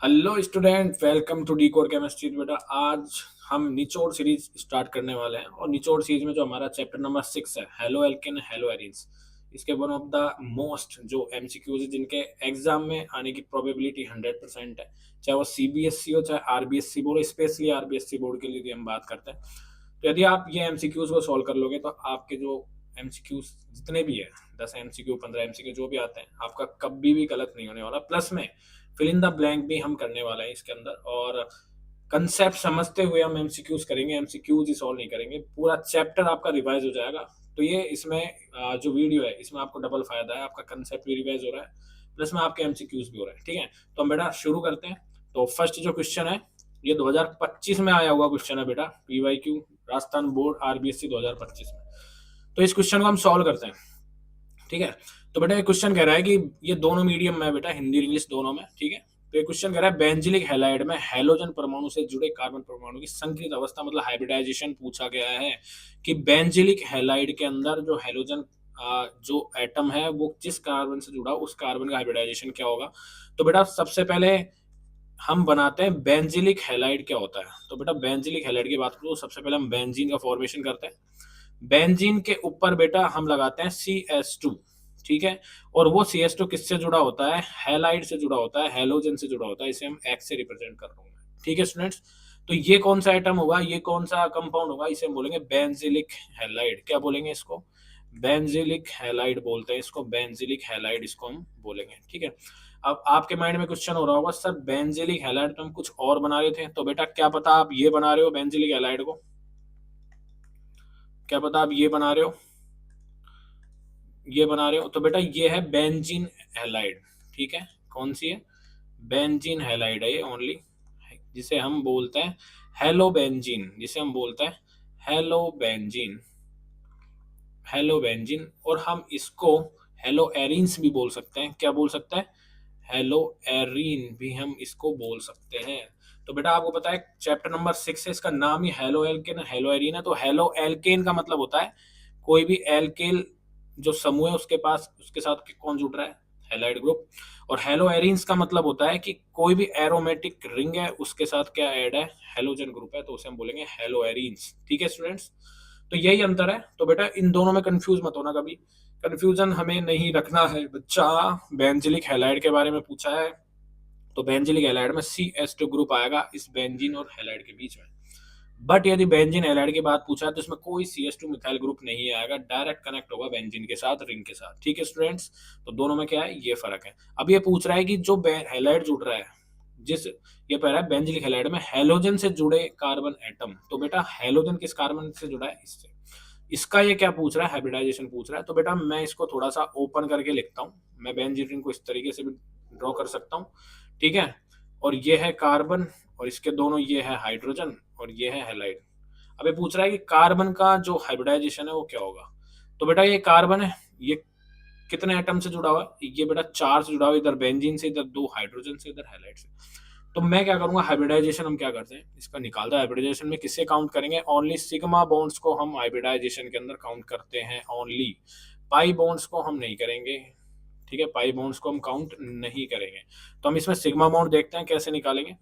Hello student, welcome to decode chemistry. बेटा आज हम निचोड़ सीरीज स्टार्ट करने वाले हैं और निचोड़ सीरीज में जो हमारा चैप्टर नंबर 6 है, हेलो एल्केन हेलो एरीन्स, इसके वन ऑफ द मोस्ट जो एमसीक्यूज है जिनके एग्जाम में आने की प्रोबेबिलिटी 100% है, चाहे वो सीबीएसई हो चाहे RBSE board, specially RBSE board के लिए हम बात करते हैं। तो यदि आप ये एमसीक्यूज को सॉल्व कर लोगे तो आपके जो एमसीक्यूज जितने भी है, 10 एमसीक्यू 15 एमसीक्यू जो भी आते हैं, आपका कभी भी गलत नहीं होने वाला। प्लस में फिल इन द ब्लैंक भी हम करने वाले हैं इसके अंदर, और कंसेप्ट समझते हुए हम एमसीक्यूज करेंगे, एमसीक्यूज ही सॉल्व नहीं करेंगे। पूरा चैप्टर आपका रिवाइज हो जाएगा। तो ये इसमें जो वीडियो है इसमें आपको डबल फायदा है, आपका कंसेप्ट भी रिवाइज हो रहा है प्लस में आपके एमसीक्यूज भी हो रहे हैं। ठीक है, तो हम बेटा शुरू करते हैं। तो फर्स्ट जो क्वेश्चन है ये 2025 में आया हुआ क्वेश्चन है बेटा, पीवाईक्यू राजस्थान बोर्ड आरबीएससी 2025 में। तो इस क्वेश्चन को हम सॉल्व करते हैं। ठीक है, तो बेटा ये क्वेश्चन कह रहा है कि ये दोनों मीडियम में बेटा, हिंदी इंग्लिश दोनों में। ठीक है, तो ये क्वेश्चन कह रहा है बेंजिलिक हैलाइड में हैलोजन परमाणु से जुड़े कार्बन परमाणु की संकरित अवस्था मतलब हाइब्रिडाइजेशन पूछा गया है कि बेंजिलिक हैलाइड के अंदर जो हैलोजन जो एटम है वो जिस कार्बन से जुड़ा उस कार्बन का हाइब्रिडाइजेशन क्या होगा। तो बेटा सबसे पहले हम बनाते हैं बेंजिलिक हैलाइड क्या होता है। तो बेटा बेंजिलिक हैलाइड की बात करूं सबसे पहले हम बेंजीन का फॉर्मेशन करते हैं। बेंजीन के ऊपर बेटा हम लगाते हैं CS2। ठीक है, और वो CS2 किससे जुड़ा होता है, हैलाइड से जुड़ा होता है, हैलोजन से जुड़ा होता है। इसे हम X से रिप्रेजेंट कर रहे हैं। ठीक है स्टूडेंट्स, तो ये कौन सा आइटम होगा, ये कौन सा कंपाउंड होगा, इसे हम बोलेंगे बेंजिलिक हैलाइड। क्या बोलेंगे इसको, बेंजिलिक हैलाइड बोलते हैं इसको, बेंजिलिक हैलाइड इसको हम बोलेंगे। ठीक है, अब आपके माइंड में क्वेश्चन हो रहा होगा सर बेंजिलिक हैलाइड तो हम कुछ और बना रहे थे। तो बेटा क्या पता आप ये बना रहे हो बेंजिलिक हैलाइड को, क्या पता आप ये बना रहे हो, ये बना रहे हो। तो बेटा ये है बेंजीन हैलाइड। ठीक है, कौन सी है, बेंजीन हैलाइड है ये ओनली, जिसे हम बोलते हैं हेलो बेंजीन, जिसे हम बोलते हैं हेलो बेंजीन, हेलो बेंजीन। और हम इसको हेलो एरीन्स भी बोल सकते हैं। क्या बोल सकते हैं, हेलो एरीन भी हम इसको बोल सकते हैं। तो बेटा आपको पता है चैप्टर नंबर 6 है, इसका नाम ही हेलो एल्केन हेलो एरीन है। तो हेलो एल्केन का मतलब होता है कोई भी एल्केल जो समूह है उसके पास उसके साथ कौन जुड़ रहा है, हैलाइड ग्रुप। और हेलो एरीन्स का मतलब होता है कि कोई भी एरोमेटिक रिंग है उसके साथ क्या ऐड है, हेलोजन ग्रुप है, तो उसे हम बोलेंगे हेलो एरीन्स। ठीक है स्टूडेंट्स, तो यही अंतर है। तो बेटा इन दोनों में कंफ्यूज मत होना कभी, कंफ्यूजन हमें नहीं रखना है बच्चा। बेंजिलिक हैलाइड के बारे में पूछा है तो बेंजिलिक हैलाइड में CS2 ग्रुप आएगा इस बेंजीन और हैलाइड के बीच में। बट यदि बेंजीन हैलाइड की बात पूछा है तो इसमें कोई CS2 मिथाइल ग्रुप नहीं आएगा, डायरेक्ट कनेक्ट होगा बेंजीन के साथ, रिंग के साथ। ठीक है स्टूडेंट्स, तो दोनों में क्या है ये फर्क है। अब ये पूछ रहा है कि जो हैलाइड जुड़ रहा है, जिस ये कह रहा है बेंजिलिक हैलाइड में हैलोजन से जुड़े कार्बन एटम। तो बेटा हैलोजन किस कार्बन से जुड़ा है, इससे। इसका ये क्या पूछ रहा है, हाइब्रिडाइजेशन पूछ रहा है। तो बेटा मैं इसको थोड़ा सा ओपन करके लिखता हूँ, मैं बेंजीन रिंग को इस तरीके से भी ड्रॉ कर सकता हूँ। ठीक है, और ये है कार्बन और इसके दोनों, ये है हाइड्रोजन और ये है हैलाइड। अब ये पूछ रहा है कि कार्बन का जो हाइब्रिडाइजेशन है वो क्या होगा। तो बेटा ये कार्बन है, ये कितने एटम से जुड़ा हुआ है, ये बेटा 4 से जुड़ा हुआ है, इधर बेंजीन से, इधर 2 हाइड्रोजन से, इधर हैलाइड से। तो मैं क्या करूंगा, हाइब्रिडाइजेशन हम क्या करते हैं इसका निकालते हैं। हाइब्रिडाइजेशन में किससे काउंट करेंगे, ओनली सिग्मा बॉन्ड्स को हम हाइब्रिडाइजेशन के अंदर काउंट करते हैं ओनली, पाई बॉन्ड्स को हम नहीं करेंगे। ठीक है, पाई बॉन्ड्स को हम काउंट नहीं करेंगे। तो हम इसमें सिग्मा बॉन्ड देखते हैं कैसे निकालेंगे।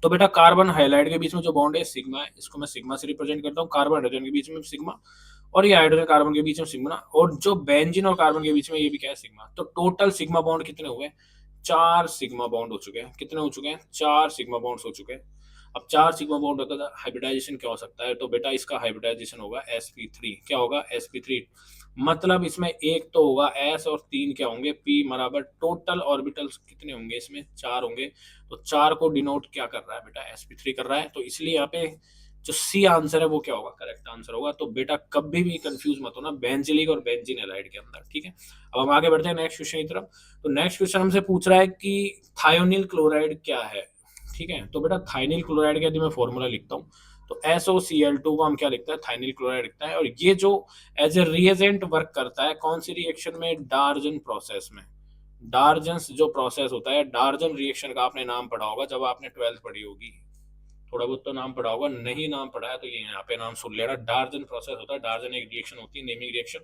तो बेटा कार्बन हाइलाइड के बीच में जो बॉन्ड है सिग्मा है, इसको मैं सिग्मा से रिप्रेजेंट करता हूँ। कार्बन हाइड्रोजन के बीच में सिग्मा, और ये हाइड्रोजन कार्बन के बीच में सिग्मा, और जो बेंजीन और कार्बन के बीच में ये भी क्या है सिग्मा। तो टोटल सिग्मा बॉन्ड कितने हुए, 4 सिग्मा बॉन्ड हो चुके हैं। कितने हो चुके हैं, 4 सिग्मा बॉन्ड्स हो चुके हैं। अब 4 सिग्मा बॉन्ड होता है हाइब्रिडाइजेशन क्या हो सकता है। तो बेटा इसका हाइब्रिडाइजेशन होगा sp3। क्या होगा, sp3। मतलब इसमें एक तो होगा s और 3 क्या होंगे, p बराबर टोटल ऑर्बिटल्स कितने होंगे, इसमें 4 होंगे। तो 4 को डिनोट क्या कर रहा है बेटा, sp3 कर रहा है। तो इसलिए यहाँ पे जो सी आंसर है वो क्या होगा, करेक्ट आंसर होगा। तो बेटा कभी भी कंफ्यूज मत होना बेंजिलिक और बेंजीन हैलाइड के अंदर। ठीक है, अब हम आगे बढ़ते हैं नेक्स्ट क्वेश्चन की तरफ। तो नेक्स्ट क्वेश्चन हमसे पूछ रहा है कि थायोनिल क्लोराइड क्या है। ठीक है, तो बेटा थाइनिल क्लोराइड का यदि मैं फॉर्मूला लिखता हूँ तो SOCl2 को हम क्या लिखते हैं, थाइनिल क्लोराइड लिखता है। और ये जो एज ए रिएजेंट वर्क करता है कौन सी रिएक्शन में, डार्जन प्रोसेस में। डार्जन जो प्रोसेस होता है, डार्जन रिएक्शन का आपने नाम पढ़ा होगा जब आपने 12th पढ़ी होगी। थोड़ा बहुत तो नाम पढ़ा होगा, नहीं नाम पढ़ा है तो ये यहाँ पे नाम सुन लेना। डार्जन प्रोसेस होता है, डार्जन एक रिएक्शन होती है, नेमिंग रिएक्शन,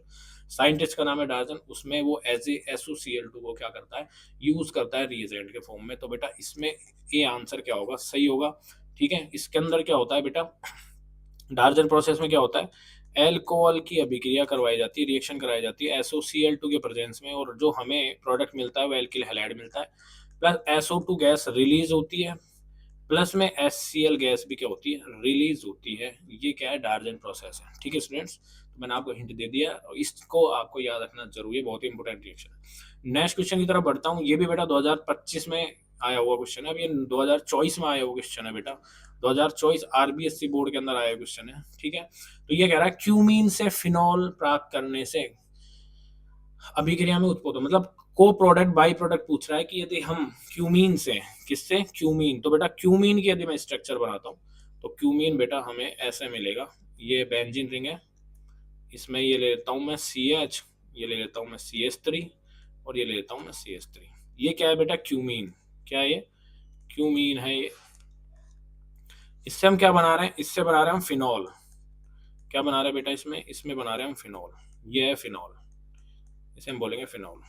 साइंटिस्ट का नाम है डार्जन। उसमें वो एज ए SOCl2 को क्या करता है, यूज करता है रिएजेंट के फॉर्म में। तो बेटा इसमें ये आंसर क्या होगा, सही होगा। ठीक है, इसके अंदर क्या होता है बेटा, डार्जन प्रोसेस में क्या होता है, एल्कोहल की अभिक्रिया करवाई जाती है, रिएक्शन कराई जाती है SOCl2 के प्रेजेंस में, और जो हमें प्रोडक्ट मिलता है वो एल्किल हैलाइड मिलता है, प्लस SO2 गैस रिलीज होती है, प्लस में HCl गैस भी क्या होती है, रिलीज होती है। ये क्या है, डार्जन प्रोसेस है। ठीक है स्टूडेंट्स, तो मैंने आपको हिंट दे दिया और इसको आपको याद रखना जरूरी है, बहुत ही इंपॉर्टेंट रिएक्शन है। नेक्स्ट क्वेश्चन की तरफ बढ़ता हूँ। ये भी बेटा 2025 में आया हुआ क्वेश्चन है, अब ये 2024 में आया हुआ क्वेश्चन है बेटा, 2024 RBSC बोर्ड के अंदर आया क्वेश्चन है। ठीक है, तो ये कह रहा है क्यूमीन से फिनॉल प्राप्त करने से अभिक्रिया में उत्पन्न, मतलब को प्रोडक्ट बाई प्रोडक्ट पूछ रहा है कि यदि हम क्यूमीन से, किससे, क्यूमीन, तो बेटा क्यूमीन की यदि मैं स्ट्रक्चर बनाता हूँ तो क्यूमीन बेटा हमें ऐसे मिलेगा। ये बेंजीन रिंग है, इसमें ये ले लेता हूँ मैं CH, ये ले लेता हूँ मैं CH3, और ये ले लेता हूँ मैं CH3। ये क्या है बेटा, क्यूमीन। क्या है ये, क्यूमीन है ये। इससे हम क्या बना रहे हैं, इससे बना रहे हैं हम फिनॉल। क्या बना रहे हैं बेटा, इसमें इसमें बना रहे हैं हम फिनॉल। ये है फिनॉल, इसे हम बोलेंगे फिनॉल।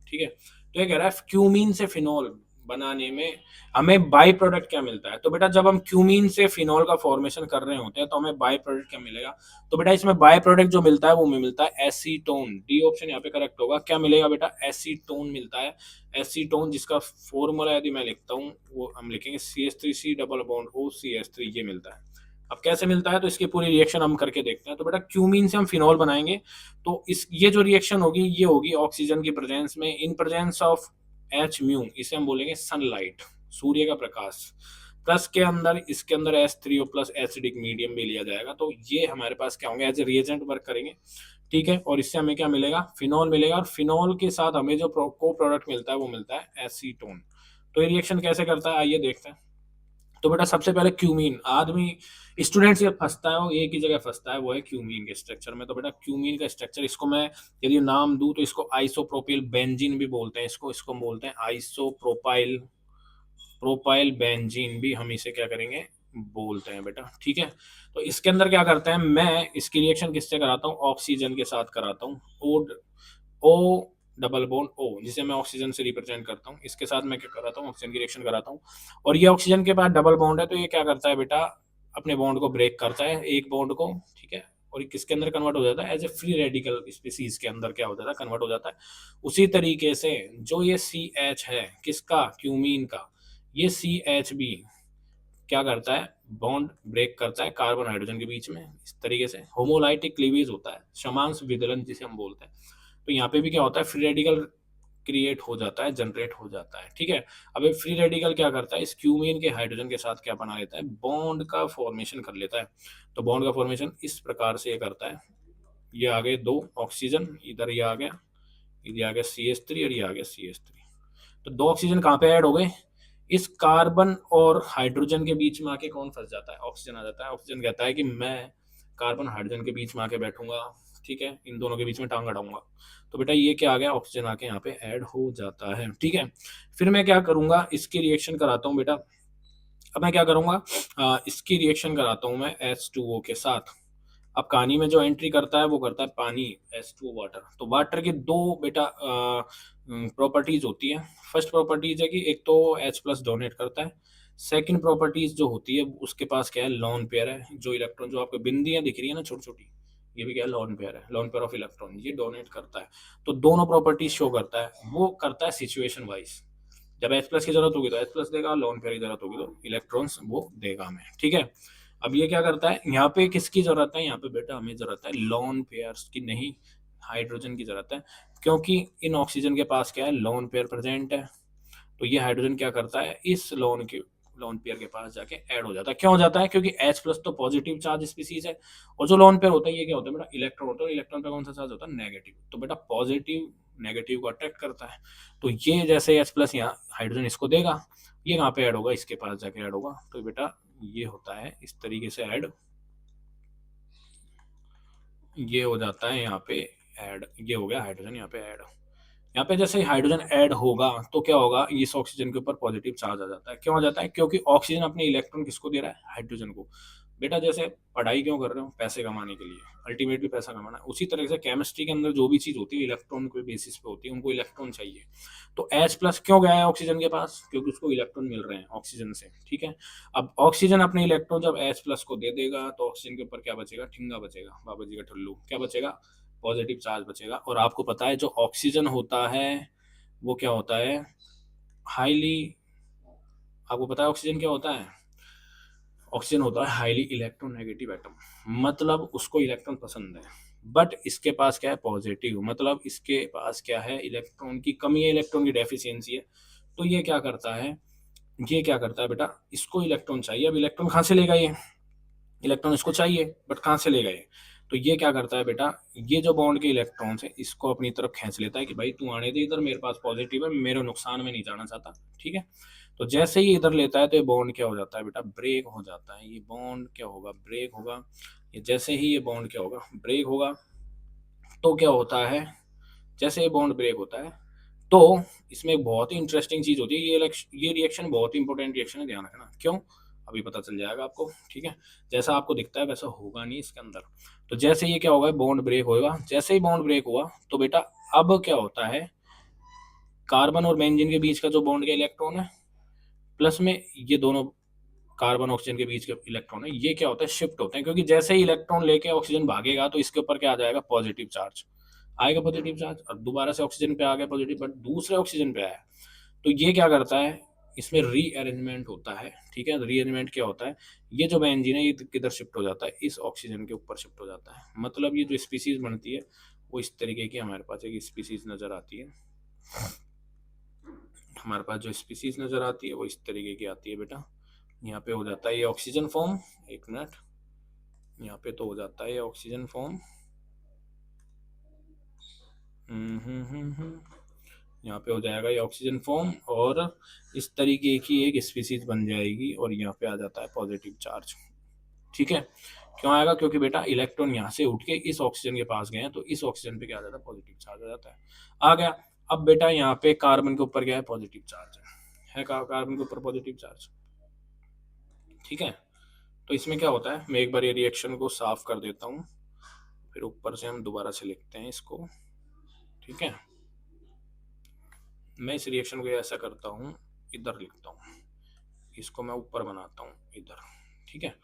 ठीक है, तो ये कह रहा है क्यूमीन से फिनॉल बनाने में हमें बाई प्रोडक्ट क्या मिलता है। तो बेटा जब हम क्यूमीन से फिनॉल का फॉर्मेशन कर रहे होते हैं तो हमें बाई प्रोडक्ट क्या मिलेगा, तो बेटा इसमें बाई प्रोडक्ट जो मिलता है वो हमें मिलता है एसीटोन। डी ऑप्शन यहाँ पे करेक्ट होगा। क्या मिलेगा बेटा, एसीटोन मिलता है। एसीटोन जिसका फॉर्मूला यदि मैं लिखता हूँ वो हम लिखेंगे CH3C डबल बॉन्ड OCH3, ये मिलता है। अब कैसे मिलता है, तो इसकी पूरी रिएक्शन हम करके देखते हैं। तो बेटा क्यूमीन से हम फिनॉल बनाएंगे, तो इस ये जो रिएक्शन होगी ये होगी ऑक्सीजन की प्रेजेंस में, in presence of H mu, इसे हम बोलेंगे सनलाइट, सूर्य का प्रकाश। प्लस के अंदर इसके अंदर H3O प्लस एसिडिक मीडियम भी लिया जाएगा, तो ये हमारे पास क्या होंगे, एज ए रिएजेंट वर्क करेंगे। ठीक है, और इससे हमें क्या मिलेगा, फिनॉल मिलेगा, और फिनॉल के साथ हमें जो को प्रोडक्ट मिलता है वो मिलता है एसीटोन। तो ये रिएक्शन कैसे करता है, आइए देखते हैं। तो बेटा सबसे पहले क्यूमीन, आदमी स्टूडेंट्स ये फंसता है, वो एक ही जगह फंसता है, वो है क्यूमीन के स्ट्रक्चर में। तो बेटा क्यूमीन का स्ट्रक्चर, इसको मैं यदि नाम दूं तो इसको आइसोप्रोपिल बेंजीन भी बोलते हैं, इसको इसको हम बोलते हैं आइसोप्रोपाइल प्रोपाइल बेंजीन भी हम इसे क्या करेंगे, बोलते हैं बेटा। ठीक है, तो इसके अंदर क्या करते हैं, मैं इसकी रिएक्शन किससे कराता हूँ, ऑक्सीजन के साथ कराता हूँ। ओ डबल बॉन्ड O, जिसे मैं ऑक्सीजन से रिप्रेजेंट करता हूँ, इसके साथ मैं क्या कराता हूँ, ऑक्सीजन की रिएक्शन कराता हूँ। और ये ऑक्सीजन के पास डबल बॉन्ड है, तो ये क्या करता है बेटा, अपने बॉन्ड को ब्रेक करता है, एक बॉन्ड को। ठीक है, और किसके अंदर कन्वर्ट हो जाता है, as a free radical species के अंदर क्या हो जाता है, कन्वर्ट हो जाता है। उसी तरीके से जो ये CH है किसका, क्यूमीन का, ये CH भी क्या करता है, बॉन्ड ब्रेक करता है कार्बन हाइड्रोजन के बीच में। इस तरीके से होमोलाइटिक क्लीवेज होता है, समांश विदलन जिसे हम बोलते हैं। तो यहाँ पे भी क्या होता है, फ्री रेडिकल क्रिएट हो जाता है, जनरेट हो जाता है। ठीक है, अब ये फ्री रेडिकल क्या करता है, इस क्यूमीन के हाइड्रोजन के साथ क्या बना लेता है, बॉन्ड का फॉर्मेशन कर लेता है। तो बॉन्ड का फॉर्मेशन इस प्रकार से ये करता है, ये आ गए दो ऑक्सीजन, इधर ये आ गया, इधर आ गया CH3, और ये आ गया CH3। तो दो ऑक्सीजन कहाँ पे ऐड हो गए, इस कार्बन और हाइड्रोजन के बीच में आके कौन फंस जाता है, ऑक्सीजन आ जाता है। ऑक्सीजन कहता है कि मैं कार्बन हाइड्रोजन के बीच में आके बैठूंगा, ठीक है, इन दोनों के बीच में टांग अड़ाऊंगा। तो बेटा ये क्या आ गया, ऑक्सीजन आके यहाँ पे ऐड हो जाता है। ठीक है, फिर मैं क्या करूंगा, इसकी रिएक्शन कराता हूँ बेटा। अब मैं क्या करूंगा, इसकी रिएक्शन कराता हूँ मैं H2O के साथ। अब कहानी में जो एंट्री करता है वो करता है पानी, H2O वाटर। तो वाटर की दो बेटा प्रॉपर्टीज होती है। फर्स्ट प्रॉपर्टीज है कि एक तो H+ डोनेट करता है। सेकंड प्रॉपर्टीज जो होती है उसके पास क्या है, लॉन पेयर है। जो इलेक्ट्रॉन, जो आपको बिंदियां दिख रही है ना छोटी छोटी, ये भी क्या है, लॉन पेयर है, लॉन पेयर ऑफ इलेक्ट्रॉन, ये डोनेट करता है। तो दोनों प्रॉपर्टीज शो करता है, वो करता है सिचुएशन वाइज। जब H+ की जरूरत होगी तो H+ देगा, लॉन पेयर की जरूरत होगी तो इलेक्ट्रॉन्स वो देगा हमें। ठीक है, अब ये क्या करता है, यहाँ पे किसकी जरूरत है, यहाँ पे बेटा हमें जरूरत है लॉन पेयर्स की, नहीं हाइड्रोजन की जरूरत है। क्योंकि इन ऑक्सीजन के पास क्या है, लॉन पेयर प्रेजेंट है। तो ये हाइड्रोजन क्या करता है, इस लॉन पेयर के पास जाके ऐड हो जाता है। क्यों हो जाता है, क्योंकि H+ तो पॉजिटिव चार्ज स्पीसीज है, और जो लॉन पेयर होता है ये क्या होता है बेटा, इलेक्ट्रॉन होता है। इलेक्ट्रॉन पे कौन सा चार्ज होता है, नेगेटिव। तो बेटा पॉजिटिव नेगेटिव को अट्रैक्ट करता है। तो ये जैसे H+ यहाँ हाइड्रोजन इसको देगा, ये कहाँ पे ऐड होगा, इसके पास जाके ऐड होगा। तो बेटा ये होता है इस तरीके से ऐड, ये हो जाता है यहाँ पे ऐड, ये हो गया हाइड्रोजन यहाँ पे ऐड। यहाँ पे जैसे हाइड्रोजन ऐड होगा तो क्या होगा, इस ऑक्सीजन के ऊपर पॉजिटिव चार्ज आ जाता है। क्यों आ जाता है? क्योंकि ऑक्सीजन अपने इलेक्ट्रॉन किसको दे रहा है? हाइड्रोजन को। बेटा जैसे पढ़ाई क्यों कर रहे हो? पैसे कमाने के लिए, अल्टीमेटली पैसा कमाना है। उसी तरह से केमिस्ट्री के अंदर जो भी चीज होती है इलेक्ट्रॉन के बेसिस पे होती है, उनको इलेक्ट्रॉन चाहिए। तो H प्लस क्यों गया है ऑक्सीजन के पास? क्योंकि उसको इलेक्ट्रॉन मिल रहे हैं ऑक्सीजन से, ठीक है। अब ऑक्सीजन अपने इलेक्ट्रॉन जब H प्लस को दे देगा तो ऑक्सीजन के ऊपर क्या बचेगा? ठिंगा बचेगा, बाबा जी का ठुल्लू। क्या बचेगा? पॉजिटिव चार्ज बचेगा। और आपको पता है जो ऑक्सीजन होता है वो क्या होता है? हाईली, आपको पता है ऑक्सीजन क्या होता है? ऑक्सीजन होता है हाईली इलेक्ट्रोनेगेटिव एटम, मतलब उसको इलेक्ट्रॉन पसंद है। बट इसके पास क्या है? पॉजिटिव, मतलब इसके पास क्या है? इलेक्ट्रॉन की कमी है, इलेक्ट्रॉन की डेफिशिएंसी है। तो ये क्या करता है? ये क्या करता है बेटा? इसको इलेक्ट्रॉन चाहिए। अब इलेक्ट्रॉन कहाँ से लेगा ये? इलेक्ट्रॉन इसको चाहिए, बट कहाँ से लेगा ये? तो ये क्या करता है बेटा? ये जो बॉन्ड के इलेक्ट्रॉन्स है इसको अपनी तरफ खींच लेता है कि भाई तू आने दे इधर, मेरे पास पॉजिटिव है, मेरे नुकसान में नहीं जाना चाहता, ठीक है। तो जैसे ही इधर लेता है तो ये बॉन्ड क्या हो जाता है बेटा? ब्रेक हो जाता है। ये बॉन्ड क्या होगा? ब्रेक होगा। ये जैसे ही ये बॉन्ड क्या होगा? ब्रेक होगा। तो क्या होता है? जैसे ये बॉन्ड ब्रेक होता है तो इसमें एक बहुत ही इंटरेस्टिंग चीज होती है। ये रिएक्शन बहुत ही इंपॉर्टेंट रिएक्शन है, ध्यान रखना। क्यों? अभी पता चल जाएगा आपको, ठीक है। जैसा आपको दिखता है वैसा होगा नहीं इसके अंदर। तो जैसे ये क्या होगा? बॉन्ड ब्रेक होगा। जैसे ही बॉन्ड ब्रेक हुआ तो बेटा अब क्या होता है? कार्बन और बेंजीन के बीच का जो बॉन्ड का इलेक्ट्रॉन है, प्लस में ये दोनों कार्बन ऑक्सीजन के बीच के इलेक्ट्रॉन है, ये क्या होता है? शिफ्ट होते हैं। क्योंकि जैसे ही इलेक्ट्रॉन लेके ऑक्सीजन भागेगा तो इसके ऊपर क्या आ जाएगा? पॉजिटिव चार्ज आएगा। पॉजिटिव चार्ज और दोबारा से ऑक्सीजन पे आ गया पॉजिटिव, बट दूसरे ऑक्सीजन पे आया। तो ये क्या करता है? इसमें रीअरेंजमेंट होता है, ठीक है। रीअरेंजमेंट क्या होता है? ये जो बेंजीन है ये किधर शिफ्ट हो जाता है? इस ऑक्सीजन के ऊपर शिफ्ट हो जाता है। मतलब ये जो स्पीसीज बनती है वो इस तरीके की हमारे पास एक स्पीसीज नजर आती है। हमारे पास जो स्पीसीज नजर आती है वो इस तरीके की आती है बेटा। यहाँ पे हो जाता है ये ऑक्सीजन फॉर्म। एक मिनट, यहाँ पे तो हो जाता है ये ऑक्सीजन फॉर्म। यहाँ पे हो जाएगा ये ऑक्सीजन फॉर्म और इस तरीके की एक स्पीसीज बन जाएगी और यहाँ पे आ जाता है पॉजिटिव चार्ज, ठीक है। क्यों आएगा? क्योंकि बेटा इलेक्ट्रॉन यहाँ से उठ के इस ऑक्सीजन के पास गए हैं तो इस ऑक्सीजन पे क्या आ जाता है? पॉजिटिव चार्ज आ जाता है। आ गया। अब बेटा यहाँ पे कार्बन के ऊपर क्या है? पॉजिटिव चार्ज है कार्बन के ऊपर पॉजिटिव चार्ज, ठीक है। तो इसमें क्या होता है? मैं एक बार ये रिएक्शन को साफ कर देता हूँ, फिर ऊपर से हम दोबारा से लिखते हैं इसको, ठीक है। मैं इस रिएक्शन को ऐसा करता हूँ, इधर लिखता हूँ, इसको मैं ऊपर बनाता हूँ इधर, ठीक है।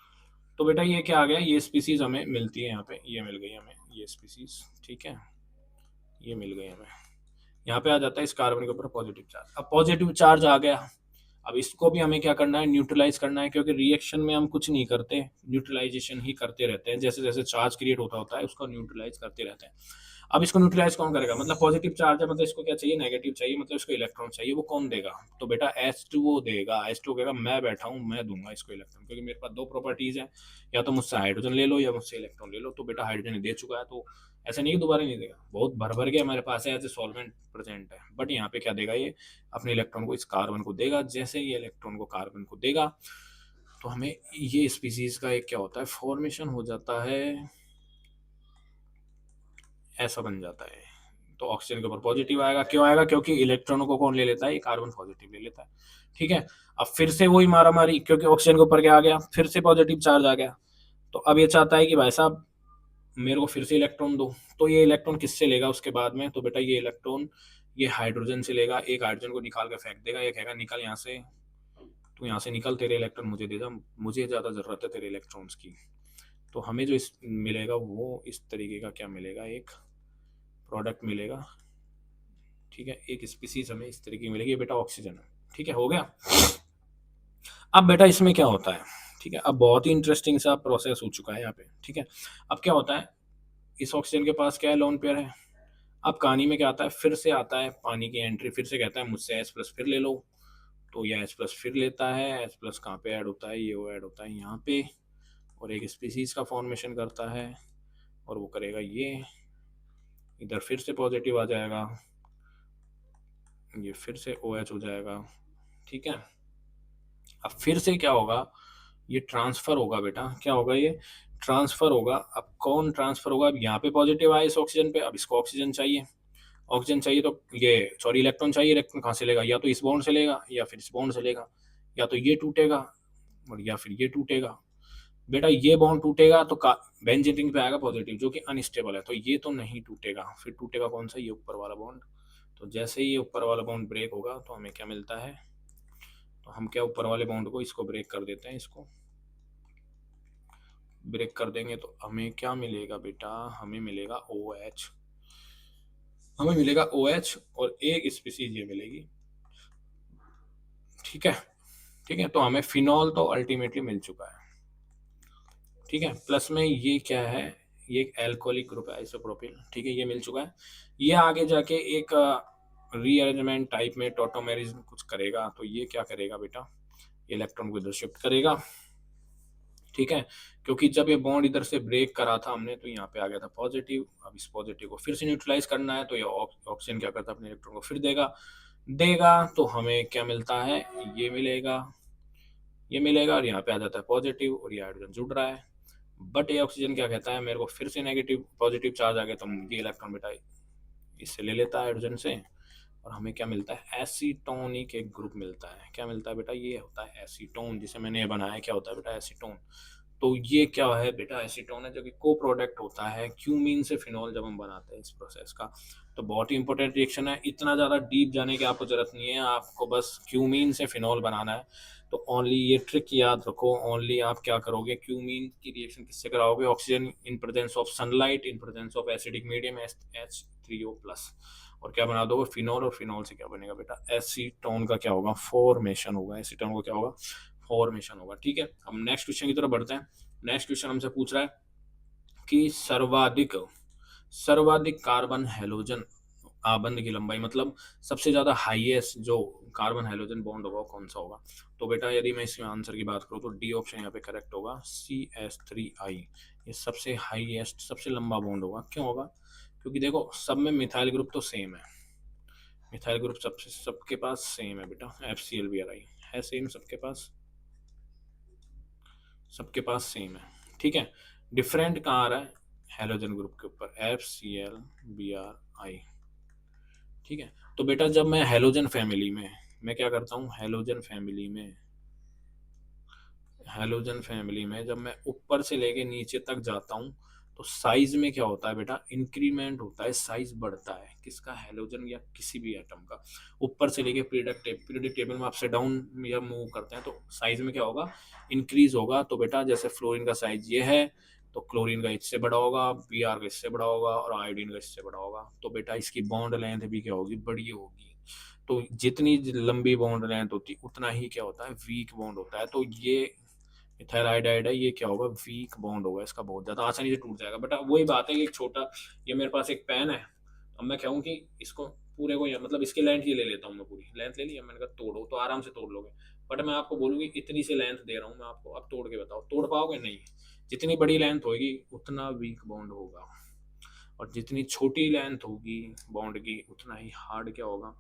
तो बेटा ये क्या आ गया? ये स्पीसीज हमें मिलती है यहाँ पे, ये मिल गई हमें ये स्पीसीज, ठीक है। ये मिल गई हमें। यहाँ पे आ जाता है इस कार्बन के ऊपर पॉजिटिव चार्ज। अब पॉजिटिव चार्ज आ गया, अब इसको भी हमें क्या करना है? न्यूट्रलाइज करना है। क्योंकि रिएक्शन में हम कुछ नहीं करते, न्यूट्रलाइजेशन ही करते रहते हैं। जैसे जैसे चार्ज क्रिएट होता होता है उसको न्यूट्रलाइज करते रहते हैं। अब इसको न्यूट्रलाइज कौन करेगा? मतलब पॉजिटिव चार्ज है, मतलब इसको क्या चाहिए? नेगेटिव चाहिए, मतलब इसको इलेक्ट्रॉन चाहिए। वो कौन देगा? तो बेटा H2O देगा। H2O कहेगा मैं बैठा हूँ, मैं दूंगा इसको इलेक्ट्रॉन, क्योंकि मेरे पास दो प्रॉपर्टीज है, या तो मुझसे हाइड्रोजन ले लो या मुझसे इलेक्ट्रॉन ले लो। तो बेटा हाइड्रोजन दे चुका है तो ऐसा नहीं कि दोबारा नहीं देगा, बहुत भर भर के हमारे पास है, एज ए सॉल्वेंट प्रेजेंट है। बट यहाँ पे क्या देगा? ये अपने इलेक्ट्रॉन को इस कार्बन को देगा। जैसे ये इलेक्ट्रॉन को कार्बन को देगा तो हमें ये स्पीसीज का एक क्या होता है? फॉर्मेशन हो जाता है, ऐसा बन जाता है। तो ऑक्सीजन के ऊपर पॉजिटिव आएगा। क्यों आएगा? क्योंकि इलेक्ट्रॉनों को कौन ले लेता है? ये कार्बन पॉजिटिव ले लेता है, ठीक है। अब फिर से वही मारा मारी, क्योंकि ऑक्सीजन के ऊपर क्या आ गया? फिर से पॉजिटिव चार्ज आ गया। तो अब ये चाहता है कि भाई साहब मेरे को फिर से इलेक्ट्रॉन दो। तो ये इलेक्ट्रॉन किससे लेगा उसके बाद में? तो बेटा ये इलेक्ट्रॉन ये हाइड्रोजन से लेगा। एक हाइड्रोजन को निकाल के फेंक देगा, ये कहेगा निकल यहाँ से, तू यहाँ से निकल, तेरे इलेक्ट्रॉन मुझे दे जा, मुझे ज़्यादा ज़रूरत है तेरे इलेक्ट्रॉन्स की। तो हमें जो इस मिलेगा वो इस तरीके का क्या मिलेगा? एक प्रोडक्ट मिलेगा, ठीक है। एक स्पीसीज हमें इस तरीके की मिलेगी। ये बेटा ऑक्सीजन है, ठीक है। हो गया। अब बेटा इसमें क्या होता है? ठीक है, अब बहुत ही इंटरेस्टिंग सा प्रोसेस हो चुका है यहाँ पे, ठीक है। अब क्या होता है? इस ऑक्सीजन के पास क्या है? लोन पेयर है। अब कहानी में क्या आता है? फिर से आता है पानी की एंट्री, फिर से कहता है मुझसे H प्लस फिर ले लो। तो यह H प्लस फिर लेता है। H प्लस कहाँ पे ऐड होता है? ये वो ऐड होता है यहाँ पे, और एक स्पीसीज का फॉर्मेशन करता है, और वो करेगा ये, इधर फिर से पॉजिटिव आ जाएगा, ये फिर से OH हो जाएगा, ठीक है। अब फिर से क्या होगा? ये ट्रांसफर होगा बेटा। क्या होगा? ये ट्रांसफर होगा। अब कौन ट्रांसफर होगा? अब यहाँ पे पॉजिटिव आया इस ऑक्सीजन पे, अब इसको ऑक्सीजन चाहिए। ऑक्सीजन चाहिए तो ये सॉरी इलेक्ट्रॉन चाहिए, इलेक्ट्रॉन कहाँ से लेगा, या तो इस बॉन्ड से लेगा या फिर इस बॉन्ड से लेगा, या तो ये टूटेगा और या फिर ये टूटेगा। बेटा ये बॉन्ड टूटेगा तो बेंजीन रिंग पे आएगा पॉजिटिव जो कि अनस्टेबल है, तो ये तो नहीं टूटेगा, फिर टूटेगा कौन सा, ये ऊपर वाला बॉन्ड। तो जैसे ही ये ऊपर वाला बॉन्ड ब्रेक होगा तो हमें क्या मिलता है, तो हम क्या ऊपर वाले बॉन्ड को इसको ब्रेक कर देते हैं, इसको ब्रेक कर देंगे तो हमें क्या मिलेगा बेटा, हमें मिलेगा OH, हमें मिलेगा OH और एक स्पीसीज ये मिलेगी। ठीक है, ठीक है, तो हमें फिनॉल तो अल्टीमेटली मिल चुका है। ठीक है, प्लस में ये क्या है, ये एक एल्कोहलिक ग्रुप है आइसोप्रोपिल। ठीक है, ये मिल चुका है। ये आगे जाके एक रीअरेंजमेंट टाइप में टोटोमेरिज कुछ करेगा, तो ये क्या करेगा बेटा, इलेक्ट्रॉन को इधर शिफ्ट करेगा। ठीक है, क्योंकि जब ये बॉन्ड इधर से ब्रेक करा था हमने तो यहाँ पे आ गया था पॉजिटिव, अब इस पॉजिटिव को फिर से न्यूट्रलाइज करना है, तो ये ऑक्सीजन क्या करता है, अपने इलेक्ट्रॉन को फिर देगा देगा तो हमें क्या मिलता है, ये मिलेगा, ये मिलेगा और यहाँ पे आ जाता है पॉजिटिव और ये हाइड्रोजन जुड़ रहा है। बट ये ऑक्सीजन क्या कहता है, मेरे को फिर से नेगेटिव पॉजिटिव चार्ज आ गया, तो ये इलेक्ट्रॉन बेटा इससे ले लेता है हाइड्रोजन से, और हमें क्या मिलता है, एसीटोनिक एक ग्रुप मिलता है। क्या मिलता है बेटा, ये होता है एसीटोन, जिसे मैंने ये बनाया, क्या होता है बेटा एसीटोन। तो ये क्या है बेटा, एसीटोन है जो कि को प्रोडक्ट होता है क्यूमीन से फिनॉल जब हम बनाते हैं इस प्रोसेस का। तो बहुत ही इंपॉर्टेंट रिएक्शन है, इतना ज़्यादा डीप जाने की आपको जरूरत नहीं है, आपको बस क्यूमीन से फिनॉल बनाना है। तो ओनली ये ट्रिक याद रखो, ओनली आप क्या करोगे, क्यूमीन की रिएक्शन किससे कराओगे, oxygen in presence of sunlight in presence of acidic medium H3O+, और क्या बना दोगे फिनॉल, और फिनॉल से क्या बनेगा बेटा, एसीटोन का क्या होगा, फॉर्मेशन होगा, एसीटोन को क्या होगा, फॉर्मेशन होगा। ठीक है, अब नेक्स्ट क्वेश्चन की तरफ बढ़ते हैं। नेक्स्ट क्वेश्चन हमसे पूछ रहा है कि सर्वाधिक सर्वाधिक कार्बन हेलोजन आबंध की लंबाई, मतलब सबसे ज्यादा हाईएस्ट जो कार्बन हेलोजन बॉन्ड होगा कौन सा होगा। तो बेटा यदि मैं इसके आंसर की बात करूँ तो डी ऑप्शन यहाँ पे करेक्ट होगा, CH3I, ये सबसे हाईएस्ट सबसे लंबा बॉन्ड होगा। क्यों होगा, क्योंकि देखो सब में मिथाइल ग्रुप तो सेम है, मिथाइल ग्रुप सबसे सबके पास सेम है बेटा, FCl है सेम सबके पास, सबके पास सेम है। ठीक है, डिफरेंट कहाँ आ रहा है, हेलोजन ग्रुप के ऊपर, FCl ठीक है, तो बेटा जब मैं हेलोजन फैमिली में, मैं क्या करता हूँ, हेलोजन फैमिली में जब मैं ऊपर से लेके नीचे तक जाता हूँ तो साइज में क्या होता है बेटा, इंक्रीमेंट होता है, साइज बढ़ता है किसका, हेलोजन या किसी भी एटम का। ऊपर से लेके पीरियोडिक टेबल में अपसे डाउन या मूव करते हैं तो साइज में क्या होगा, इंक्रीज होगा। तो बेटा जैसे फ्लोरीन का साइज ये है तो क्लोरीन का इससे बड़ा होगा, Br का इससे बड़ा होगा और आयोडीन का इससे बड़ा होगा। तो बेटा इसकी बॉन्ड लेंथ भी क्या होगी, बड़ी होगी। तो जितनी लंबी बॉन्ड लेंथ होती उतना ही क्या होता है, वीक बॉन्ड होता है। तो ये इथाइल आयोडाइड है, ये क्या होगा, वीक बॉन्ड होगा, इसका बहुत ज्यादा आसानी से टूट जाएगा। बट वही बात है कि एक छोटा, ये मेरे पास एक पेन है, अब मैं कहूँ कि इसको पूरे को, मतलब इसकी लेंथ ये ले लेता हूँ, मैं पूरी लेंथ ले ली, मैंने कहा तोड़ो, तो आराम से तोड़ लोगे। बट मैं आपको बोलूँगी इतनी सी लेंथ दे रहा हूँ मैं आपको, अब तोड़ के बताओ तोड़ पाओगे, नहीं। जितनी बड़ी लेंथ होगी उतना वीक बॉन्ड होगा, और जितनी छोटी लेंथ होगी बॉन्ड की उतना ही हार्ड क्या होगा,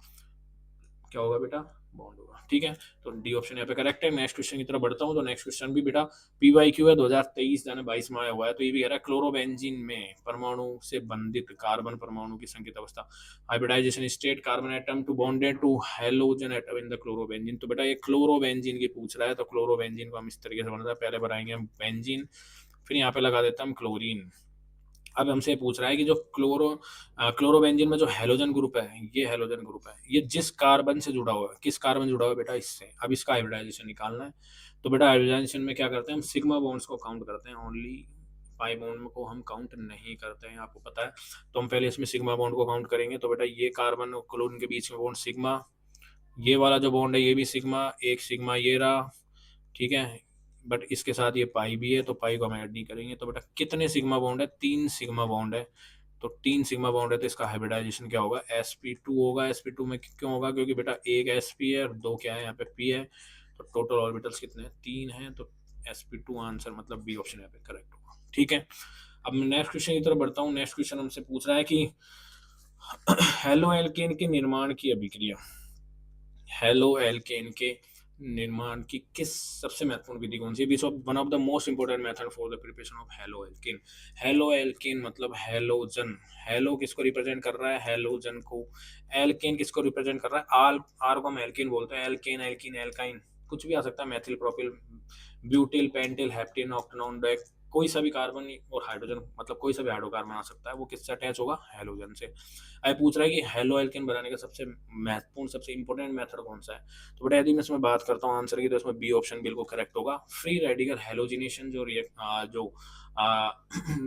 क्या होगा बेटा, बॉन्ड होगा। ठीक है, तो डी ऑप्शन यहाँ पे करेक्ट है। नेक्स्ट क्वेश्चन की तरफ बढ़ता हूँ, तो नेक्स्ट क्वेश्चन भी बेटा PYQ है 2023-22 में आया हुआ है। तो ये भी कह रहा है क्लोरोबेंजीन में परमाणु से बंधित कार्बन परमाणु की संकेत अवस्था, hybridisation state, carbon atom to bonded to halogen atom in the chlorobenzene. तो बेटा ये क्लोरोबेंजीन की पूछ रहा है, तो क्लोरोबेंजीन को हम इस तरीके से बनता है, पहले बनाएंगे हम बेंजीन, फिर यहाँ पे लगा देता हम क्लोरीन। अब हमसे पूछ रहा है कि जो क्लोरोबेंजीन में जो हेलोजन ग्रुप है, ये हेलोजन ग्रुप है, ये जिस कार्बन से जुड़ा हुआ है, किस कार्बन जुड़ा हुआ है बेटा, इससे। अब इसका हाइब्रिडाइजेशन निकालना है। तो बेटा हाइब्रिडाइजेशन में क्या करते हैं, हम सिग्मा बॉन्ड्स को काउंट करते हैं, ओनली पाई बॉन्ड को हम काउंट नहीं करते हैं, आपको पता है। तो हम पहले इसमें सिग्मा बॉन्ड को काउंट करेंगे। तो बेटा ये कार्बन और क्लोरीन के बीच में बॉन्ड सिग्मा, ये वाला जो बॉन्ड है ये भी सिग्मा, एक सिग्मा ये रहा। ठीक है, बट इसके साथ ये पाई भी है, तो पाई को हम ऐड नहीं करेंगे। तो बेटा कितने सिग्मा बॉन्ड है, 3 सिग्मा बॉन्ड है। तो 3 सिग्मा बॉन्ड है, तो इसका हाइब्रिडाइजेशन क्या होगा, sp2 होगा। sp2 में क्यों होगा, क्योंकि बेटा एक sp है और 2 क्या है यहाँ पे p है, तो टोटल ऑर्बिटल्स कितने हैं, 3 हैं। तो sp2 आंसर मतलब बी ऑप्शन यहाँ पे करेक्ट होगा। ठीक है, अब मैं नेक्स्ट क्वेश्चन की तरफ बढ़ता हूँ। नेक्स्ट क्वेश्चन हमसे पूछ रहा है कि हेलो एल्केन के निर्माण की अभिक्रिया, हेलो एल्केन के निर्माण की किस सबसे महत्वपूर्ण विधि कौन सी है? Which of one of the most important method for the preparation of halo alkene. Halo alkene मतलब हेलोजन। हेलो किसको रिप्रेजेंट कर रहा है? हेलोजन को। एल्किन किसको रिप्रेजेंट कर रहा है? आल आर को हम एल्किन बोलते हैं। एल्किन एल्किन एल्काइन कुछ भी आ सकता है। Methyl propyl butyl pentyl heptane octanone dec कोई सा भी कार्बन और हाइड्रोजन मतलब कोई सा भी हाइड्रोकार्बन आ सकता है, वो किससे अटैच होगा? हेलोजन से। अब पूछ रहा है कि हेलो एल्केन बनाने का सबसे महत्वपूर्ण सबसे इंपॉर्टेंट मेथड कौन सा है? तो बेटा यदि मैं इसमें बात करता हूँ आंसर की, तो इसमें बी ऑप्शन बिल्कुल करेक्ट होगा। फ्री रेडिकल हेलोजिनेशन जो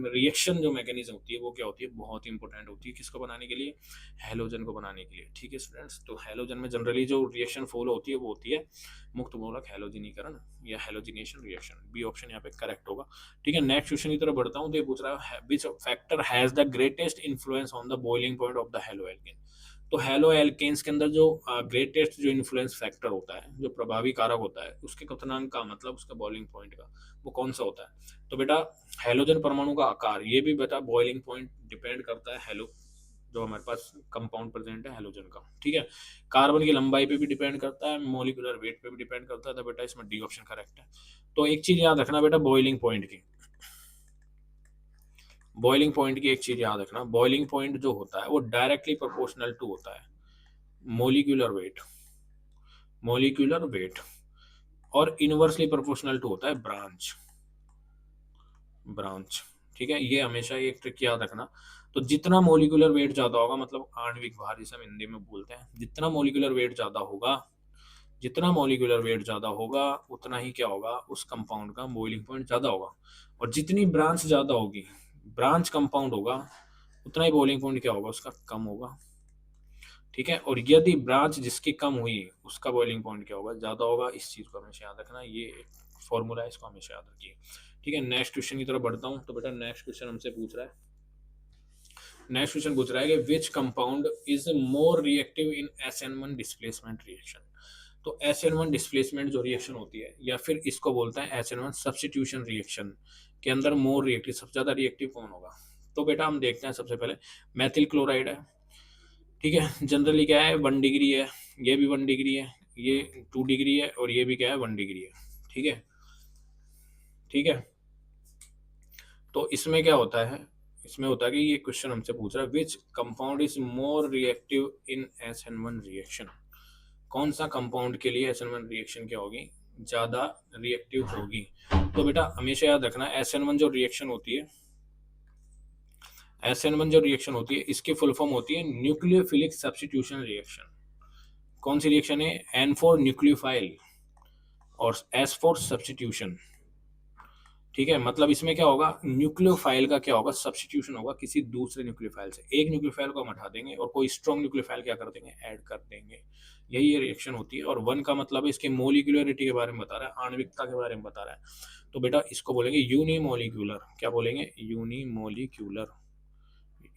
रिएक्शन जो मैकेनिज्म होती है वो क्या होती है? बहुत इंपॉर्टेंट होती है किसको बनाने के लिए? हेलोजन को बनाने के लिए। ठीक है स्टूडेंट्स, तो हेलोजन में जनरली जो रिएक्शन फॉलो होती है वो होती है मुक्त मूलक हेलोजिनीकरण या हेलोजिनेशन रिएक्शन। बी ऑप्शन यहाँ पे करेक्ट होगा। ठीक है, नेक्स्ट क्वेश्चन की तरफ बढ़ता हूँ। तो ये पूछ रहा है which factor has the greatest influence on the boiling point of the halo alkane. तो हेलो एल्केन्स के अंदर जो ग्रेटेस्ट जो इन्फ्लुएंस फैक्टर होता है, जो प्रभावी कारक होता है उसके क्वथनांक का मतलब उसका बॉइलिंग पॉइंट का, वो कौन सा होता है? तो बेटा हेलोजन परमाणु का आकार, ये भी बेटा बॉइलिंग पॉइंट डिपेंड करता है हेलो जो हमारे पास कंपाउंड प्रेजेंट है हेलोजन का। ठीक है, कार्बन की लंबाई पे भी डिपेंड करता है, मॉलिक्यूलर वेट पे भी डिपेंड करता है। तो बेटा इसमें डी ऑप्शन करेक्ट है। तो एक चीज याद रखना बेटा, बॉइलिंग पॉइंट की एक चीज याद रखना, बॉइलिंग पॉइंट जो होता है वो डायरेक्टली प्रोपोर्शनल टू होता है मोलिकुलर वेट और इनवर्सली प्रोपोर्शनल टू होता है ब्रांच। ठीक है, ये हमेशा एक ट्रिक याद रखना। तो जितना मोलिकुलर वेट ज्यादा होगा मतलब आणविक भार जिसे हम हिंदी में बोलते हैं, जितना मोलिकुलर वेट ज्यादा होगा उतना ही क्या होगा? उस कंपाउंड का बॉइलिंग पॉइंट ज्यादा होगा। और जितनी ब्रांच ज्यादा होगी, ब्रांच कंपाउंड होगा, उतना ही बॉइलिंग पॉइंट क्या होगा? उसका कम होगा। ठीक है, और यदि ब्रांच जिसकी कम हुई उसका बॉइलिंग पॉइंट क्या होगा? ज्यादा होगा। इस चीज को हमेशा याद रखना, ये फॉर्मूला है, इसको हमेशा याद रखिए। ठीक है, नेक्स्ट क्वेश्चन की तरफ बढ़ता हूँ। तो बेटा नेक्स्ट क्वेश्चन हमसे पूछ रहा है, कि which compound is more reactive in SN1 displacement reaction. तो SN1 डिस्प्लेसमेंट जो रिएक्शन होती है, या फिर इसको बोलते हैं SN1 सब्स्टिट्यूशन रिएक्शन के अंदर मोर रिएक्टिव, सबसे ज्यादा रिएक्टिव कौन होगा? तो बेटा हम देखते हैं, सबसे पहले मैथिल क्लोराइड है। ठीक है, जनरली क्या है? 1 डिग्री है, ये भी 1 डिग्री है, ये 2 डिग्री है, और ये भी क्या है? 1 डिग्री है। ठीक है, ठीक है। तो इसमें क्या होता है? इसमें होता है कि ये क्वेश्चन हमसे पूछ रहा है which compound is more reactive in SN1 reaction. कौन सा कंपाउंड के लिए SN1 रिएक्शन क्या होगी? ज्यादा रिएक्टिव होगी। तो बेटा हमेशा याद रखना, SN1 जो रिएक्शन होती है, इसकी फुल फॉर्म होती है न्यूक्लियोफिलिक सब्स्टिट्यूशन रिएक्शन। कौन सी रिएक्शन है? N फॉर न्यूक्लियोफाइल और S फॉर सब्स्टिट्यूशन। ठीक है, मतलब इसमें क्या होगा? न्यूक्लियोफाइल का क्या होगा? सब्स्टिट्यूशन होगा किसी दूसरे न्यूक्लियोफाइल से। एक न्यूक्लियोफाइल को हम हटा देंगे और कोई स्ट्रॉन्ग न्यूक्लियोफाइल क्या कर देंगे? ऐड कर देंगे। यही ये रिएक्शन होती है। और 1 का मतलब है इसके मोलिकुलरिटी के बारे में बता रहा है, आणविकता के बारे में बता रहा है। तो बेटा इसको बोलेंगे यूनिमोलिक्यूलर। क्या बोलेंगे?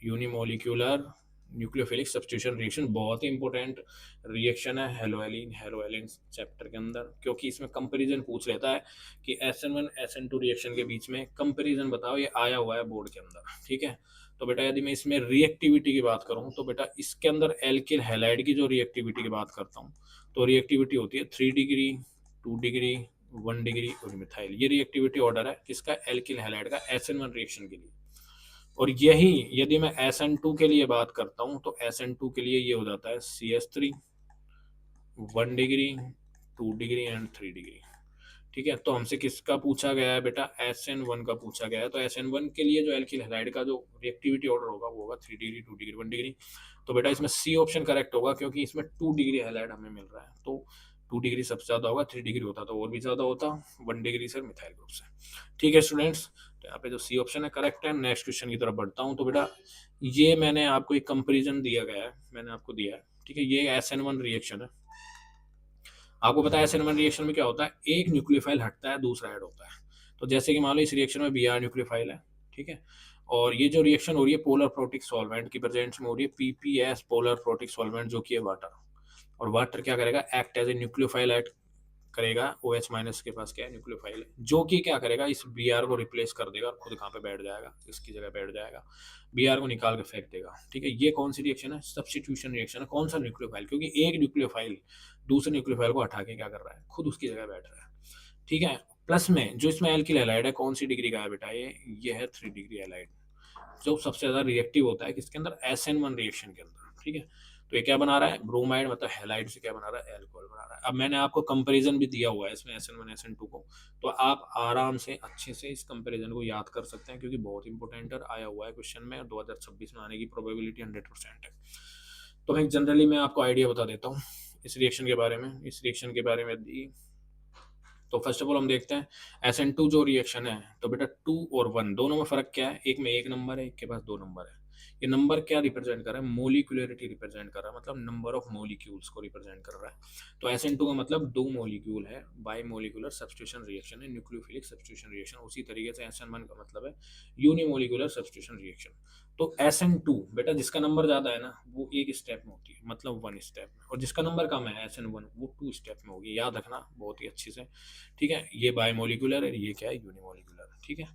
Unimolecular nucleophilic substitution reaction. बहुत ही इंपॉर्टेंट रिएक्शन है हेलोएलिन चैप्टर के अंदर, क्योंकि इसमें कंपैरिजन पूछ लेता है कि SN1 SN2 रिएक्शन के बीच में कंपैरिजन बताओ। ये आया हुआ है बोर्ड के अंदर। ठीक है, तो बेटा यदि मैं इसमें रिएक्टिविटी की बात करूं, तो बेटा इसके अंदर एल्किल हैलाइड की जो रिएक्टिविटी की बात करता हूं, तो रिएक्टिविटी होती है 3 डिग्री, 2 डिग्री, 1 डिग्री और मिथाइल। ये रिएक्टिविटी ऑर्डर है किसका? एल्किल हैलाइड का SN1 रिएक्शन के लिए। और यही यदि मैं SN2 के लिए बात करता हूं, तो SN2 के लिए ये हो जाता है CH3, 1 degree, 2 degree and 3 degree. ठीक है, तो हमसे किसका पूछा गया है बेटा? SN1 का पूछा गया है। तो SN1 के लिए जो एल्किल हैलाइड का जो रिएक्टिविटी ऑर्डर होगा वो होगा 3 डिग्री, 2 डिग्री, 1 डिग्री। तो बेटा इसमें सी ऑप्शन करेक्ट होगा, क्योंकि इसमें 2 डिग्री हैलाइड हमें मिल रहा है। तो 2 डिग्री सबसे ज्यादा होगा, 3 डिग्री होता तो और भी ज्यादा होता, 1 डिग्री सर मिथाइल ग्रुप से। ठीक है स्टूडेंट्स, तो यहाँ पे जो सी ऑप्शन है करेक्ट है। नेक्स्ट क्वेश्चन की तरफ बढ़ता हूँ। तो बेटा ये मैंने आपको एक कंपेरिजन दिया गया है, मैंने आपको दिया है। ठीक है, ये SN1 रिएक्शन है। आपको पता है SN1 रिएक्शन में क्या होता है? एक न्यूक्लियोफाइल हटता है, दूसरा ऐड होता है। तो जैसे कि मान लो इस रिएक्शन में Br न्यूक्लियोफाइल है। ठीक है, और ये जो रिएक्शन हो रही है पोलर प्रोटिक सॉल्वेंट की प्रेजेंस में हो रही है, PPS पोलर प्रोटिक सॉल्वेंट, जो कि है वाटर। और वाटर क्या करेगा? Act as a nucleophile add करेगा। OH माइनस के पास क्या है? न्यूक्लियोफाइल है, जो कि क्या करेगा? इस Br को रिप्लेस कर देगा और खुद कहाँ पे बैठ जाएगा? इसकी जगह बैठ जाएगा। Br को निकाल के फेंक देगा। ठीक है, ये कौन सी रिएक्शन है? सब्स्टिट्यूशन रिएक्शन है। कौन सा न्यूक्लियोफाइल? क्योंकि एक न्यूक्लियोफाइल दूसरे न्यूक्लियोफाइल को हटा के क्या कर रहा है, खुद उसकी जगह बैठ रहा है। ठीक है, प्लस में जो इसमें एल्किल हैलाइड है, कौन सी डिग्री का है बेटा, ये है 3 डिग्री हैलाइड, जो सबसे ज्यादा रिएक्टिव होता है किसके अंदर, SN1 रिएक्शन के अंदर। ठीक है, तो ये क्या बना रहा है, ब्रोमाइड मतलब हैलाइड से क्या बना रहा है, एल्कोहल बना रहा है। अब मैंने आपको कंपैरिजन भी दिया हुआ है इसमें SN1 SN2 को, तो आप आराम से अच्छे से इस कंपैरिजन को याद कर सकते हैं, क्योंकि बहुत इंपॉर्टेंट आया हुआ है क्वेश्चन में, 2026 में आने की प्रोबेबिलिटी 100% है। तो मैं जनरली मैं आपको आइडिया बता देता हूँ इस रिएक्शन के बारे में। इस रिएक्शन के बारे में तो फर्स्ट ऑफ ऑल हम देखते हैं SN2 जो रिएक्शन है, तो बेटा 2 और 1 दोनों में फर्क क्या है, एक में 1 नंबर है, एक के पास 2 नंबर है। ये नंबर क्या रिप्रेजेंट कर रहा है, मोलिकुलरिटी रिप्रेजेंट कर रहा है, मतलब नंबर ऑफ मोलिक्यूल्स को रिप्रेजेंट कर रहा है। तो SN2 का मतलब 2 मोलिक्यूल है, बाई मोलिकुलर सब्स्टिट्यूशन रिएक्शन है, न्यूक्लियोफिलिक सब्स्टिट्यूशन रिएक्शन। उसी तरीके से SN1 का मतलब है यूनिमोलिकुलर सब्स्टिट्यूशन रिएक्शन। तो SN2 बेटा जिसका नंबर ज्यादा है ना, वो एक स्टेप में होती है, मतलब 1 स्टेप में, और जिसका नंबर कम है SN1, वो 2 स्टेप में होगी। याद रखना बहुत ही अच्छे से। ठीक है, ये बायोमोलिकुलर है, ये क्या है, यूनिमोलिकुलर है। ठीक है,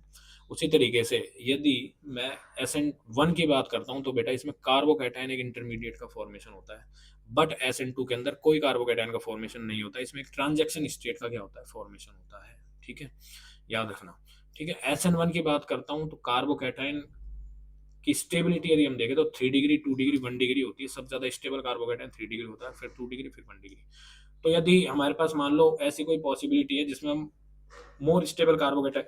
उसी तरीके से यदि मैं SN1 की बात करता हूं, तो बेटा इसमें कार्बोकैटायन एक इंटरमीडिएट का फॉर्मेशन होता है, बट SN2 के अंदर कोई कार्बोकैटायन का फॉर्मेशन नहीं होता, इसमें एक ट्रांजैक्शन स्टेट का क्या होता है, फॉर्मेशन होता है। ठीक है, याद रखना। ठीक है, SN1 की बात करता हूं, तो कार्बोकैटायन की स्टेबिलिटी यदि हम देखें तो 3 डिग्री, 2 डिग्री, 1 डिग्री होती है। सबसे ज्यादा स्टेबल कार्बोकैटायन 3 डिग्री होता है, फिर 2 डिग्री, फिर 1 डिग्री। तो यदि हमारे पास मान लो ऐसी कोई पॉसिबिलिटी है जिसमें हम मोर स्टेबल कार्बोकेटाइन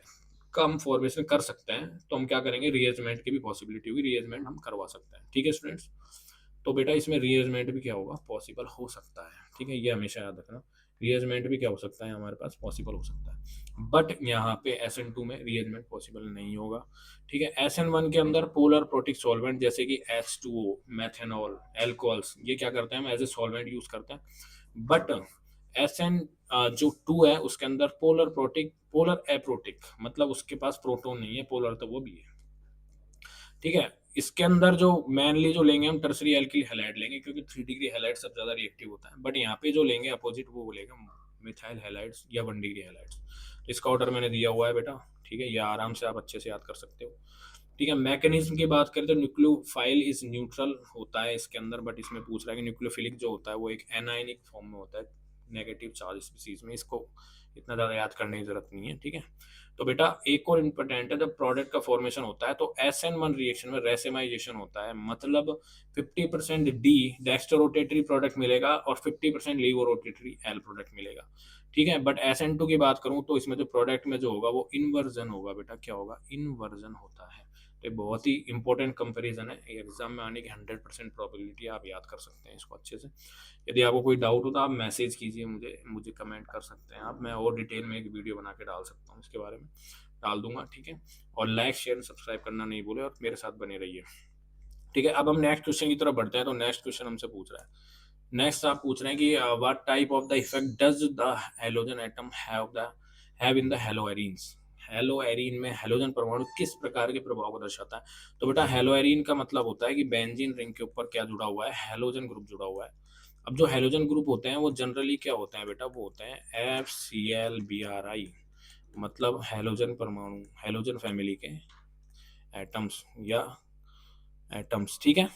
का हम फॉर्मेशन कर सकते हैं, तो हम क्या करेंगे, रीअरेंजमेंट की भी पॉसिबिलिटी होगी, रीअरेंजमेंट हम करवा सकते हैं। ठीक है स्टूडेंट्स, तो बेटा इसमें रीअरेंजमेंट भी क्या होगा, पॉसिबल हो सकता है। ठीक है, ये हमेशा याद रखना, रीअरेंजमेंट भी क्या हो सकता है, हमारे पास पॉसिबल हो सकता है, बट यहाँ पे SN2 में रीअरेंजमेंट पॉसिबल नहीं होगा। ठीक है, SN1 के अंदर पोलर प्रोटिक सॉल्वेंट जैसे कि H2O, मेथेनॉल, एल्कोहल्स, ये क्या करते हैं, हम एज ए सॉल्वेंट यूज करते हैं। बट SN जो 2 है उसके अंदर पोलर प्रोटिक, पोलर एप्रोटिक, मतलब उसके पास प्रोटॉन नहीं है, पोलर तो वो भी है। ठीक है, इसके अंदर जो मेनली जो लेंगे हम टर्सरी एल्किल हैलाइड लेंगे, क्योंकि 3 डिग्री हैलाइड सबसे ज्यादा रिएक्टिव होता है, बट यहाँ पे जो लेंगे अपोजिट वो लेंगे मिथाइल हैलाइड्स या 1 डिग्री हैलाइड्स। तो इसका ऑर्डर मैंने दिया हुआ है बेटा। ठीक है, ये आराम से आप अच्छे से याद कर सकते हो। ठीक है, मैकेनिज्म की बात करें तो न्यूक्लियोफाइल इज न्यूट्रल होता है इसके अंदर, बट इसमें पूछ रहा है कि न्यूक्लियोफिलिक जो होता है वो एक एनायनिक फॉर्म में होता है, नेगेटिव चार्ज स्पीसीज में। इसको इतना ज़्यादा याद करने की जरूरत नहीं है। ठीक है, तो बेटा एक और इंपॉर्टेंट है, जब प्रोडक्ट का फॉर्मेशन होता है तो SN1 रिएक्शन में रेसिमाइजेशन होता है, मतलब 50% डी डेक्स्टर रोटेटरी प्रोडक्ट मिलेगा और 50% लीवो रोटेटरी एल प्रोडक्ट मिलेगा। ठीक है, बट SN2 की बात करूं तो इसमें जो प्रोडक्ट में जो होगा वो इन्वर्जन होगा। बेटा क्या होगा, इन्वर्जन होता है। तो ये बहुत ही इंपॉर्टेंट कंपैरिजन है, एग्जाम में आने की 100% प्रोबेबिलिटी, आप याद कर सकते हैं इसको अच्छे से। यदि आपको कोई डाउट हो तो आप मैसेज कीजिए मुझे, मुझे कमेंट कर सकते हैं आप, मैं और डिटेल में एक वीडियो बना के डाल सकता हूँ इसके बारे में, डाल दूंगा। ठीक है, और लाइक शेयर सब्सक्राइब करना नहीं भूले और मेरे साथ बने रहिए। ठीक है, अब हम नेक्स्ट क्वेश्चन की तरफ बढ़ते हैं। तो नेक्स्ट क्वेश्चन हमसे पूछ रहा है, नेक्स्ट आप पूछ रहे हैं कि what type of the effect does the halogen atom have in the haloarenes. Haloarene में हैलोजन परमाणु किस प्रकार के प्रभाव को दर्शाता है। तो बेटा हेलोएरीन का मतलब होता है कि बेंजीन रिंग के ऊपर क्या जुड़ा हुआ है, हैलोजन ग्रुप जुड़ा हुआ है। अब जो हैलोजन ग्रुप होते हैं वो जनरली क्या होते हैं बेटा, वो होते हैं FCl-Bri, मतलब हैलोजन परमाणु, हैलोजन फैमिली के एटम्स या एटम्स। ठीक है,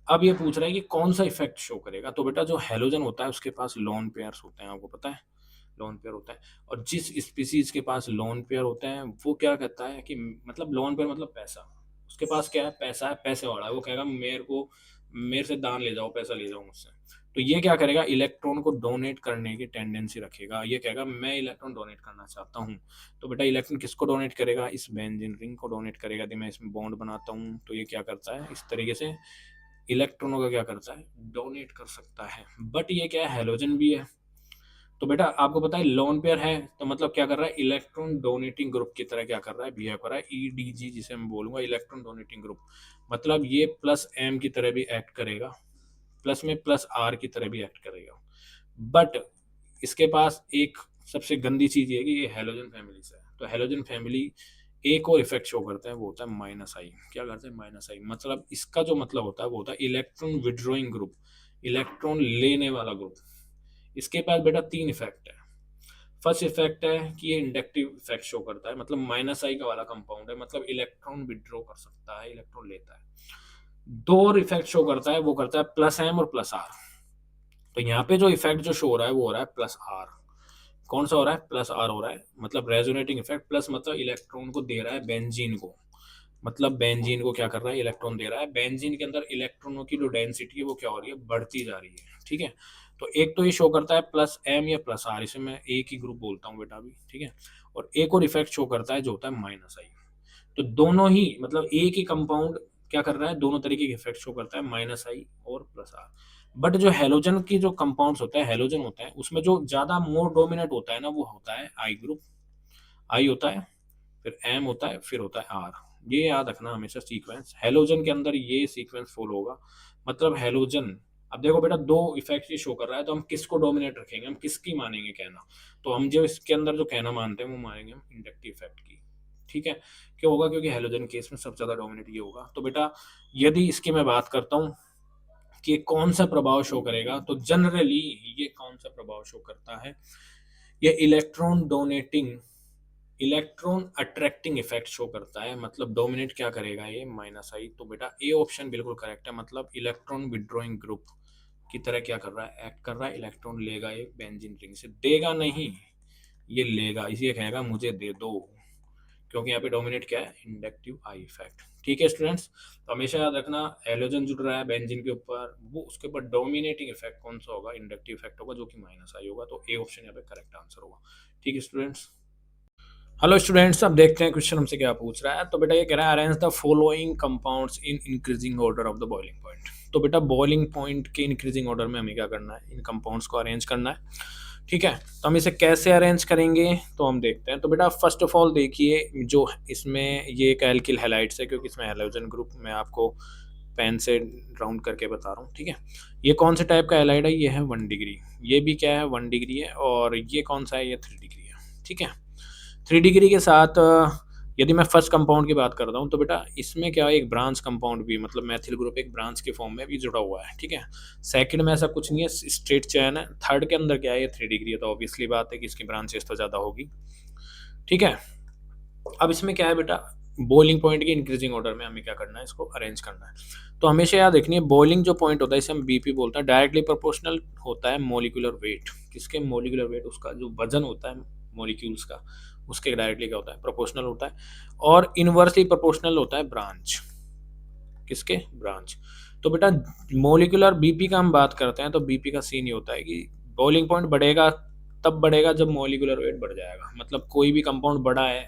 अब ये पूछ रहा है कि कौन सा इफेक्ट शो करेगा। तो बेटा जो हैलोजन होता है उसके पास लोन पेयर्स होते हैं, आपको पता है लोन पेयर होता है, और जिस स्पीसीज के पास लोन पेयर होते हैं वो क्या कहता है कि, मतलब लोन पेयर मतलब पैसा, उसके पास क्या है, पैसा है, पैसे वाला है, वो कहेगा मेरे से दान ले जाओ, पैसा ले जाओ मुझसे। तो ये क्या करेगा, इलेक्ट्रॉन को डोनेट करने की टेंडेंसी रखेगा, ये कहेगा मैं इलेक्ट्रॉन डोनेट करना चाहता हूँ। तो बेटा इलेक्ट्रॉन किसको डोनेट करेगा, इस बेंजीन रिंग को डोनेट करेगा। यदि मैं इसमें बॉन्ड बनाता हूँ तो ये क्या करता है, इस तरीके से इलेक्ट्रॉनों का क्या करता है, डोनेट कर सकता है। बट ये क्या है, हैलोजन भी है। तो बेटा आपको पता है लोन पेयर है तो मतलब क्या कर रहा है, इलेक्ट्रॉन डोनेटिंग ग्रुप की तरह क्या कर रहा है, बिहेव कर रहा है। EDG जिसे मैं बोलूंगा इलेक्ट्रॉन डोनेटिंग ग्रुप, मतलब ये +M की तरह भी एक्ट करेगा, प्लस में +R की तरह भी एक्ट करेगा। बट इसके पास एक सबसे गंदी चीज ये है कि ये हैलोजन फैमिली से है। तो हैलोजन फैमिली एक और इफेक्ट शो करता है, वो होता है -I। क्या करते हैं, -I, मतलब इसका जो मतलब होता है वो होता है इलेक्ट्रॉन विड्रॉइंग ग्रुप, इलेक्ट्रॉन लेने वाला ग्रुप। इसके पास बेटा 3 इफेक्ट है। फर्स्ट इफेक्ट है कि ये इंडक्टिव इफेक्ट शो करता है, मतलब -I का वाला कंपाउंड है, मतलब इलेक्ट्रॉन विड्रॉ कर सकता है, इलेक्ट्रॉन लेता है। दो और इफेक्ट शो करता है, वो करता है +M और +R। तो यहाँ पे जो इफेक्ट जो शो हो रहा है वो हो रहा है प्लस आर। कौन सा हो रहा है? प्लस आर हो रहा है, मतलब रेजोनेटिंग इफेक्ट। प्लस मतलब इलेक्ट्रॉन को दे रहा है बेंजीन को, मतलब बेंजीन को क्या कर रहा है? इलेक्ट्रॉन दे रहा है। बेंजीन के अंदर इलेक्ट्रॉनों की जो डेंसिटी है वो क्या हो रही है? बढ़ती जा रही है, ठीक है। तो एक तो ये शो करता है प्लस एम या प्लस आर, इसे मैं एक ही ग्रुप बोलता हूँ बेटा अभी, ठीक है। और एक और इफेक्ट शो करता है जो होता है माइनस आई। तो दोनों ही मतलब एक ही कंपाउंड क्या कर रहा है? दोनों तरीके के इफेक्ट शो करता है, माइनस आई और प्लस आर। बट जो हेलोजन की जो कंपाउंड्स होता है, हेलोजन होता है, उसमें जो ज्यादा मोर डोमिनेट होता है ना, वो होता है आई ग्रुप। आई होता है, फिर एम होता है, फिर होता है आर। ये याद रखना हमेशा सीक्वेंस, हेलोजन के अंदर ये सीक्वेंस फॉलो होगा। मतलब हेलोजन, अब देखो बेटा दो इफेक्ट ये शो कर रहा है, तो हम किसको डोमिनेट रखेंगे? हम किसकी मानेंगे कहना? तो हम जो इसके अंदर जो कहना मानते हैं वो मानेंगे हम इंडक्टिव इफेक्ट की, ठीक है। क्यों होगा? क्योंकि हेलोजन केस में सबसे ज्यादा डोमिनेट ये होगा। तो बेटा यदि इसकी मैं बात करता हूँ कि कौन सा प्रभाव शो करेगा, तो जनरली ये कौन सा प्रभाव शो करता है? ये electron donating, electron attracting effect show करता है। मतलब डोमिनेट क्या करेगा? ये माइनस आई। तो बेटा ए ऑप्शन बिल्कुल करेक्ट है। मतलब इलेक्ट्रॉन विड्रॉइंग ग्रुप की तरह क्या कर रहा है? एक्ट कर रहा है। इलेक्ट्रॉन लेगा ये बेंजीन रिंग से, देगा नहीं, ये लेगा, इसी कहेगा मुझे दे दो, क्योंकि यहाँ पे डोमिनेट क्या है? इंडक्टिव आई इफेक्ट, ठीक है स्टूडेंट्स। तो हमेशा याद रखना, हेलोजन जुड़ रहा है बेंजीन के ऊपर, वो उसके ऊपर डोमिनेटिंग इफेक्ट कौन सा होगा? इंडक्टिव इफेक्ट होगा, जो कि माइनस आई होगा। तो ए ऑप्शन यहाँ पे करेक्ट आंसर होगा, ठीक है स्टूडेंट्स। हेलो स्टूडेंट्स, अब देखते हैं क्वेश्चन हमसे क्या पूछ रहा है। तो बेटा ये कह रहा है arrange the following compounds in increasing order of the boiling point. तो बेटा बॉइलिंग पॉइंट के इंक्रीजिंग ऑर्डर में हमें क्या करना है? इन कंपाउंड्स को अरेंज करना है, ठीक है। तो हम इसे कैसे अरेंज करेंगे तो हम देखते हैं। तो बेटा फर्स्ट ऑफ ऑल देखिए, जो इसमें ये एक एल्किल हैलाइड्स है, क्योंकि इसमें हैलोजन ग्रुप मैं आपको पेन से राउंड करके बता रहा हूँ, ठीक है। ये कौन से टाइप का हैलाइड है? ये है 1 डिग्री। ये भी क्या है? 1 डिग्री है। और ये कौन सा है? ये 3 डिग्री है, ठीक है। 3 डिग्री के साथ यदि मैं फर्स्ट कंपाउंड की बात करता हूँ, तो बेटा इसमें क्या है? एक ब्रांच कंपाउंड भी, मतलब मैथिल ग्रुप एक ब्रांच के फॉर्म में भी जुड़ा हुआ है, ठीक है। सेकंड में ऐसा कुछ नहीं है, स्ट्रेट चेन है। थर्ड के अंदर क्या है? ये 3 डिग्री है। तो ऑब्वियसली बात है कि इसकी ब्रांचेस तो ज़्यादा होगी, ठीक है। अब इसमें क्या है बेटा? बॉइलिंग पॉइंट के इंक्रीजिंग ऑर्डर में हमें क्या करना है? इसको अरेंज करना है। तो हमेशा याद रखनी है, बॉइलिंग जो पॉइंट होता है इसे हम बीपी बोलते हैं, डायरेक्टली प्रोपोर्शनल होता है मोलिकुलर वेट। किसके? मोलिकुलर वेट, उसका जो वजन होता है मॉलिक्यूल्स का, उसके डायरेक्टली क्या होता है? प्रोपोर्शनल होता है। और इनवर्सली प्रोपोर्शनल होता है ब्रांच। किसके? ब्रांच। तो बेटा मोलिकुलर बीपी का हम बात करते हैं, तो बीपी का सीन ये होता है कि बॉइलिंग पॉइंट बढ़ेगा तब बढ़ेगा जब मोलिकुलर वेट बढ़ जाएगा। मतलब कोई भी कंपाउंड बड़ा है,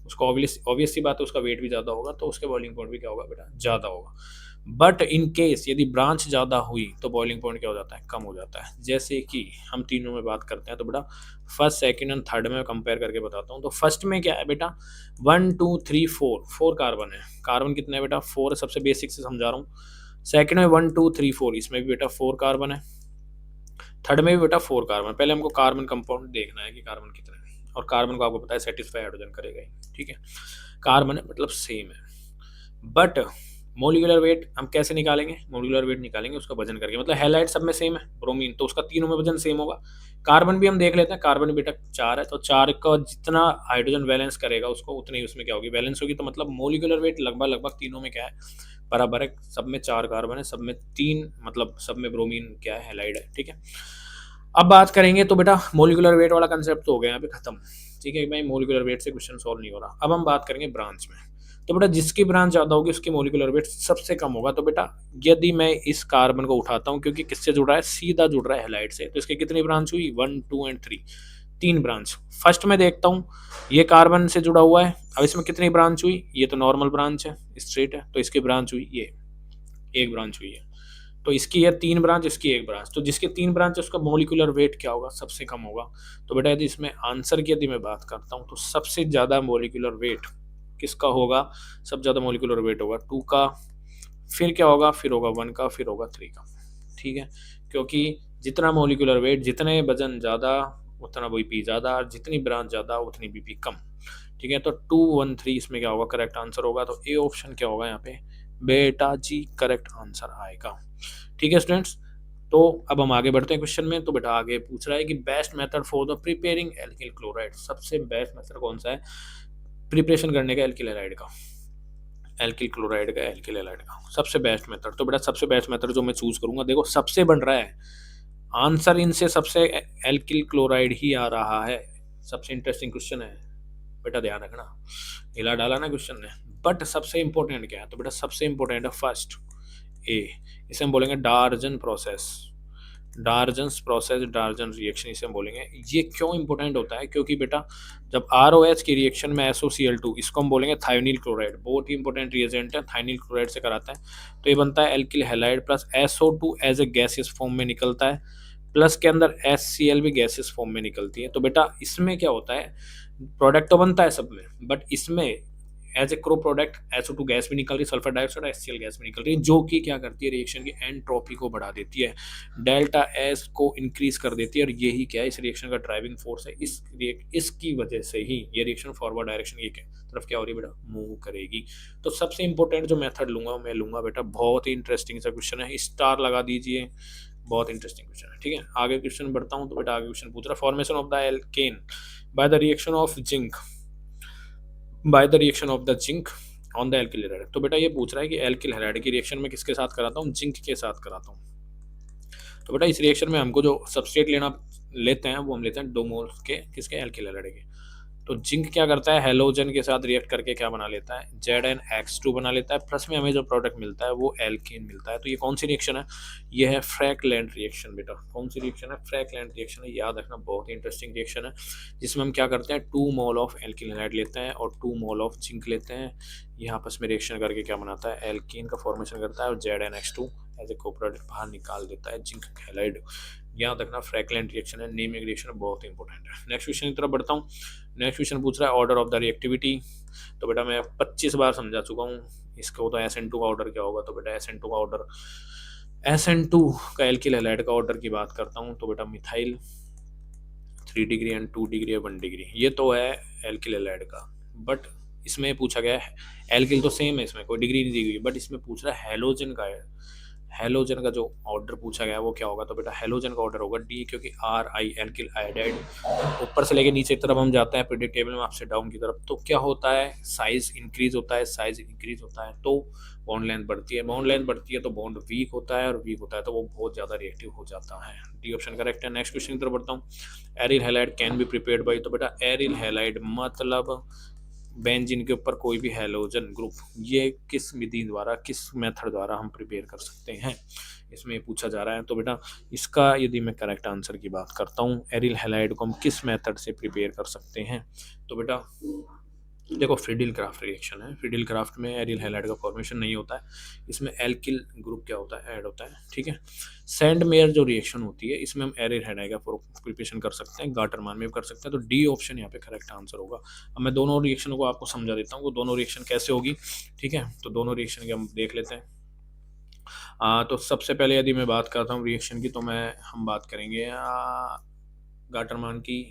उसका ऑब्वियस सी बात है, उसका वेट भी ज़्यादा होगा, तो उसके बॉइलिंग पॉइंट भी क्या होगा बेटा? ज़्यादा होगा। बट इन केस यदि ब्रांच ज़्यादा हुई तो बॉइलिंग पॉइंट क्या हो जाता है? कम हो जाता है। जैसे कि हम तीनों में बात करते हैं, तो बेटा फर्स्ट सेकंड एंड थर्ड में कंपेयर करके बताता हूँ। तो फर्स्ट में क्या है बेटा? 1 2 3 4 कार्बन है। कार्बन कितने है बेटा? 4 है, सबसे बेसिक से समझा रहा हूँ। सेकंड में 1 2 3 4, इसमें भी बेटा 4 कार्बन है। थर्ड में भी बेटा 4 कार्बन। पहले हमको कार्बन कंपाउंड देखना है कि कार्बन कितने हैं, और कार्बन को आपको पता है सेटिस्फाई हाइड्रोजन करेगा ही, ठीक है। कार्बन है मतलब सेम है। बट मोलिकुलर वेट हम कैसे निकालेंगे? मोलिकुलर वेट निकालेंगे उसका वजन करके। मतलब हैलाइड सब में सेम है, ब्रोमीन, तो उसका तीनों में वजन सेम होगा। कार्बन भी हम देख लेते हैं, कार्बन बेटा 4 है, तो 4 का जितना हाइड्रोजन बैलेंस करेगा उसको उतनी ही उसमें क्या होगी? बैलेंस होगी। तो मतलब मोलिकुलर वेट लगभग लगभग तीनों में क्या है? बराबर है। सब में 4 कार्बन है, सब में 3, मतलब सब में ब्रोमीन क्या है? हैलाइड है, ठीक है। अब बात करेंगे तो बेटा मोलिकुलर वेट वाला कंसेप्ट तो हो गया यहाँ पे खत्म, ठीक है भाई। मोलिकुलर वेट से क्वेश्चन सॉल्व नहीं हो रहा। अब हम बात करेंगे ब्रांच में। तो बेटा जिसकी ब्रांच ज़्यादा होगी उसकी मोलिकुलर वेट सबसे कम होगा। तो बेटा यदि मैं इस कार्बन को उठाता हूँ, क्योंकि किससे जुड़ रहा है? सीधा जुड़ रहा है हैलाइड से, तो इसकी कितनी ब्रांच हुई? 1 2 एंड 3, 3 ब्रांच। फर्स्ट में देखता हूँ, ये कार्बन से जुड़ा हुआ है। अब इसमें कितनी ब्रांच हुई? ये तो नॉर्मल ब्रांच है, स्ट्रेट है, तो इसकी ब्रांच हुई ये, एक ब्रांच हुई है। तो इसकी है 3 ब्रांच, इसकी एक ब्रांच। तो जिसके 3 ब्रांच है उसका मोलिकुलर वेट क्या होगा? सबसे कम होगा। तो बेटा यदि इसमें आंसर की यदि मैं बात करता हूँ, तो सबसे ज़्यादा मोलिकुलर वेट किसका होगा? सबसे ज़्यादा मोलिकुलर वेट होगा 2 का, फिर क्या होगा? फिर होगा 1 का, फिर होगा 3 का, ठीक है। क्योंकि जितना मोलिकुलर वेट, जितने वजन ज़्यादा उतना बीपी ज़्यादा, जितनी ब्रांच ज़्यादा उतनी बीपी कम, ठीक है। तो 2 1 3 इसमें क्या होगा? करेक्ट आंसर होगा। तो ए ऑप्शन क्या होगा यहाँ पे? बेटा जी करेक्ट आंसर आएगा, ठीक है स्टूडेंट्स। तो अब हम आगे बढ़ते हैं क्वेश्चन में। तो बेटा आगे पूछ रहा है कि best method for the preparing alkyl chloride. सबसे बेस्ट मेथड कौन सा है प्रिपरेशन करने का एल्किल हैलाइड का? एल्किल क्लोराइड का, एल्किल हैलाइड का सबसे बेस्ट मेथड। तो बेटा सबसे बेस्ट मेथड जो मैं चूज करूंगा, देखो सबसे बन रहा है, आंसर इनसे सबसे एल्किल क्लोराइड ही आ रहा है। सबसे इंटरेस्टिंग क्वेश्चन है बेटा, ध्यान रखना, हिला डाला ना क्वेश्चन ने। बट सबसे इंपॉर्टेंट क्या है, तो बेटा सबसे इंपॉर्टेंट है फर्स्ट ए, इसे हम बोलेंगे Darzens process, Darzens process, Darzens reaction इसे हम बोलेंगे। ये क्यों इंपॉर्टेंट होता है, क्योंकि बेटा जब ROH की रिएक्शन में SOCl2, इसको हम बोलेंगे थायोनिल क्लोराइड, बहुत ही इंपॉर्टेंट रिएजेंट है, थायोनिल क्लोराइड से कराता है, तो ये बनता है alkyl halide plus SO2 as a gaseous form में निकलता है, प्लस के अंदर HCl भी गैसियस फॉर्म में निकलती है। तो बेटा इसमें क्या होता है, प्रोडक्ट तो बनता है सब में, बट इसमें as a crow product SO2 gas भी निकल रही है, सल्फर डाइऑक्साइड HCl गैस भी निकल रही है, जो कि क्या करती है, रिएक्शन की एंट्रोपी को बढ़ा देती है, डेल्टा S को इंक्रीज कर देती है, और यही क्या है इस रिएक्शन का ड्राइविंग फोर्स है। इसकी वजह से ही ये रिएक्शन फॉरवर्ड डायरेक्शन की तरफ क्या हो रही है बेटा, मूव करेगी। तो सबसे इंपॉर्टेंट जो मेथड लूंगा मैं लूंगा बेटा, बहुत ही इंटरेस्टिंग सा क्वेश्चन है, स्टार लगा दीजिए, बहुत इंटरेस्टिंग क्वेश्चन है। ठीक है, आगे क्वेश्चन बढ़ता हूँ। तो बेटा आगे क्वेश्चन पूछ रहा है formation of the alkene bye the reaction of zinc, bye the reaction of the zinc on the alkyl halide. तो बेटा ये पूछ रहा है कि एल्किल हैलाइड की रिएक्शन में किसके साथ कराता हूँ, जिंक के साथ कराता हूँ। तो बेटा इस रिएक्शन में हमको जो सबस्ट्रेट लेते हैं वो हम लेते हैं 2 मोल के किसके, एल्किल हैलाइड के। तो जिंक क्या करता है, हेलोजन के साथ रिएक्ट करके क्या बना लेता है, ZnX2 बना लेता है, प्लस में हमें जो प्रोडक्ट मिलता है वो एल्केन मिलता है। तो ये कौन सी रिएक्शन है, ये है फ्रैकलैंड रिएक्शन। बेटा कौन सी रिएक्शन है, फ्रैकलैंड रिएक्शन है, याद रखना, बहुत ही इंटरेस्टिंग रिएक्शन है, जिसमें हम क्या करते हैं 2 मोल ऑफ एल्किल हैलाइड लेते हैं और 2 मोल ऑफ जिंक लेते हैं, ये आपस में रिएक्शन करके क्या बनाता है, एल्केन का फॉर्मेशन करता है, और ZnX2 एज ए को प्रोडक्ट बाहर निकाल देता है जिंक हैलाइड। याद रखना फ्रैकलैंड रिएक्शन है, नेमिंग रिएक्शन बहुत इंपॉर्टेंट है। नेक्स्ट क्वेश्चन की तरफ बढ़ता हूँ। नेक्स्ट क्वेश्चन पूछ रहा है ऑर्डर ऑफ द रिएक्टिविटी। तो बेटा मैं 25 बार समझा चुका हूँ इसको, तो SN2 का ऑर्डर क्या होगा। तो बेटा SN2 का ऑर्डर, SN2 का एल्किल हैलाइड का ऑर्डर की बात करता हूँ, तो बेटा मिथाइल 3 डिग्री एंड 2 डिग्री और 1 डिग्री, ये तो है एल्किल हैलाइड का। बट इसमें पूछा गया है, एल्किल तो सेम है, इसमें कोई डिग्री नहीं दी गई, बट इसमें पूछ रहा है हेलोजन का है, हेलोजन का जो ऑर्डर पूछा गया है वो क्या होगा। तो बेटा हेलोजन का ऑर्डर होगा D, क्योंकि RI एल्किल आयोडाइड, ऊपर से लेके नीचे की तरफ हम जाते हैं पीरियोडिक टेबल में, आपसे डाउन की तरफ, तो क्या होता है, साइज इंक्रीज होता है, साइज इंक्रीज होता है तो बॉन्ड लेंथ बढ़ती है, बॉन्ड लेंथ बढ़ती है तो बॉन्ड वीक होता है, और वीक होता है तो वो बहुत ज्यादा रिएक्टिव हो जाता है। D ऑप्शन करेक्ट है। नेक्स्ट क्वेश्चन की तरफ बढ़ता हूँ। Aryl halide can be prepared by, तो बेटा एरिल हैलाइड मतलब बेंजीन के ऊपर कोई भी हैलोजन ग्रुप, ये किस विधि द्वारा, किस मेथड द्वारा हम प्रिपेयर कर सकते हैं, इसमें पूछा जा रहा है। तो बेटा इसका यदि मैं करेक्ट आंसर की बात करता हूँ, एरिल हैलाइड को हम किस मेथड से प्रिपेयर कर सकते हैं। तो बेटा देखो फ्रीडिल क्राफ्ट रिएक्शन है, फ्रीडिल क्राफ्ट में एरिल हैलाइड का फॉर्मेशन नहीं होता है, इसमें एल्किल ग्रुप क्या होता है, ऐड होता है। ठीक है, सैंड मेयर जो रिएक्शन होती है इसमें हम एरिल हैलाइड का प्रिपरेशन कर सकते हैं, गाटरमान में भी कर सकते हैं, तो D ऑप्शन यहाँ पे करेक्ट आंसर होगा। अब मैं दोनों रिएक्शन को आपको समझा देता हूँ, वो दोनों रिएक्शन कैसे होगी। ठीक है, तो दोनों रिएक्शन की हम देख लेते हैं। तो सबसे पहले यदि मैं बात करता हूँ रिएक्शन की, तो हम बात करेंगे गाटरमान की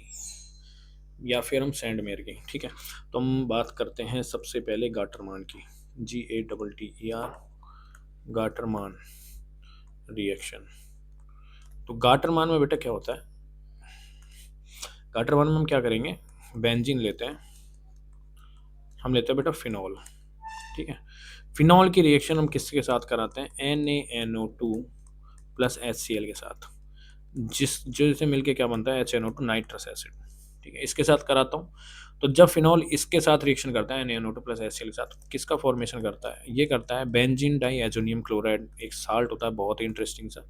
या फिर हम सैंडमेयर की। ठीक है, तो हम बात करते हैं सबसे पहले गाटरमान की, GATTER गाटरमान रिएक्शन। तो गाटरमान में बेटा क्या होता है, गाटरमान में हम क्या करेंगे, बेंजीन लेते हैं, हम लेते हैं बेटा फिनॉल। ठीक है, फिनॉल की रिएक्शन हम किसके साथ कराते हैं, NaNO2 प्लस HCl के साथ, जिससे मिलके क्या बनता है, HNO2 नाइट्रस एसिड। ठीक है, इसके साथ कराता हूँ। तो जब फिनॉल इसके साथ रिएक्शन करता है NaNO2 प्लस HCl के साथ, किसका फॉर्मेशन करता है, ये करता है बेंजीन डाइएजोनियम क्लोराइड, एक साल्ट होता है बहुत ही इंटरेस्टिंग सा,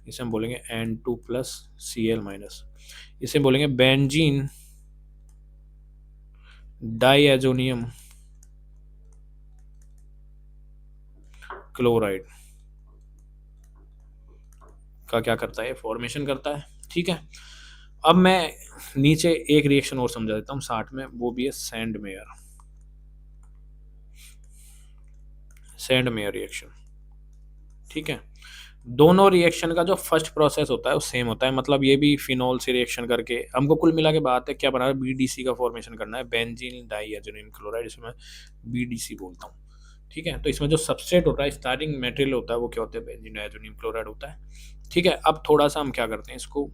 इसे हम बोलेंगे N2 प्लस Cl माइनस, इसे बोलेंगे बेंजीन डाइएजोनियम क्लोराइड का क्या करता है, फॉर्मेशन करता है। ठीक है, अब मैं नीचे एक रिएक्शन और समझा देता हूँ साथ में, वो भी है सैंडमेयर, सैंडमेयर रिएक्शन। ठीक है, दोनों रिएक्शन का जो फर्स्ट प्रोसेस होता है वो सेम होता है, मतलब ये भी फिनॉल से रिएक्शन करके हमको कुल मिला के बात है क्या बना है, BDC का फॉर्मेशन करना है, बेंजीन डाइएजोनियम क्लोराइड, इसमें BDC बोलता हूँ। ठीक है, तो इसमें जो सबस्ट्रेट होता है, स्टार्टिंग मटेरियल होता है, वो क्या होता है, बेंजीन डाइएजोनियम क्लोराइड होता है। ठीक है, अब थोड़ा सा हम क्या करते हैं, इसको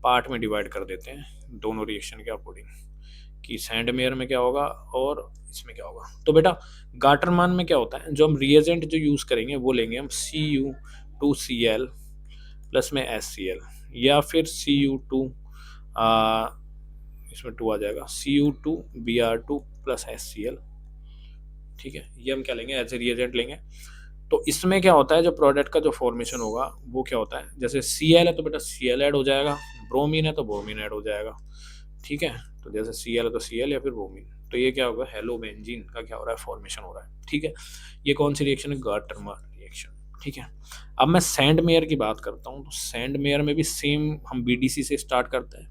पार्ट में डिवाइड कर देते हैं दोनों रिएक्शन के अकॉर्डिंग, कि सैंडमेयर में क्या होगा और इसमें क्या होगा। तो बेटा गाटरमान में क्या होता है, जो हम रिएजेंट जो यूज करेंगे वो लेंगे हम Cu2Cl प्लस में HCl, या फिर Cu2 इसमें 2 आ जाएगा, Cu2Br2 प्लस HCl। ठीक है, ये हम क्या लेंगे एज ए रिएजेंट लेंगे। तो इसमें क्या होता है, जो प्रोडक्ट का जो फॉर्मेशन होगा वो क्या होता है, जैसे Cl है तो बेटा Cl ऐड हो जाएगा, ब्रोमीन है तो ब्रोमीन ऐड हो जाएगा। ठीक है, तो जैसे Cl है तो Cl या फिर ब्रोमीन, तो ये क्या होगा, हेलोबेंजीन का क्या हो रहा है, फॉर्मेशन हो रहा है। ठीक है, ये कौन सी रिएक्शन है, गार्टरमर रिएक्शन। ठीक है, अब मैं सैंड मेयर की बात करता हूँ, तो सैंड मेयर में भी सेम हम BDC से स्टार्ट करते हैं।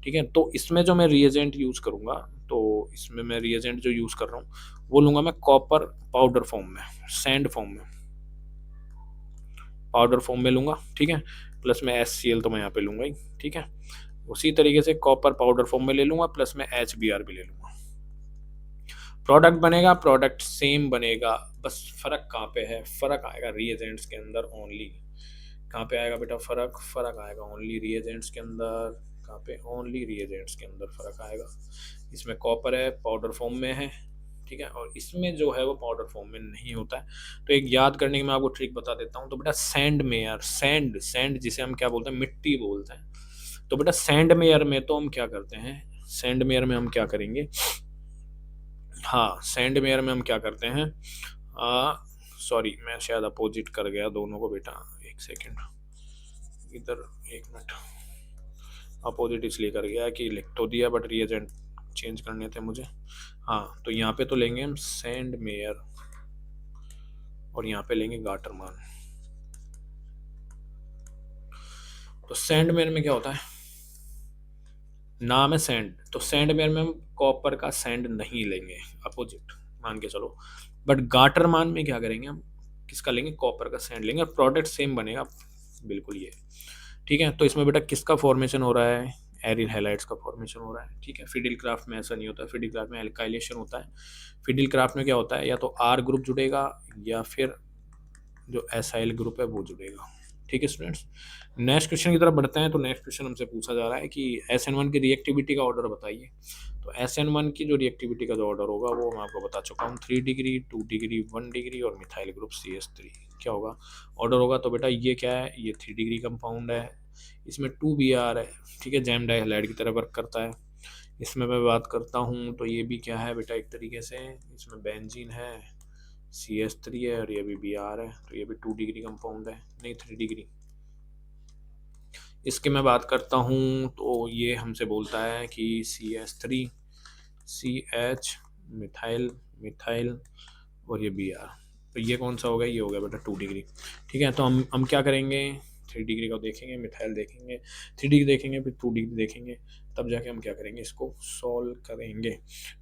ठीक है, तो इसमें जो मैं रिएजेंट यूज करूंगा, तो इसमें मैं रिएजेंट जो यूज कर रहा हूँ वो लूंगा मैं कॉपर पाउडर फॉर्म में, सैंड फॉर्म में, पाउडर फॉर्म में लूंगा। ठीक है, प्लस में HCl तो मैं यहाँ पे लूंगा ही। ठीक है, उसी तरीके से कॉपर पाउडर फॉर्म में ले लूंगा, प्लस में HBr भी ले लूंगा। प्रोडक्ट बनेगा, प्रोडक्ट सेम बनेगा, बस फर्क कहाँ पे है, फर्क आएगा रिएजेंट्स के अंदर ओनली। कहाँ पे आएगा बेटा फर्क, फर्क आएगा ओनली रिएजेंट्स के अंदर। कहाँ पे, ओनली रिएजेंट्स के अंदर फर्क आएगा। इसमें कॉपर है, पाउडर फॉर्म में है। ठीक है, और इसमें जो है वो पाउडर फॉर्म में नहीं होता है। तो एक याद करने की मैं आपको ट्रिक बता देता हूँ। तो बेटा सैंड मेयर, सैंड सैंड जिसे हम क्या बोलते हैं, मिट्टी बोलते हैं। तो बेटा सैंड मेयर में तो हम क्या करते हैं, सैंड मेयर में हम क्या करेंगे, हाँ सैंड मेयर में हम क्या करते हैं, सॉरी मैं शायद अपोजिट कर गया दोनों को बेटा, एक सेकेंड इधर, एक मिनट, अपोजिट इसलिए कर गया कि लिख तो दिया बट रिएजेंट चेंज करने थे मुझे। हाँ, तो यहाँ पे तो लेंगे हम सैंड मेयर और यहाँ पे लेंगे गाटरमान। तो सैंड मेयर में क्या होता है, नाम है सैंड, तो सैंड मेयर में हम कॉपर का सैंड नहीं लेंगे, अपोजिट मान के चलो। बट गाटरमान में क्या करेंगे हम, किसका लेंगे, कॉपर का सैंड लेंगे और प्रोडक्ट सेम बनेगा बिल्कुल ये। ठीक है, तो इसमें बेटा किसका फॉर्मेशन हो रहा है, एरिल हैलाइड्स का फॉर्मेशन हो रहा है। ठीक है, फिडिल क्राफ्ट में ऐसा नहीं होता, फिडिल क्राफ्ट में एल्काइलेशन होता है। फिडिल क्राफ्ट में क्या होता है, या तो R ग्रुप जुड़ेगा या फिर जो एसाइल ग्रुप है वो जुड़ेगा। ठीक है स्टूडेंट्स, नेक्स्ट क्वेश्चन की तरफ बढ़ते हैं। तो नेक्स्ट क्वेश्चन हमसे पूछा जा रहा है कि SN1 की रिएक्टिविटी का ऑर्डर बताइए। तो SN1 की जो रिएक्टिविटी का जो ऑर्डर होगा वो मैं आपको बता चुका हूँ, 3 डिग्री, 2 डिग्री, 1 डिग्री और मिथाइल ग्रुप CH3 क्या होगा ऑर्डर होगा। तो बेटा ये क्या है, ये 3 डिग्री कंपाउंड है, इसमें 2Br है। ठीक है, जैम डाइहैलाइड की तरह वर्क करता है। इसमें मैं बात करता हूँ तो ये भी क्या है बेटा, एक तरीके से इसमें बेंजीन है, CH3 है और ये भी Br है, तो ये भी 2 डिग्री कंपाउंड है, नहीं 3 डिग्री। इसकी मैं बात करता हूँ तो ये हमसे बोलता है कि CH3 CH मिथाइल मिथाइल और ये Br, तो ये कौन सा हो गया, ये हो गया बेटा 2 डिग्री। ठीक है, तो हम क्या करेंगे, 3 डिग्री का देखेंगे, मिथाइल देखेंगे, 3 डिग्री देखेंगे, फिर 2 डिग्री देखेंगे, तब जाके हम क्या करेंगे, इसको सॉल्व करेंगे।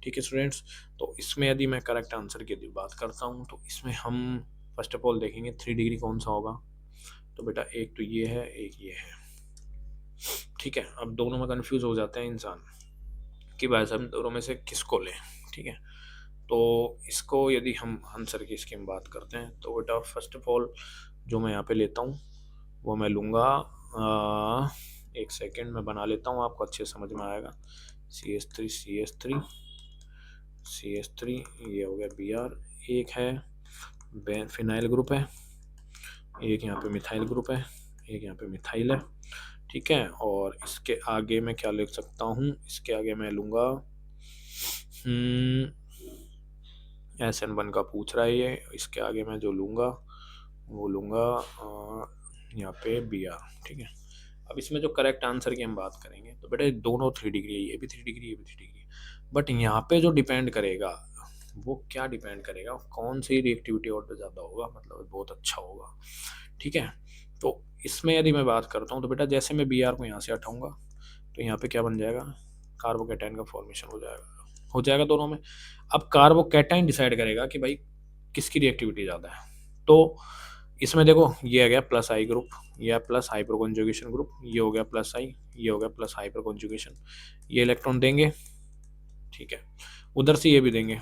ठीक है स्टूडेंट्स, तो इसमें यदि मैं करेक्ट आंसर की यदि बात करता हूँ तो इसमें हम फर्स्ट ऑफ ऑल देखेंगे 3 डिग्री कौन सा होगा। तो बेटा एक तो ये है, एक ये है। ठीक है, अब दोनों में कंफ्यूज हो जाते हैं इंसान कि भाई साहब दोनों में से किसको लें। ठीक है, तो इसको यदि हम आंसर की इसकी हम बात करते हैं तो बेटा फर्स्ट ऑफ ऑल जो मैं यहाँ पे लेता हूँ वो मैं लूँगा, एक सेकेंड में बना लेता हूँ, आपको अच्छे समझ में आएगा। CH3 CH3 CH3, ये हो गया Br, एक है फिनाइल ग्रुप है, एक यहाँ पे मिथाइल ग्रुप है, एक यहाँ पे मिथाइल है। ठीक है, और इसके आगे मैं क्या लिख सकता हूँ, इसके आगे मैं लूँगा SN1 का पूछ रहा है ये, इसके आगे मैं जो लूँगा वो लूँगा यहाँ पे Br। ठीक है, अब इसमें जो करेक्ट आंसर की हम बात करेंगे तो बेटा दोनों 3 डिग्री है, ये भी 3 डिग्री, ये भी 3 डिग्री। बट यहाँ पे जो डिपेंड करेगा वो क्या डिपेंड करेगा, कौन सी रिएक्टिविटी ऑर्डर ज़्यादा होगा, मतलब बहुत अच्छा होगा। ठीक है, तो इसमें यदि मैं बात करता हूँ तो बेटा जैसे मैं Br को यहाँ से हटाऊँगा तो यहाँ पे क्या बन जाएगा, कार्बोकैटायन का फॉर्मेशन हो जाएगा दोनों में। अब कार्बोकैटायन डिसाइड करेगा कि भाई किसकी रिएक्टिविटी ज़्यादा है। तो इसमें देखो ये आ गया प्लस I ग्रुप, यह प्लस हाइपर कॉन्जुगेशन ग्रुप, ये हो गया प्लस I, ये हो गया प्लस हाइपर कॉन्जुगेशन, ये इलेक्ट्रॉन देंगे। ठीक है, उधर से ये भी देंगे,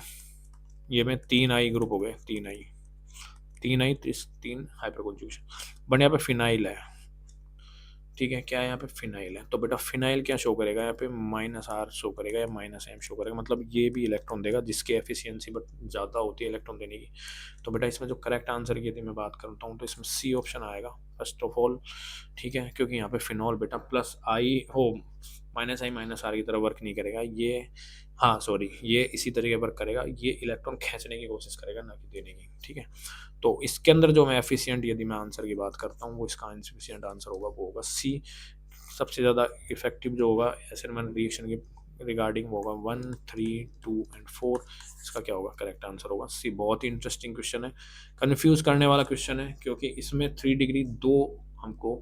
ये में 3I ग्रुप हो गए, 3I 3 हाइपर कॉन्जुगेशन। बट यहाँ पे फिनाइल है, ठीक है, क्या है यहाँ पे फिनाइल है, तो बेटा फिनाइल क्या शो करेगा यहाँ पे, -R शो करेगा या -M शो करेगा, मतलब ये भी इलेक्ट्रॉन देगा जिसकी एफिशिएंसी बट ज़्यादा होती है इलेक्ट्रॉन देने की। तो बेटा इसमें जो करेक्ट आंसर की यदि मैं बात करता हूँ तो इसमें सी ऑप्शन आएगा फर्स्ट ऑफ ऑल, ठीक है, क्योंकि यहाँ पे फिनॉल बेटा प्लस आई हो -I -R की तरह वर्क नहीं करेगा ये, हाँ सॉरी, ये इसी तरीके वर्क करेगा, ये इलेक्ट्रॉन खींचने की कोशिश करेगा ना कि देने की, ठीक है। तो इसके अंदर जो मैं एफिशिएंट यदि मैं आंसर की बात करता हूँ वो इसका एफिशिएंट आंसर होगा वो होगा सी, सबसे ज़्यादा इफेक्टिव जो होगा एसिड रिएक्शन की रिगार्डिंग होगा 1, 3, 2 एंड 4, इसका क्या होगा, करेक्ट आंसर होगा सी। बहुत ही इंटरेस्टिंग क्वेश्चन है, कंफ्यूज करने वाला क्वेश्चन है, क्योंकि इसमें 3 डिग्री 2 हमको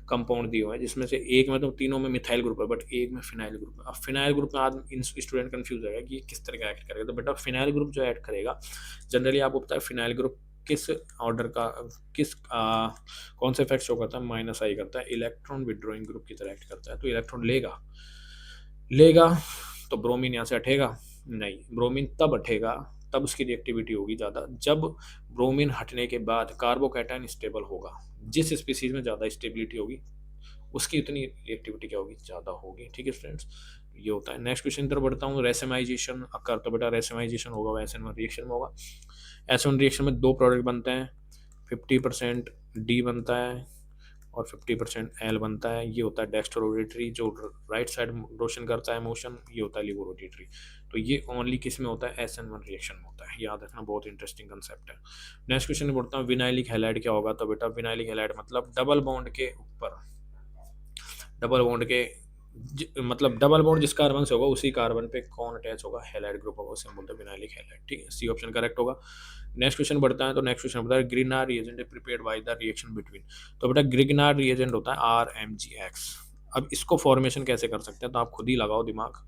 कंपाउंड दिए हुए हैं, जिसमें से एक में तो तीनों में मिथाइल ग्रुप है बट एक में फिनाइल ग्रुप है। अब फिनाइल ग्रुप में आज स्टूडेंट कंफ्यूज होगा कि ये किस तरह का ऐड करेगा, तो बेटा फिनाइल ग्रुप जो ऐड करेगा, जनरली आपको पता है फिनाइल ग्रुप किस ऑर्डर का किस कौन सा इफेक्ट शो करता है, -I करता है, इलेक्ट्रॉन विड्रॉइंग ग्रुप की तरह एक्ट करता है, तो इलेक्ट्रॉन लेगा तो ब्रोमीन यहाँ से हटेगा नहीं, ब्रोमीन तब हटेगा, तब उसकी रिएक्टिविटी होगी ज़्यादा जब ब्रोमीन हटने के बाद कार्बोकैटायन स्टेबल होगा, जिस स्पीसीज में ज़्यादा स्टेबिलिटी होगी उसकी उतनी रिएक्टिविटी क्या होगी, ज़्यादा होगी, ठीक है स्टूडेंट्स, ये होता है। नेक्स्ट क्वेश्चन तरफ बढ़ता हूँ, रेसेमाइजेशन अकर, तो बेटा रेसेमाइजेशन होगा वो SN1 रिएक्शन में होगा। SN1 रिएक्शन में 2 प्रोडक्ट बनते हैं, 50% D बनता है और 50% L बनता है, ये होता है डेक्स्ट्रो रोटेटरी जो राइट साइड रोशन करता है मोशन, ये होता है लिवो रोटेटरी, तो ये ओनली किस में होता है, SN1 रिएक्शन में होता है, याद रखना, बहुत इंटरेस्टिंग कंसेप्ट है। नेक्स्ट क्वेश्चन बढ़ता हूँ, विनाइलिक हैलाइड क्या होगा, तो बेटा विनाइलिक हैलाइड मतलब डबल बॉन्ड के ऊपर, डबल बॉन्ड के मतलब डबल बॉन्ड जिस कार्बन से होगा उसी कार्बन पे कौन अटैच होगा, हैलाइड ग्रुप होगा, उसे हम बोलते हैं विनाइलिक हैलाइड, ठीक है, सी ऑप्शन करेक्ट होगा। नेक्स्ट क्वेश्चन बढ़ता है, तो नेक्स्ट क्वेश्चन बताया Grignard reagent prepared by the reaction between, तो बेटा ग्रिग्नार रिएजेंट होता है RMgX। अब इसको फॉर्मेशन कैसे कर सकते हैं, तो आप खुद ही लगाओ दिमाग।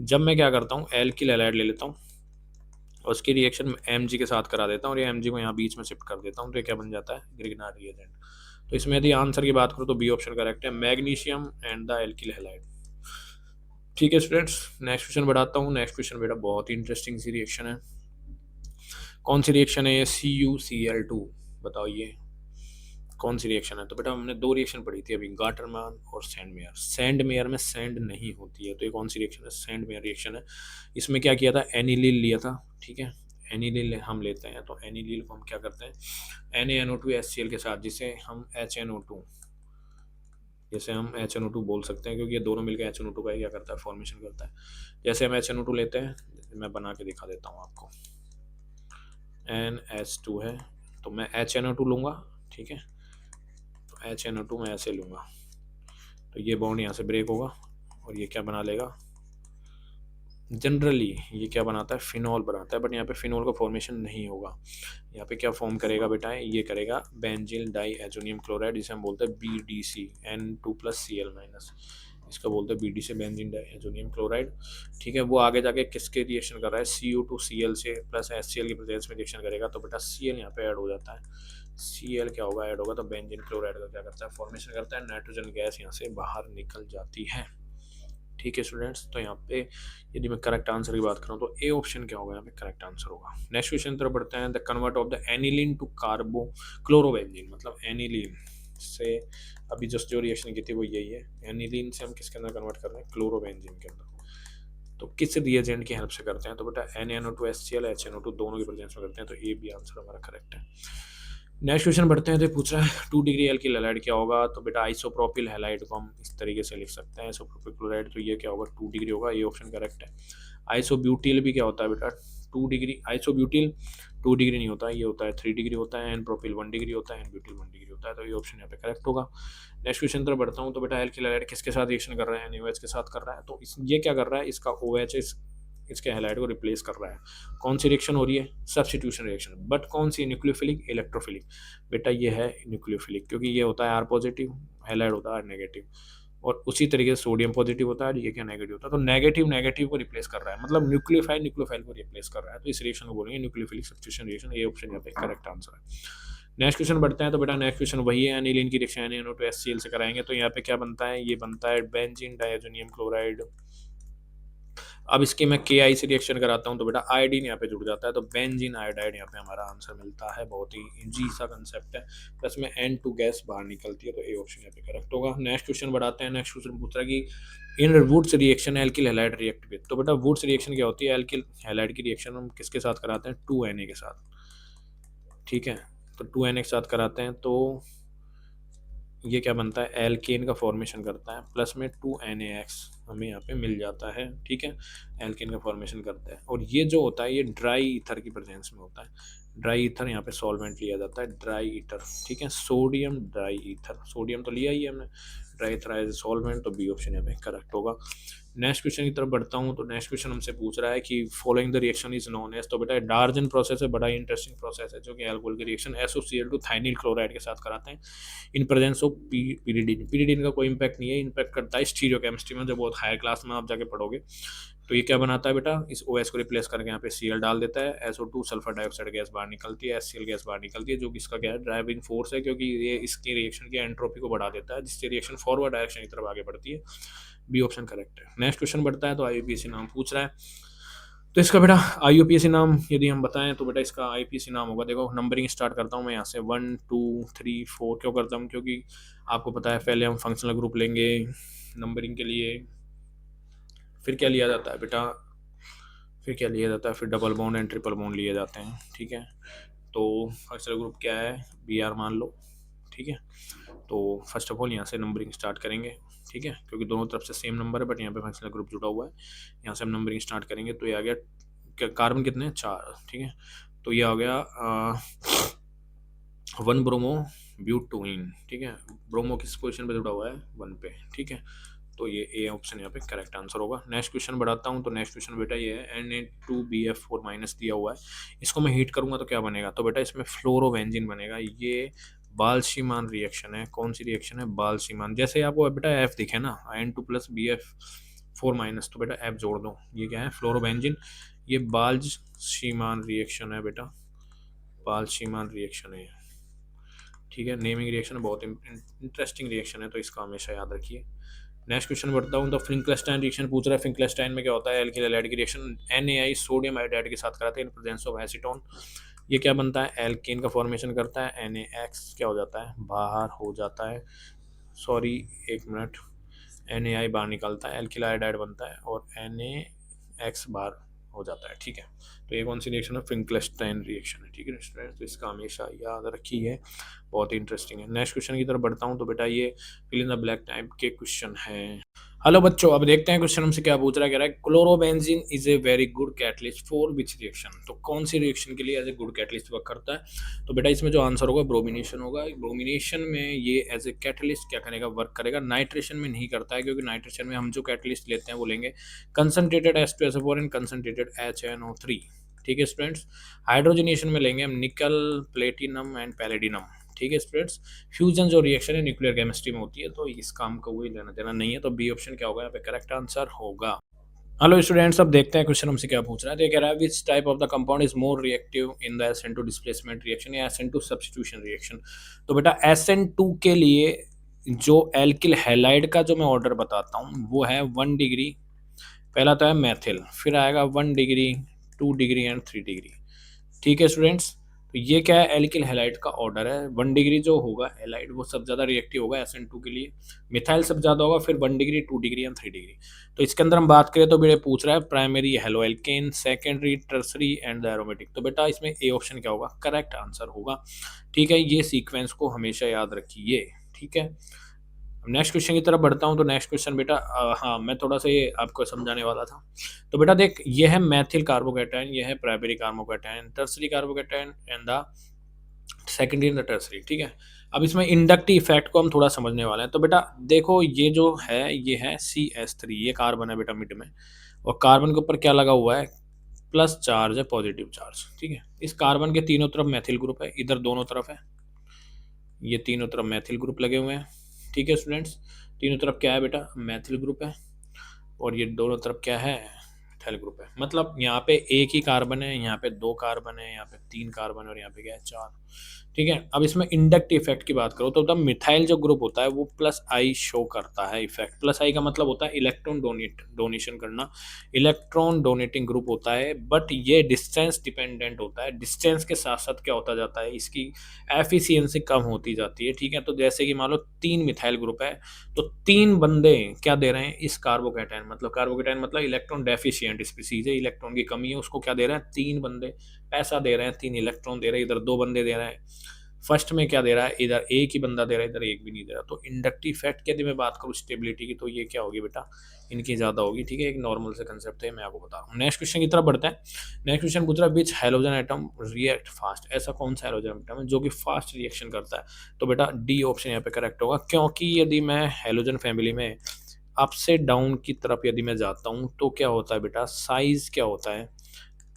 जब मैं क्या करता हूँ, एल्किल हैलाइड ले लेता हूँ और उसकी रिएक्शन Mg के साथ करा देता हूँ और ये Mg को यहाँ बीच में शिफ्ट कर देता हूँ, तो ये क्या बन जाता है, ग्रिग्नार रिएजेंट। तो इसमें यदि आंसर की बात करूँ तो बी ऑप्शन करेक्ट है, magnesium and the alkyl halide, ठीक है स्टूडेंट्स। नेक्स्ट क्वेश्चन बढ़ाता हूँ, नेक्स्ट क्वेश्चन बेटा बहुत ही इंटरेस्टिंग सी रिएक्शन है, कौन सी रिएक्शन है ये, CuCl2, बताओ ये कौन सी रिएक्शन है, तो बेटा हमने 2 रिएक्शन पढ़ी थी अभी, गाटरमान और सैंडमेयर। सैंडमेयर में सैंड नहीं होती है, तो ये कौन सी रिएक्शन है, सैंडमेयर रिएक्शन है। इसमें क्या किया था, एनिलील लिया था, ठीक है, एनिलील हम लेते हैं, तो एनिलील को हम क्या करते हैं, NaNO2HCl के साथ, जिसे हम HNO2, जैसे हम HNO2 बोल सकते हैं, क्योंकि ये दोनों मिलकर HNO2 का क्या करता है, फॉर्मेशन करता है। जैसे हम HNO2 लेते हैं, मैं बना के दिखा देता हूँ आपको, NH2 है, तो मैं HNO2 लूँगा, ठीक है, तो HNO2 मैं ऐसे लूँगा, तो ये बॉन्ड यहाँ से ब्रेक होगा और ये क्या बना लेगा, जनरली ये क्या बनाता है, फिनॉल बनाता है, बट यहाँ पे फिनॉल का फॉर्मेशन नहीं होगा, यहाँ पे क्या फॉर्म करेगा बेटा, ये करेगा बेंजील डाईएजोनियम क्लोराइड, जिसे हम बोलते हैं BDC, N2+Cl-, इसका बोलते हैं BDC, बेंजीन डाईएजोनियम क्लोराइड, ठीक है। वो आगे जाके किसके रिएक्शन कर रहा है, Cu2Cl से प्लस HCl की प्रेजेंस में रिएक्शन करेगा, तो बेटा Cl यहाँ पे ऐड हो जाता है, Cl क्या होगा, ऐड होगा, तो बेंजीन क्लोराइड का क्या करता है, फॉर्मेशन करता है, नाइट्रोजन गैस यहाँ से बाहर निकल जाती है, ठीक है स्टूडेंट्स। तो यहाँ पे यदि मैं करेक्ट आंसर की बात करूँ तो ए ऑप्शन क्या होगा, यहाँ पे करेक्ट आंसर होगा। नेक्स्ट क्वेश्चन तरफ बढ़ते हैं, the convert of the aniline to carbo chlorobenzene, मतलब एनिलीन से अभी जस्ट जो रिएक्शन की थी वो यही है, एनिलीन से हम किसके अंदर कन्वर्ट कर रहे हैं, क्लोरोबेंजीन के अंदर, तो किस रिएजेंट की हेल्प से करते हैं, तो बेटा NaNO2HCl HNO2 दोनों की प्रेजेंस में करते हैं, तो ए भी आंसर हमारा करेक्ट है। नेक्स्ट क्वेश्चन बढ़ते हैं, तो पूछ रहा है 2 डिग्री एल्किल हैलाइड क्या होगा, तो बेटा आइसोप्रोपिल हैलाइड को हम इस तरीके से लिख सकते हैं, आइसोप्रोपिल क्लोराइड, तो ये क्या होगा, 2 डिग्री होगा, ये ऑप्शन करेक्ट है। आइसोब्यूटिल भी क्या होता है बेटा, 2 डिग्री, आइसोब्यूटिल 2 डिग्री नहीं होता, ये होता है 3 डिग्री होता है, एन प्रोपिल 1 डिग्री होता है, एन ब्यूटिल 1 डिग्री होता है, तो ये ऑप्शन यहाँ पे करेक्ट होगा। नेक्स्ट क्वेश्चन तरफ बढ़ता हूँ, तो बेटा एल्किल हैलाइड किसके साथ रिएक्शन कर रहा है, NaOH के साथ कर रहा है, तो ये क्या कर रहा है, इसका OH इसके हैलाइड को रिप्लेस कर रहा है, कौन सी रिएक्शन हो रही है, सब्स्टिट्यूशन रिएक्शन, बट कौन सी, न्यूक्लियोफिलिक इलेक्ट्रोफिलिक, बेटा ये है न्यूक्लियोफिलिक, क्योंकि ये होता है R पॉजिटिव, हैलाइड होता है नेगेटिव, और उसी तरीके से सोडियम पॉजिटिव होता है, ये क्या नेगेटिव होता है, तो नेगेटिव नेगेटिव को रिप्लेस कर रहा है, मतलब न्यूक्लियोफाइल न्यूक्लियोफाइल को रिप्लेस कर रहा है, तो इस रिएक्शन को बोलेंगे न्यूक्लियोफिलिक सब्स्टिट्यूशन रिएक्शन, ये ऑप्शन यहाँ पे करेक्ट आंसर है। नेक्स्ट क्वेश्चन बढ़ते हैं, तो बेटा नेक्स्ट क्वेश्चन वही है, एनिलीन की रिएक्शन NaNO2HCl से कराएंगे, तो यहाँ पे क्या बनता है, ये बनता है बेंजीन डाईएजोनियम क्लोराइड अब इसकी मैं KI से रिएक्शन कराता हूँ तो बेटा आयोडीन यहाँ पे जुड़ जाता है, तो बेंजीन आयोडाइड यहाँ पे हमारा आंसर मिलता है। बहुत ही इजी सा कंसेप्ट है, प्लस में N2 गैस बाहर निकलती है, तो ए ऑप्शन यहाँ पे करेक्ट होगा। नेक्स्ट क्वेश्चन बढ़ाते हैं। नेक्स्ट क्वेश्चन पूछ रहा है कि in Wurtz reaction alkyl halide react with, तो बेटा वुड्स रिएक्शन क्या होती है? एल्किल हैलाइड की रिएक्शन हम किसके साथ कराते हैं? 2Na के साथ, ठीक है। तो 2Na के साथ कराते हैं तो ये क्या बनता है? एल्केन का फॉर्मेशन करता है, प्लस में 2NaX हमें यहाँ पे मिल जाता है, ठीक है। एल्केन का फॉर्मेशन करता है, और ये जो होता है ये ड्राई ईथर की प्रेजेंस में होता है। ड्राई ईथर यहाँ पे सॉल्वेंट लिया जाता है, ड्राई ईथर, ठीक है। सोडियम ड्राई ईथर, सोडियम तो लिया ही है हमने, ड्राई ईथर एज सॉल्वेंट, तो बी ऑप्शन यहाँ पे करेक्ट होगा। नेक्स्ट क्वेश्चन की तरफ बढ़ता हूँ। तो नेक्स्ट क्वेश्चन हमसे पूछ रहा है कि following the reaction is known as, तो बेटा डार्जन प्रोसेस है, बड़ा इंटरेस्टिंग प्रोसेस है, जो कि अल्कोहल की रिएक्शन SOCl2 थाइनिल क्लोराइड के साथ कराते हैं in presence of pyridine. Pyridine का कोई इंपैक्ट नहीं है, इंपैक्ट करता है स्टीरियोकेमिस्ट्री में, जो बहुत हायर क्लास में आप जाके पढ़ोगे। तो ये क्या बनाता है बेटा? इस OS को रिप्लेस करके यहाँ पे Cl डाल देता है, SO2 सल्फर डाइऑक्साइड गैस बाहर निकलती है, HCl गैस बाहर निकलती है, जो कि इसका क्या है? ड्राइविंग फोर्स है, क्योंकि ये इसकी रिएक्शन की एंट्रोपी को बढ़ा देता है, जिससे रिएक्शन फॉरवर्ड डायरेक्शन की तरफ आगे बढ़ती है। बी ऑप्शन करेक्ट है। नेक्स्ट क्वेश्चन बढ़ता है। तो IUPAC नाम पूछ रहा है, तो इसका बेटा IUPAC नाम यदि हम बताएं तो बेटा इसका IUPAC नाम होगा, देखो नंबरिंग स्टार्ट करता हूँ मैं यहाँ से 1 2 3 4। क्यों करता हूँ? क्योंकि आपको पता है पहले हम फंक्शनल ग्रुप लेंगे नंबरिंग के लिए, फिर क्या लिया जाता है बेटा? फिर क्या लिया जाता है? फिर double bond and triple bond लिए जाते हैं, ठीक है। तो फंक्शनल ग्रुप क्या है? BR मान लो, ठीक है। तो फर्स्ट ऑफ ऑल यहाँ से नंबरिंग स्टार्ट करेंगे, ठीक है, क्योंकि दोनों तरफ से सेम नंबर है, बट यहाँ पे फंक्शनल ग्रुप जुड़ा हुआ है। यहाँ से हम नंबरिंग स्टार्ट करेंगे, तो ये आ गया कार्बन कितने हैं? 4, ठीक है। तो ये आ गया 1 ब्रोमो ब्यूटोइन, ठीक है। ब्रोमो किस पोजीशन पे जुड़ा हुआ है? 1 पे, ठीक है। तो ये ए ऑप्शन यहाँ पे करेक्ट आंसर होगा। नेक्स्ट क्वेश्चन बढ़ाता हूँ। तो नेक्स्ट क्वेश्चन बेटा ये है Na2BF4- दिया हुआ है, इसको मैं हीट करूंगा तो क्या बनेगा? तो बेटा इसमें फ्लोरोबेंजीन बनेगा। ये बाल्शीमान रिएक्शन है। कौन सी रिएक्शन है? बाल्शीमान। जैसे आपको बेटा F दिखे ना, Na2+BF4-, तो बेटा F जोड़ दो। ये क्या है? फ्लोरोबेंजीन। ये बाल्शीमान रिएक्शन है बेटा, बाल्शीमान रिएक्शन है, ठीक है। नेमिंग रिएक्शन है, बहुत इंटरेस्टिंग रिएक्शन है, तो इसका हमेशा याद रखिए। नेक्स्ट क्वेश्चन बढ़ता हूँ। तो फिंकलेस्टाइन रिएक्शन पूछ रहा है। फिंकलेस्टाइन में क्या होता है? एल्किल हैलाइड की रिएक्शन NaI सोडियम आयोडाइड के साथ कराते हैं इन प्रेजेंस ऑफ एसीटोन। ये क्या बनता है? एल्केन का फॉर्मेशन करता है। NaX क्या हो जाता है? बाहर हो जाता है, सॉरी एक मिनट, NaI बाहर निकलता है, एल्किल आयोडाइड बनता है, और NaX बाहर हो जाता है, ठीक है। तो ये कौन सी रिएक्शन है? फिंकलेस्टाइन रिएक्शन है, ठीक है स्टूडेंट। तो इसका हमेशा याद रखिए, बहुत ही इंटरेस्टिंग है। नेक्स्ट क्वेश्चन की तरफ बढ़ता हूँ। तो बेटा ये fill in the blank type के क्वेश्चन है। हेलो बच्चों, अब देखते हैं क्वेश्चन हमसे क्या पूछ रहा है। कह रहा है chlorobenzene is a very good catalyst for which reaction, तो कौन सी रिएक्शन के लिए as a good catalyst work करता है? तो बेटा इसमें जो आंसर होगा ब्रोमिनेशन होगा। ब्रोमिनेशन में ये एज ए कैटलिस्ट क्या करेगा? वर्क करेगा। नाइट्रेशन में नहीं करता है, क्योंकि नाइट्रेशन में हम जो कैटलिस्ट लेते हैं वो लेंगे concentrated H2SO4 and concentrated HNO3, ठीक है स्टूडेंट्स। हाइड्रोजनेशन में लेंगे हम निकल, प्लेटिनम एंड पैलेडिनम, ठीक है स्टूडेंट्स। फ्यूजन जो रिएक्शन है न्यूक्लियर केमिस्ट्री में होती है, तो इस काम का कोई लेना देना नहीं है, तो बी ऑप्शन क्या होगा यहाँ पे? करेक्ट आंसर होगा। हेलो स्टूडेंट्स, अब देखते हैं क्वेश्चन हमसे क्या पूछ रहा है। तो कह रहा है which type of the compound is more reactive in the SN2 displacement reaction या SN2 सब्स्टिट्यूशन रिएक्शन। तो बेटा SN2 के लिए जो एल्किल हैलाइड का जो मैं ऑर्डर बताता हूँ वो है 1 डिग्री, पहला तो है मैथिल, फिर आएगा 1 डिग्री, 2 डिग्री एंड 3 डिग्री, ठीक है स्टूडेंट्स। तो ये क्या है? एल्किल हैलाइड का ऑर्डर है। 1 डिग्री जो होगा हैलाइड वो सबसे ज़्यादा रिएक्टिव होगा SN2 के लिए, मिथाइल सबसे ज़्यादा होगा, फिर 1 डिग्री, 2 डिग्री एंड 3 डिग्री। तो इसके अंदर हम बात करें तो बेटा पूछ रहा है primary halo alkane, secondary, tertiary and aromatic. तो बेटा इसमें ए ऑप्शन क्या होगा? करेक्ट आंसर होगा, ठीक है। ये सीक्वेंस को हमेशा याद रखिए, ठीक है। नेक्स्ट क्वेश्चन की तरफ बढ़ता हूँ। तो नेक्स्ट क्वेश्चन बेटा हाँ मैं थोड़ा सा ये आपको समझाने वाला था। तो बेटा देख, ये है मैथिल कार्बोकैटायन, ये है primary carbocation, tertiary carbocation and the secondary and the tertiary, ठीक है। अब इसमें इंडक्टिव इफेक्ट को हम थोड़ा समझने वाले हैं। तो बेटा देखो, ये जो है ये है CH3, ये कार्बन है बेटा मिड में, और कार्बन के ऊपर क्या लगा हुआ है? प्लस चार्ज है, पॉजिटिव चार्ज, ठीक है। इस कार्बन के तीनों तरफ मैथिल ग्रुप है, इधर दोनों तरफ है, ये तीनों तरफ मैथिल ग्रुप लगे हुए हैं, ठीक है स्टूडेंट्स। तीनों तरफ क्या है बेटा? मैथिल ग्रुप है, और ये दोनों तरफ क्या है? मिथाइल ग्रुप है। मतलब यहाँ पे एक ही कार्बन है, यहाँ पे 2 कार्बन है, यहाँ पे 3 कार्बन है, और यहाँ पे क्या है? 4, ठीक है। अब इसमें इंडक्टिव इफेक्ट की बात करो तो द मिथाइल जो ग्रुप होता है वो प्लस आई शो करता है इफेक्ट। प्लस आई का मतलब होता है इलेक्ट्रॉन डोनेशन करना, इलेक्ट्रॉन डोनेटिंग ग्रुप होता है, बट ये डिस्टेंस डिपेंडेंट होता है। डिस्टेंस के साथ साथ क्या होता जाता है, इसकी एफिशिएंसी कम होती जाती है। ठीक है, तो जैसे कि मान लो 3 मिथाइल ग्रुप है तो 3 बंदे क्या दे रहे हैं इस कार्बोकेटाइन, मतलब कार्बोकेटाइन मतलब इलेक्ट्रॉन डेफिशिएंट स्पीसीज है, इलेक्ट्रॉन की कमी है, उसको क्या दे रहे हैं 3 बंदे पैसा दे रहे हैं, 3 इलेक्ट्रॉन दे रहे हैं, इधर 2 बंदे दे रहे हैं। फर्स्ट में क्या दे रहा है, इधर एक ही बंदा दे रहा है, इधर एक भी नहीं दे रहा। तो इंडक्टिव इफेक्ट की यदि मैं बात करूँ स्टेबिलिटी की तो ये क्या होगी बेटा, इनकी ज्यादा होगी। ठीक है, एक नॉर्मल से कंसेप्ट है, मैं आपको बता रहा हूँ। नेक्स्ट क्वेश्चन की तरफ बढ़ते हैं। नेक्स्ट क्वेश्चन पूछ रहा है विच हैलोजन एटम रिएक्ट फास्ट, ऐसा कौन सा हैलोजन एटम है जो कि फास्ट रिएक्शन करता है। तो बेटा डी ऑप्शन यहाँ पे करेक्ट होगा, क्योंकि यदि मैं हैलोजन फैमिली में अप से डाउन की तरफ यदि मैं जाता हूँ तो क्या होता है बेटा, साइज क्या होता है,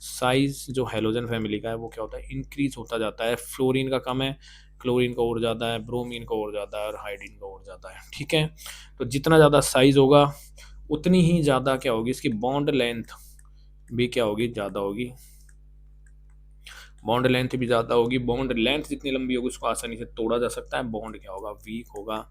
साइज जो हेलोजन फैमिली का है वो क्या होता है, इंक्रीज होता जाता है। फ्लोरीन का कम है, क्लोरीन का और ज़्यादा है, ब्रोमीन का और ज़्यादा है, और हाइड्रोजन का और ज़्यादा है। ठीक है, तो जितना ज़्यादा साइज होगा उतनी ही ज़्यादा क्या होगी, इसकी बॉन्ड लेंथ भी क्या होगी, ज़्यादा होगी। बॉन्ड लेंथ भी ज़्यादा होगी, बॉन्ड लेंथ जितनी लंबी होगी उसको आसानी से तोड़ा जा सकता है। बॉन्ड क्या होगा, वीक होगा।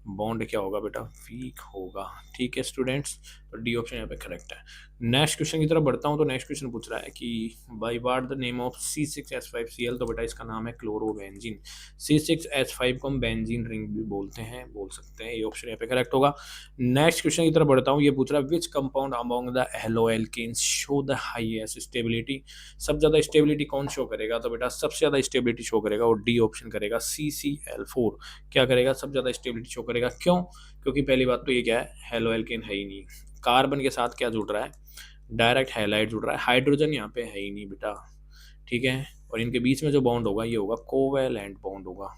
बॉन्ड क्या होगा बेटा, वीक होगा। ठीक है स्टूडेंट्स, तो डी ऑप्शन यहाँ पे करेक्ट है। नेक्स्ट क्वेश्चन की तरफ बढ़ता हूँ। तो नेक्स्ट क्वेश्चन पूछ रहा है कि by what the name of C6H5Cl, तो बेटा इसका नाम है क्लोरोबेंजीन। C6H5 को हम बेंजीन रिंग भी बोलते हैं, बोल सकते हैं, ये ऑप्शन यहाँ पे करेक्ट होगा। नेक्स्ट क्वेश्चन की तरफ बढ़ता हूँ। ये पूछ रहा है which compound among the haloalkanes show the highest stability, सबसे ज्यादा स्टेबिलिटी कौन शो करेगा, तो बेटा सबसे ज्यादा स्टेबिलिटी शो करेगा और डी ऑप्शन करेगा CCl4। क्या करेगा, सबसे ज्यादा स्टेबिलिटी शो करेगा। क्यों, क्योंकि पहली बात तो ये क्या है, हेलोएल्केन है ही नहीं। कार्बन के साथ क्या जुड़ रहा है, डायरेक्ट हैलाइड जुड़ रहा है, हाइड्रोजन यहाँ पे है ही नहीं बेटा। ठीक है, और इनके बीच में जो बॉन्ड होगा ये होगा कोवेलेंट बॉन्ड होगा,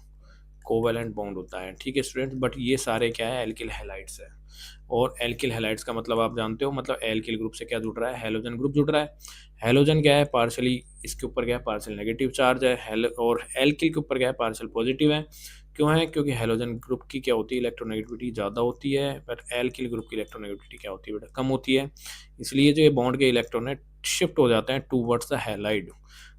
कोवेलेंट बॉन्ड होता है। ठीक है स्टूडेंट, बट ये सारे क्या है, एल्किल हैलाइड्स है। और एल्किल हैलाइड्स का मतलब आप जानते हो, मतलब एल्किल ग्रुप से क्या जुड़ रहा है, हेलोजन ग्रुप जुड़ रहा है। हेलोजन क्या है, पार्शली इसके ऊपर क्या है, पार्शियल नेगेटिव चार्ज है, और एल्किल के ऊपर क्या है, पार्शियल पॉजिटिव है। क्यों है, क्योंकि हेलोजन ग्रुप की क्या होती है, इलेक्ट्रोनेगेटिविटी ज़्यादा होती है, पर एल्किल ग्रुप की इलेक्ट्रोनेगेटिविटी क्या होती है बेटा, कम होती है। इसलिए जो ये बॉन्ड के इलेक्ट्रॉन है शिफ्ट हो जाते हैं टूवर्ड्स द हैलाइड,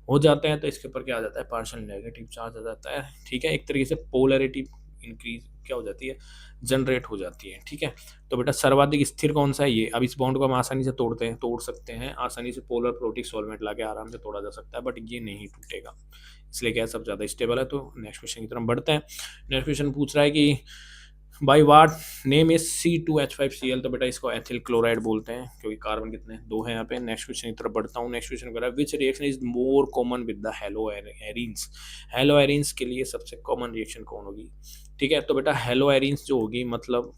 हो जाते हैं, तो इसके ऊपर क्या आ जाता है, पार्शियल नेगेटिव चार्ज आ जाता है। ठीक है, एक तरीके से पोलैरिटी इंक्रीज क्या हो जाती है, जनरेट हो जाती है। ठीक है, तो बेटा सर्वाधिक स्थिर कौन सा है ये, अब इस बॉन्ड को हम आसानी से तोड़ सकते हैं, आसानी से पोलर प्रोटिक सॉल्वेंट लाके आराम से तोड़ा जा सकता है, बट ये नहीं टूटेगा, इसलिए क्या है, सब ज़्यादा स्टेबल है। तो नेक्स्ट क्वेश्चन की तरफ बढ़ते हैं। नेक्स्ट क्वेश्चन पूछ रहा है कि by what name is C2H5Cl, तो बेटा इसको एथिल क्लोराइड बोलते हैं, क्योंकि कार्बन कितने, 2 हैं यहाँ पे। नेक्स्ट क्वेश्चन की तरफ बढ़ता हूँ। नेक्स्ट क्वेश्चन कह which reaction is more common with the hello arenes, hello arenes के लिए सबसे कॉमन रिएक्शन कौन होगी। ठीक है, तो बेटा हेलो एरीन्स जो होगी, मतलब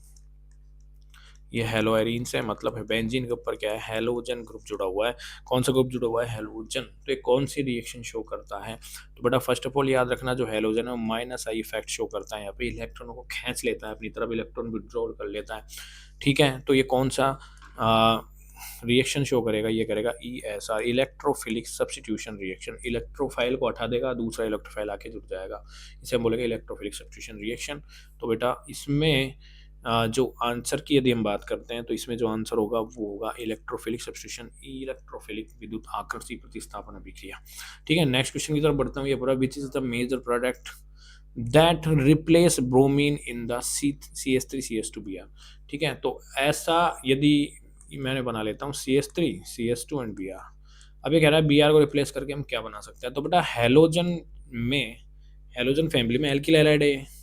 ये हेलोएरीन्स है, मतलब है बेंजीन के ऊपर क्या है, हेलोजन ग्रुप जुड़ा हुआ है। कौन सा ग्रुप जुड़ा हुआ है, हेलोजन। तो ये कौन सी रिएक्शन शो करता है, तो बेटा फर्स्ट ऑफ ऑल याद रखना, जो हेलोजन है वो माइनस आई इफेक्ट शो करता है, यहाँ पे इलेक्ट्रॉनों को खींच लेता है अपनी तरफ, इलेक्ट्रॉन विड्रॉल कर लेता है। ठीक है, तो ये कौन सा रिएक्शन शो करेगा, ये करेगा ESR, electrophilic substitution reaction. Electrophile को हटा देगा, दूसरा इलेक्ट्रोफाइल आके जुड़ जाएगा, इसे हम बोलेंगे इलेक्ट्रोफिलिक सब्स्टिट्यूशन रिएक्शन। तो बेटा इसमें जो आंसर की यदि हम बात करते हैं तो इसमें जो आंसर होगा वो होगा इलेक्ट्रोफिलिक सब्स्टिट्यूशन, इलेक्ट्रोफिलिक विद्युत आकर्षी प्रतिस्थापन अभिक्रिया। ठीक है, नेक्स्ट क्वेश्चन की तरफ बढ़ता हूँ। ये पूरा which is the major product that replace bromine in the CH3CH2Br। ठीक है, तो ऐसा यदि मैंने बना लेता हूँ CH3CH2 एंड Br। अब ये कह रहा है Br को रिप्लेस करके हम क्या बना सकते हैं, तो बेटा हेलोजन में, हेलोजन फैमिली में एल्किल हैलाइड है,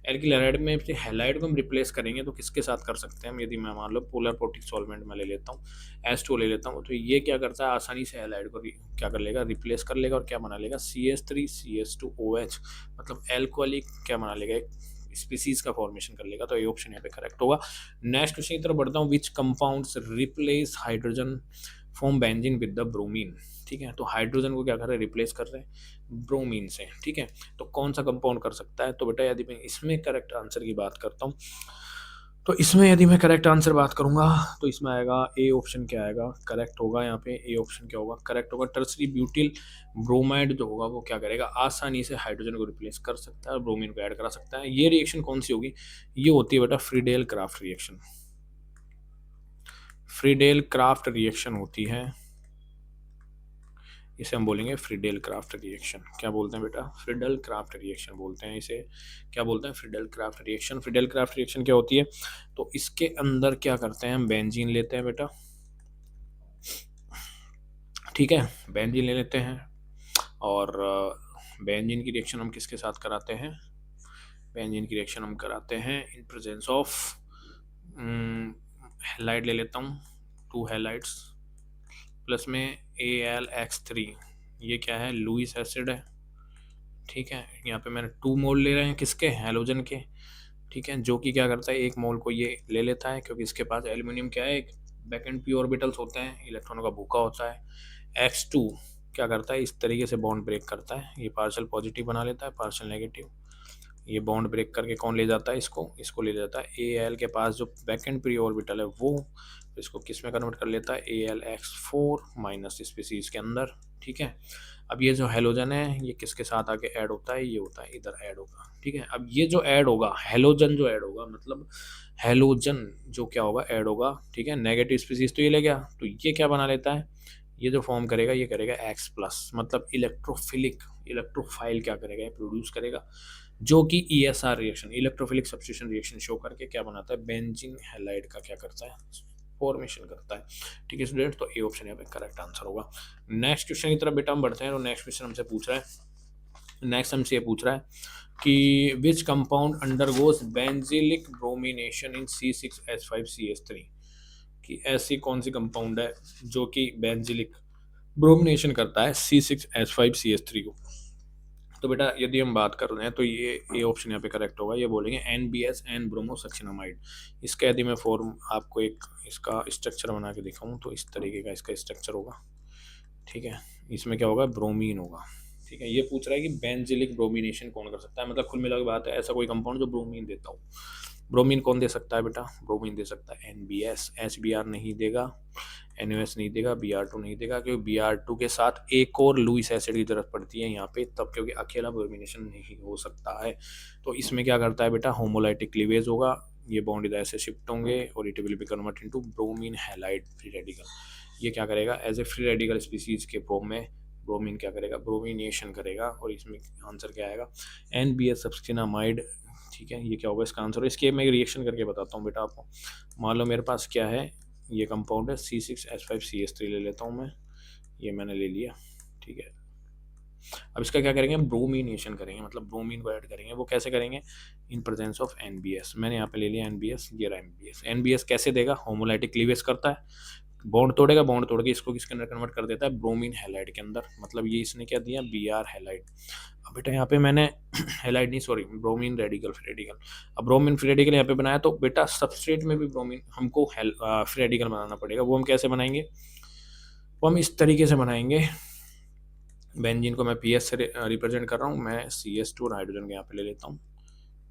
एल्किल हैलाइड में हैलाइड को हम रिप्लेस करेंगे तो किसके साथ कर सकते हैं हम, यदि मैं मान लो पोलर प्रोटिक सॉल्वेंट में ले लेता हूँ, H2 ले लेता हूँ, तो ये क्या करता है, आसानी से हैलाइड को क्या कर लेगा, रिप्लेस कर लेगा, और क्या बना लेगा, CH3CH2OH, मतलब एल्कोहलिक क्या बना लेगा, एक स्पीसीज का फॉर्मेशन कर लेगा। तो ये ऑप्शन यहाँ पे करेक्ट होगा। नेक्स्ट क्वेश्चन की तरफ बढ़ता हूँ। Which compounds replace hydrogen from benzene with the bromine. ठीक है, तो हाइड्रोजन को क्या कर रहे हैं, रिप्लेस कर रहे हैं ब्रोमीन से। ठीक है, तो कौन सा कंपाउंड कर सकता है, तो बेटा यदि मैं इसमें करेक्ट आंसर की बात करता हूँ, तो इसमें यदि मैं करेक्ट आंसर बात करूंगा तो इसमें आएगा ए ऑप्शन, क्या आएगा, करेक्ट होगा यहाँ पे, ए ऑप्शन क्या होगा, करेक्ट होगा। टर्सरी ब्यूटिल ब्रोमाइड जो होगा वो क्या करेगा, आसानी से हाइड्रोजन को रिप्लेस कर सकता है और ब्रोमीन को ऐड करा सकता है। ये रिएक्शन कौन सी होगी, ये होती है बेटा Friedel craft reaction. Friedel craft reaction होती है, इसे हम बोलेंगे फ्रीडेल क्राफ्ट रिएक्शन। क्या बोलते हैं बेटा? फ्रीडेल क्राफ्ट रिएक्शन बोलते हैं इसे। क्या बोलते हैं? Friedel craft reaction. Friedel craft reaction क्या होती है? तो इसके अंदर क्या करते हैं हम, बेंजीन लेते हैं बेटा, ठीक है, बेंजीन ले लेते हैं और बेंजीन की रिएक्शन हम किसके साथ कराते हैं? बेंजीन की रिएक्शन हम कराते हैं इन प्रेजेंस ऑफ हैलाइड ले लेता हूँ, 2 हैलाइड्स प्लस में AlX3। ये क्या है? लुईस एसिड है, ठीक है। यहाँ पे मैंने 2 मोल ले रहे हैं किसके? हैलोजन के, ठीक है, जो कि क्या करता है, 1 मोल को ये ले लेता है क्योंकि इसके पास एल्यूमिनियम क्या है, एक बैक एंड पी ऑर्बिटल्स होते हैं, इलेक्ट्रॉनों का भूखा होता है। X2 क्या करता है, इस तरीके से बॉन्ड ब्रेक करता है, ये पार्शियल पॉजिटिव बना लेता है, पार्शियल नेगेटिव, ये बॉन्ड ब्रेक करके कौन ले जाता है, इसको ले जाता है Al के पास जो बैक एंड प्री ऑर्बिटल है वो, तो इसको किस में कन्वर्ट कर लेता है, AlX4 माइनस स्पीसीज के अंदर, ठीक है। अब ये जो हेलोजन है ये किसके साथ आके ऐड होता है, ये होता है इधर ऐड होगा, ठीक है। अब ये जो ऐड होगा, हेलोजन जो ऐड होगा, मतलब हेलोजन जो क्या होगा, ऐड होगा, ठीक है। नेगेटिव स्पीसीज तो ये ले गया, तो ये क्या बना लेता है, ये जो फॉर्म करेगा ये करेगा X प्लस, मतलब इलेक्ट्रोफिलिक, इलेक्ट्रोफाइल क्या करेगा, ये प्रोड्यूस करेगा, जो कि ESR reaction, electrophilic substitution reaction show करके क्या बनाता है, बेंजीन हैलाइड का क्या करता है, फॉर्मेशन करता है, ठीक है स्टूडेंट। तो ए ऑप्शन यहाँ पे करेक्ट आंसर होगा। नेक्स्ट क्वेश्चन की तरफ बेटा हम बढ़ते हैं। तो नेक्स्ट क्वेश्चन हमसे पूछ रहा है, नेक्स्ट हमसे ये पूछ रहा है कि which compound undergoes benzylic bromination in C6H5CH3, कि ऐसी कौन सी कंपाउंड है जो कि बेंजिलिक ब्रोमिनेशन करता है C6H5CH3 को। तो बेटा यदि हम बात कर रहे हैं तो ये ऑप्शन यहाँ पे करेक्ट होगा, ये बोलेंगे NBS एन ब्रोमोसक्सिनामाइड। इसका यदि मैं फॉर्म आपको एक इसका स्ट्रक्चर बना के दिखाऊं तो इस तरीके का इसका स्ट्रक्चर होगा, ठीक है। इसमें क्या होगा, ब्रोमीन होगा, ठीक है। ये पूछ रहा है कि बेंजिलिक ब्रोमिनेशन कौन कर सकता है, मतलब कुल मिला के बात है ऐसा कोई कंपाउंड जो ब्रोमीन देता हो। ब्रोमीन कौन दे सकता है बेटा, ब्रोमीन दे सकता है NBS, HBr नहीं देगा, NOS नहीं देगा, Br2 नहीं देगा, क्योंकि Br2 के साथ एक और लुईस एसिड की जरूरत पड़ती है यहाँ पे तब, क्योंकि अकेला ब्रोमिनेशन नहीं हो सकता है। तो इसमें क्या करता है बेटा, होमोलाइटिक क्लीवेज होगा, ये बॉन्ड इधर से शिफ्ट होंगे और it will be convert into bromine halide free radical. ये क्या करेगा, as a free radical species के फॉर्म में ब्रोमीन क्या करेगा, ब्रोमिनेशन करेगा, और इसमें आंसर क्या आएगा, NBS सब्सटिनामाइड, ठीक है। ये क्या होगा इसका आंसर। इसके मैं एक रिएक्शन करके बताता हूँ बेटा आपको। मान लो मेरे पास क्या है, ये कंपाउंड है C6H5CH3 ले लेता हूँ मैं, ये मैंने ले लिया, ठीक है। अब इसका क्या करेंगे, ब्रोमिनेशन करेंगे, मतलब ब्रोमीन को ऐड करेंगे। वो कैसे करेंगे, इन प्रेजेंस ऑफ NBS। मैंने यहाँ पे ले लिया NBS, ये रहा NBS। NBS कैसे देगा, होमोलाइटिक क्लीवेज करता है, बॉन्ड तोड़ेगा, बॉन्ड तोड़ के इसको किसके अंदर कन्वर्ट कर देता है, ब्रोमीन हैलाइड के अंदर, मतलब ये इसने क्या दिया, Br हैलाइड। अब बेटा यहाँ पे मैंने हैलाइड नहीं, sorry, bromine radical free radical. अब ब्रोमीन फ्री रेडिकल यहाँ पे बनाया, तो बेटा सबस्ट्रेट में भी ब्रोमीन हमको फ्री रेडिकल बनाना पड़ेगा। वो हम कैसे बनाएंगे, वो हम इस तरीके से बनाएंगे। बेंजीन को मैं PS से रिप्रेजेंट कर रहा हूँ, मैं CS2 और हाइड्रोजन को यहाँ पे ले लेता हूँ।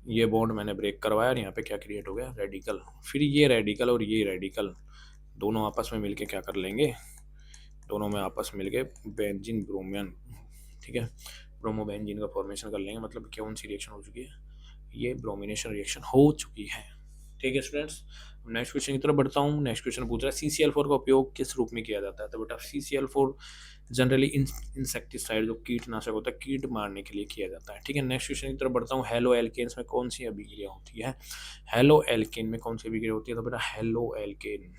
ये बॉन्ड मैंने ब्रेक करवाया और यहाँ पे क्या क्रिएट हो गया, रेडिकल। फिर ये रेडिकल और ये रेडिकल दोनों आपस में मिलके क्या कर लेंगे, दोनों में आपस में मिलके बेंजीन ब्रोमियन, ठीक है, ब्रोमो बेंजीन का फॉर्मेशन कर लेंगे। मतलब कौन सी रिएक्शन हो चुकी है, ये ब्रोमिनेशन रिएक्शन हो चुकी है, ठीक है स्टूडेंट्स। नेक्स्ट क्वेश्चन की तरफ बढ़ता हूँ। नेक्स्ट क्वेश्चन पूछ रहा है CCl4 का उपयोग किस रूप में किया जाता है। तो बेटा CCl4 जनरली इंसेक्टिसाइड जो कीटनाशक होता है, कीट मारने के लिए किया जाता है, ठीक है। नेक्स्ट क्वेश्चन की तरफ बढ़ता हूँ। हेलो एल्केन्स में कौन सी अभिक्रिया होती है, हेलो एल्केन में कौन सी अभिक्रिया होती है। तो बेटा हेलो एल्केन,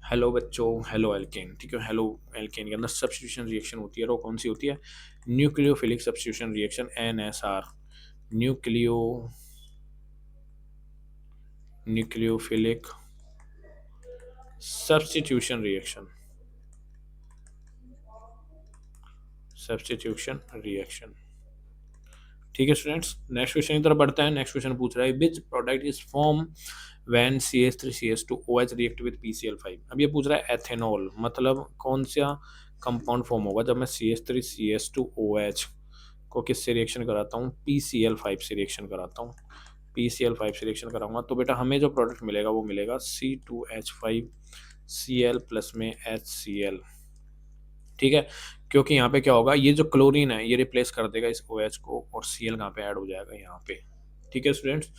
हेलो बच्चों, हेलो एल्केन, ठीक है। हेलो एल्केन के अंदर सब्स्टिट्यूशन रिएक्शन होती है, और कौन सी होती है, nucleophilic substitution reaction, NSR, nucleophilic substitution reaction, ठीक है स्टूडेंट्स। नेक्स्ट क्वेश्चन की तरफ बढ़ते हैं। नेक्स्ट क्वेश्चन पूछ रहा है which product is form when CH3CH2OH react with PCl5। अब ये पूछ रहा है एथेनॉल, मतलब कौन सा कंपाउंड फॉर्म होगा जब मैं CH3CH2OH को किससे रिएक्शन कराता हूँ, PCl5 से रिएक्शन कराता हूँ, PCl5 से रिएक्शन कराऊंगा। तो बेटा हमें जो प्रोडक्ट मिलेगा वो मिलेगा C2H5Cl प्लस में HCl, ठीक है। क्योंकि यहाँ पे क्या होगा, ये जो क्लोरीन है ये रिप्लेस कर देगा इस OH को, और Cl कहाँ पे ऐड हो जाएगा, यहाँ पे, ठीक है स्टूडेंट्स।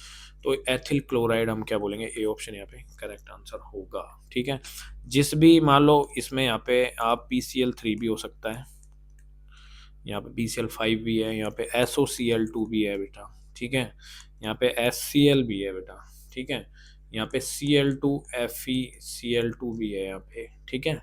तो एथिल क्लोराइड हम क्या बोलेंगे, ए ऑप्शन यहाँ पे करेक्ट आंसर होगा, ठीक है। जिस भी मान लो इसमें यहाँ पे आप PCl3 भी हो सकता है, यहाँ पे BCl5 भी है, यहाँ पे SOCl2 भी है बेटा, ठीक है, यहाँ पे HCl भी है बेटा, ठीक है, यहाँ पे Cl2FeCl2 भी है यहाँ पे, ठीक है।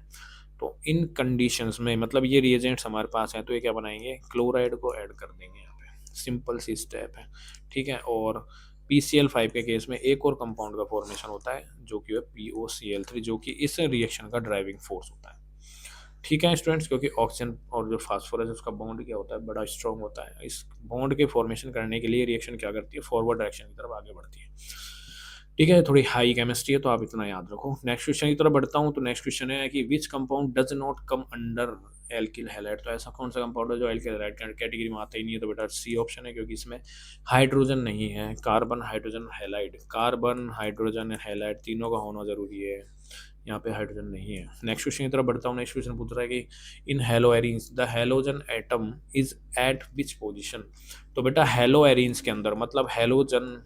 तो इन कंडीशंस में मतलब ये रिएजेंट्स हमारे पास हैं, तो ये क्या बनाएंगे, क्लोराइड को ऐड कर देंगे यहाँ पे, सिंपल सी स्टेप है, ठीक है। और PCl5 के केस में एक और कंपाउंड का फॉर्मेशन होता है जो कि है POCl3, जो कि इस रिएक्शन का ड्राइविंग फोर्स होता है, ठीक है स्टूडेंट्स, क्योंकि ऑक्सीजन और जो फास्फोरस है उसका बॉन्ड क्या होता है, बड़ा स्ट्रॉन्ग होता है। इस बॉन्ड के फॉर्मेशन करने के लिए रिएक्शन क्या करती है, फॉरवर्ड डायरेक्शन की तरफ आगे बढ़ती है, ठीक है। थोड़ी हाई केमिस्ट्री है तो आप इतना याद रखो। नेक्स्ट क्वेश्चन की तरफ बढ़ता हूँ, तो नेक्स्ट क्वेश्चन है कि which compound does not come under alkyl halide. तो ऐसा कौन सा कंपाउंड है जो एल्किल हैलाइड कैटेगरी में आता ही नहीं है, तो बेटा सी ऑप्शन है, क्योंकि इसमें हाइड्रोजन नहीं है। Carbon hydrogen halide, carbon hydrogen halide तीनों का होना जरूरी है, यहाँ पे हाइड्रोजन नहीं है। नेक्स्ट क्वेश्चन की तरफ बढ़ता हूँ। नेक्स्ट क्वेश्चन पूछ रहा है कि in hello arenes the halogen atom is eight which position. तो बेटा हेलो एरीन्स के अंदर मतलब हेलोजन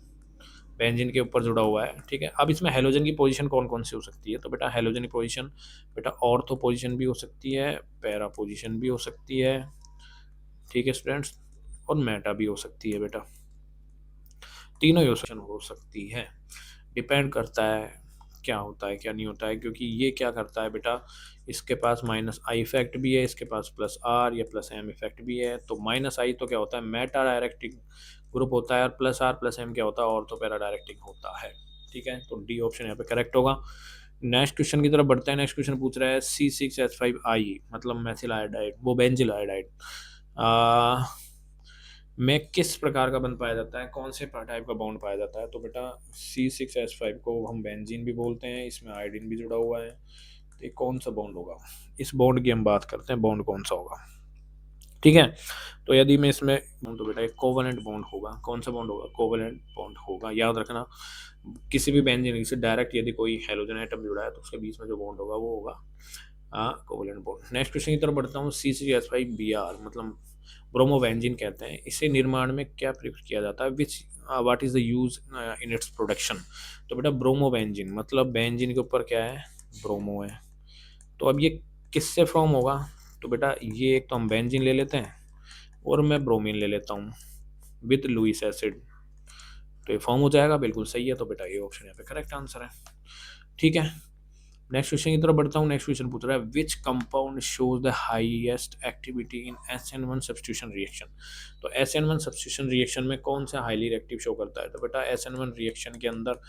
बेंजीन के ऊपर जुड़ा हुआ है, ठीक है। अब इसमें हेलोजन की पोजीशन कौन कौन सी हो सकती है, तो बेटा हेलोजन की पोजीशन बेटा ऑर्थो पोजीशन भी हो सकती है, पैरा पोजीशन भी हो सकती है, ठीक है स्टूडेंट्स, और मेटा भी हो सकती है बेटा, तीनों ही हो सकती है। डिपेंड करता है क्या होता है क्या नहीं होता है, क्योंकि ये क्या करता है बेटा, इसके पास -I इफेक्ट भी है, इसके पास +R या +M इफेक्ट भी है। तो -I तो क्या होता है, मेटा डायरेक्टिंग ग्रुप होता है, और +R+M क्या होता है, ऑर्थो पैरा डायरेक्टिंग होता है, ठीक है। तो डी ऑप्शन यहाँ पे करेक्ट होगा। नेक्स्ट क्वेश्चन की तरफ बढ़ते हैं। नेक्स्ट क्वेश्चन पूछ रहा है C6H5I मतलब मैथिल आयोडाइड, वो बेंजिल आयोडाइड में किस प्रकार का बंध पाया जाता है, कौन से टाइप का बॉन्ड पाया जाता है। तो बेटा C6H5 को हम बेंजीन भी बोलते हैं, इसमें आयोडीन भी जुड़ा हुआ है, तो ये कौन सा बॉन्ड होगा, इस बॉन्ड की हम बात करते हैं, बॉन्ड कौन सा होगा, ठीक है। तो यदि मैं इसमें तो बेटा एक कोवेलेंट बॉन्ड होगा, कौन सा बॉन्ड होगा, कोवेलेंट बॉन्ड होगा, याद रखना। किसी भी बेंजीन से डायरेक्ट यदि कोई हेलोजन एटम जुड़ा है तो उसके बीच में जो बॉन्ड होगा वो होगा कोवेलेंट बॉन्ड। नेक्स्ट क्वेश्चन की तरफ बढ़ता हूँ। C6H5Br मतलब ब्रोमोबेंजीन कहते हैं, इसे निर्माण में क्या प्रयुक्त किया जाता है, विच what is the use in its production. तो बेटा ब्रोमोबेंजीन मतलब बेंजीन के ऊपर क्या है, ब्रोमो है। तो अब ये किससे फॉर्म होगा, तो बेटा ये एक तो हम बेंजीन ले लेते हैं और मैं ब्रोमीन ले लेता हूँ विथ लुइस एसिड, तो ये फॉर्म हो जाएगा, बिल्कुल सही है। तो बेटा ये ऑप्शन यहाँ पे करेक्ट आंसर है, ठीक है। नेक्स्ट क्वेश्चन की तरफ बढ़ता हूँ। नेक्स्ट क्वेश्चन पूछ रहा है which compound shows the highest activity in SN1 substitution reaction. तो SN1 सब्स्टिट्यूशन रिएक्शन में कौन सा हाईली रिएक्टिव शो करता है, तो बेटा SN1 रिएक्शन के अंदर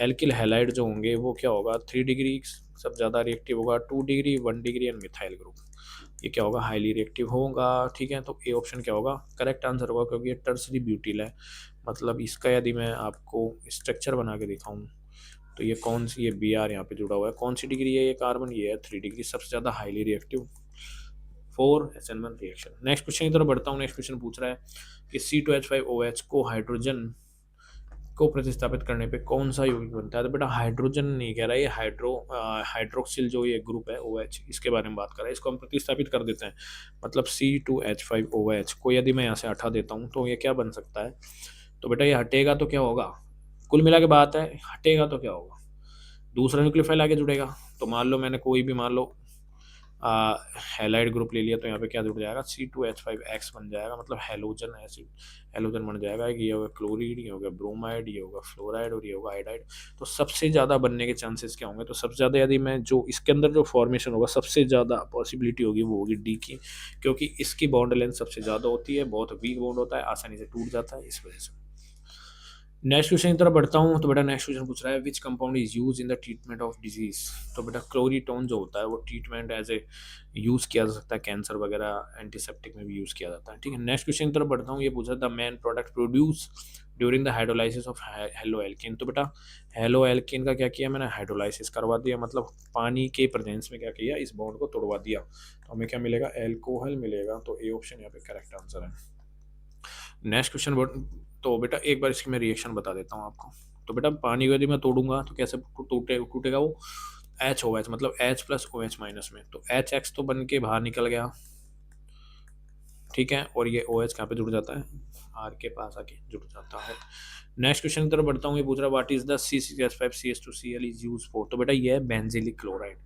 एल्किल हैलाइड जो होंगे वो क्या होगा, 3 डिग्री सब ज़्यादा रिएक्टिव होगा, 2 degree 1 degree and methyl group, ये क्या होगा, हाईली रिएक्टिव होगा, ठीक है। तो ए ऑप्शन क्या होगा, करेक्ट आंसर होगा, क्योंकि ये टर्सरी ब्यूटिल है। मतलब इसका यदि मैं आपको स्ट्रक्चर बना के दिखाऊं तो ये कौन सी, ये Br यहाँ पे जुड़ा हुआ है, कौन सी डिग्री है ये कार्बन, ये है 3 डिग्री, सबसे ज़्यादा highly reactive for SN1 reaction. Next question की तरफ बढ़ता हूँ। नेक्स्ट क्वेश्चन पूछ रहा है कि C2H5OH को हाइड्रोजन को प्रतिस्थापित करने पे कौन सा यौगिक बनता है, तो बेटा हाइड्रोजन नहीं कह रहा है, ये हाइड्रोक्सिल जो ये ग्रुप है OH, इसके बारे में बात कर रहा है, इसको हम प्रतिस्थापित कर देते हैं। मतलब C2H5OH को यदि मैं यहाँ से हटा देता हूँ तो ये क्या बन सकता है, तो बेटा ये हटेगा तो क्या होगा, कुल मिला के बात है, हटेगा तो क्या होगा, दूसरा न्यूक्लियोफाइल आगे जुड़ेगा। तो मान लो मैंने कोई भी मान लो हैलाइड ग्रुप ले लिया, तो यहाँ पे क्या जुड़ जाएगा, C2H5X बन जाएगा, मतलब हेलोजन एसिड, हेलोजन बन जाएगा। ये होगा क्लोरीड, ये होगा ब्रोमाइड, ये होगा फ्लोराइड और ये होगा आयोडाइड। तो सबसे ज़्यादा बनने के चांसेस क्या होंगे, तो सबसे ज़्यादा यदि मैं जो इसके अंदर जो फॉर्मेशन होगा सबसे ज़्यादा पॉसिबिलिटी होगी वो होगी डी की, क्योंकि इसकी बॉन्ड लेंथ सबसे ज़्यादा होती है, बहुत वीक बॉन्ड होता है, आसानी से टूट जाता है, इस वजह से। नेक्स्ट क्वेश्चन की तरफ बढ़ता हूँ। तो बेटा नेक्स्ट क्वेश्चन पूछ रहा है which compound is use in the treatment of disease. तो बेटा क्लोरीटोन जो होता है वो ट्रीटमेंट एज ए यूज किया जा सकता है, कैंसर वगैरह एंटीसेप्टिक में भी यूज किया जाता है, ठीक है। नेक्स्ट क्वेश्चन की तरफ बढ़ता हूँ। ये पूछा the main product produce during the hydrolysis of halo alkene. तो बेटा हेलो एल्किन का क्या किया मैंने, हाइड्रोलाइसिस करवा दिया, मतलब पानी के प्रेजेंस में क्या किया, इस बॉन्ड को तोड़वा दिया, तो हमें क्या मिलेगा, एल्कोहल मिलेगा। तो ए ऑप्शन यहाँ पे करेक्ट आंसर है। नेक्स्ट क्वेश्चन, तो बेटा एक बार इसकी मैं रिएक्शन बता देता हूँ आपको। तो बेटा पानी को यदि मैं तोड़ूंगा तो कैसे टूटेगा वो, HOH मतलब H+OH माइनस में, तो HX तो बन के बाहर निकल गया, ठीक है, और ये OH कहाँ पे जुड़ जाता है, R के पास आके जुड़ जाता है। नेक्स्ट क्वेश्चन की तरफ बढ़ता हूँ। ये पूछ रहा है what is the C6H5CH2Cl is use for. तो बेटा ये है बेंजिलिक क्लोराइड।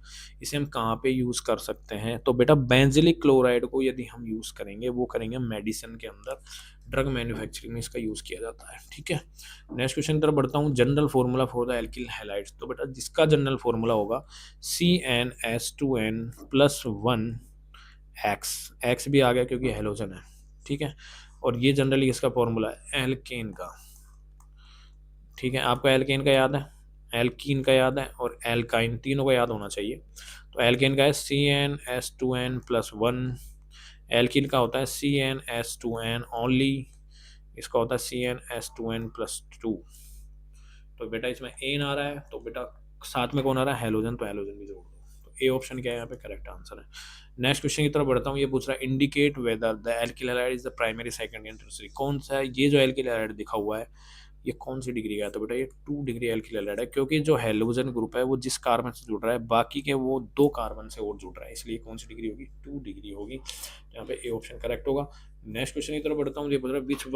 इसे हम कहाँ पे यूज कर सकते हैं? तो बेटा बेंजिलिक क्लोराइड को यदि हम यूज करेंगे, वो करेंगे मेडिसिन के अंदर, ड्रग मैन्युफैक्चरिंग में इसका यूज किया जाता है। ठीक है, नेक्स्ट क्वेश्चन की तरफ बढ़ता हूँ। General formula for the alkyl halides. तो बेटा जिसका जनरल फॉर्मूला होगा CnH2n+1 एक्स भी आ गया क्योंकि हेलोजन है। ठीक है, और ये जनरली इसका फॉर्मूला है एल्केन का। ठीक है, आपको एल्केन का याद है, एल्कीन का याद है और एल्काइन, तीनों का याद होना चाहिए। तो एल्केन का है CnH2n+1, एल्कीन का होता है CnH2n ओनली, इसका होता है CnH2n+2। तो बेटा इसमें एन आ रहा है, तो बेटा साथ में कौन आ रहा है? हेलोजन, तो हेलोजन भी जोड़ दो। तो ए ऑप्शन क्या है यहाँ पे करेक्ट आंसर है। नेक्स्ट क्वेश्चन की तरफ बढ़ता हूँ। ये पूछ रहा है indicate whether the alkyl halide is the primary, secondary and tertiary. कौन सा है ये जो एल्किल हैलाइड दिखा हुआ है, ये कौन सी डिग्री का है? तो बेटा ये 2 डिग्री एल्किल हैलाइड है, क्योंकि जो हेलोजन ग्रुप है वो जिस कार्बन से जुड़ रहा है, बाकी के वो 2 कार्बन से और जुड़ रहा है, इसलिए कौन सी डिग्री होगी? 2 डिग्री होगी। यहाँ पे ए ऑप्शन करेक्ट होगा। नेक्स्ट क्वेश्चन की तरफ बढ़ता हूँ। ये पूछ रहा है which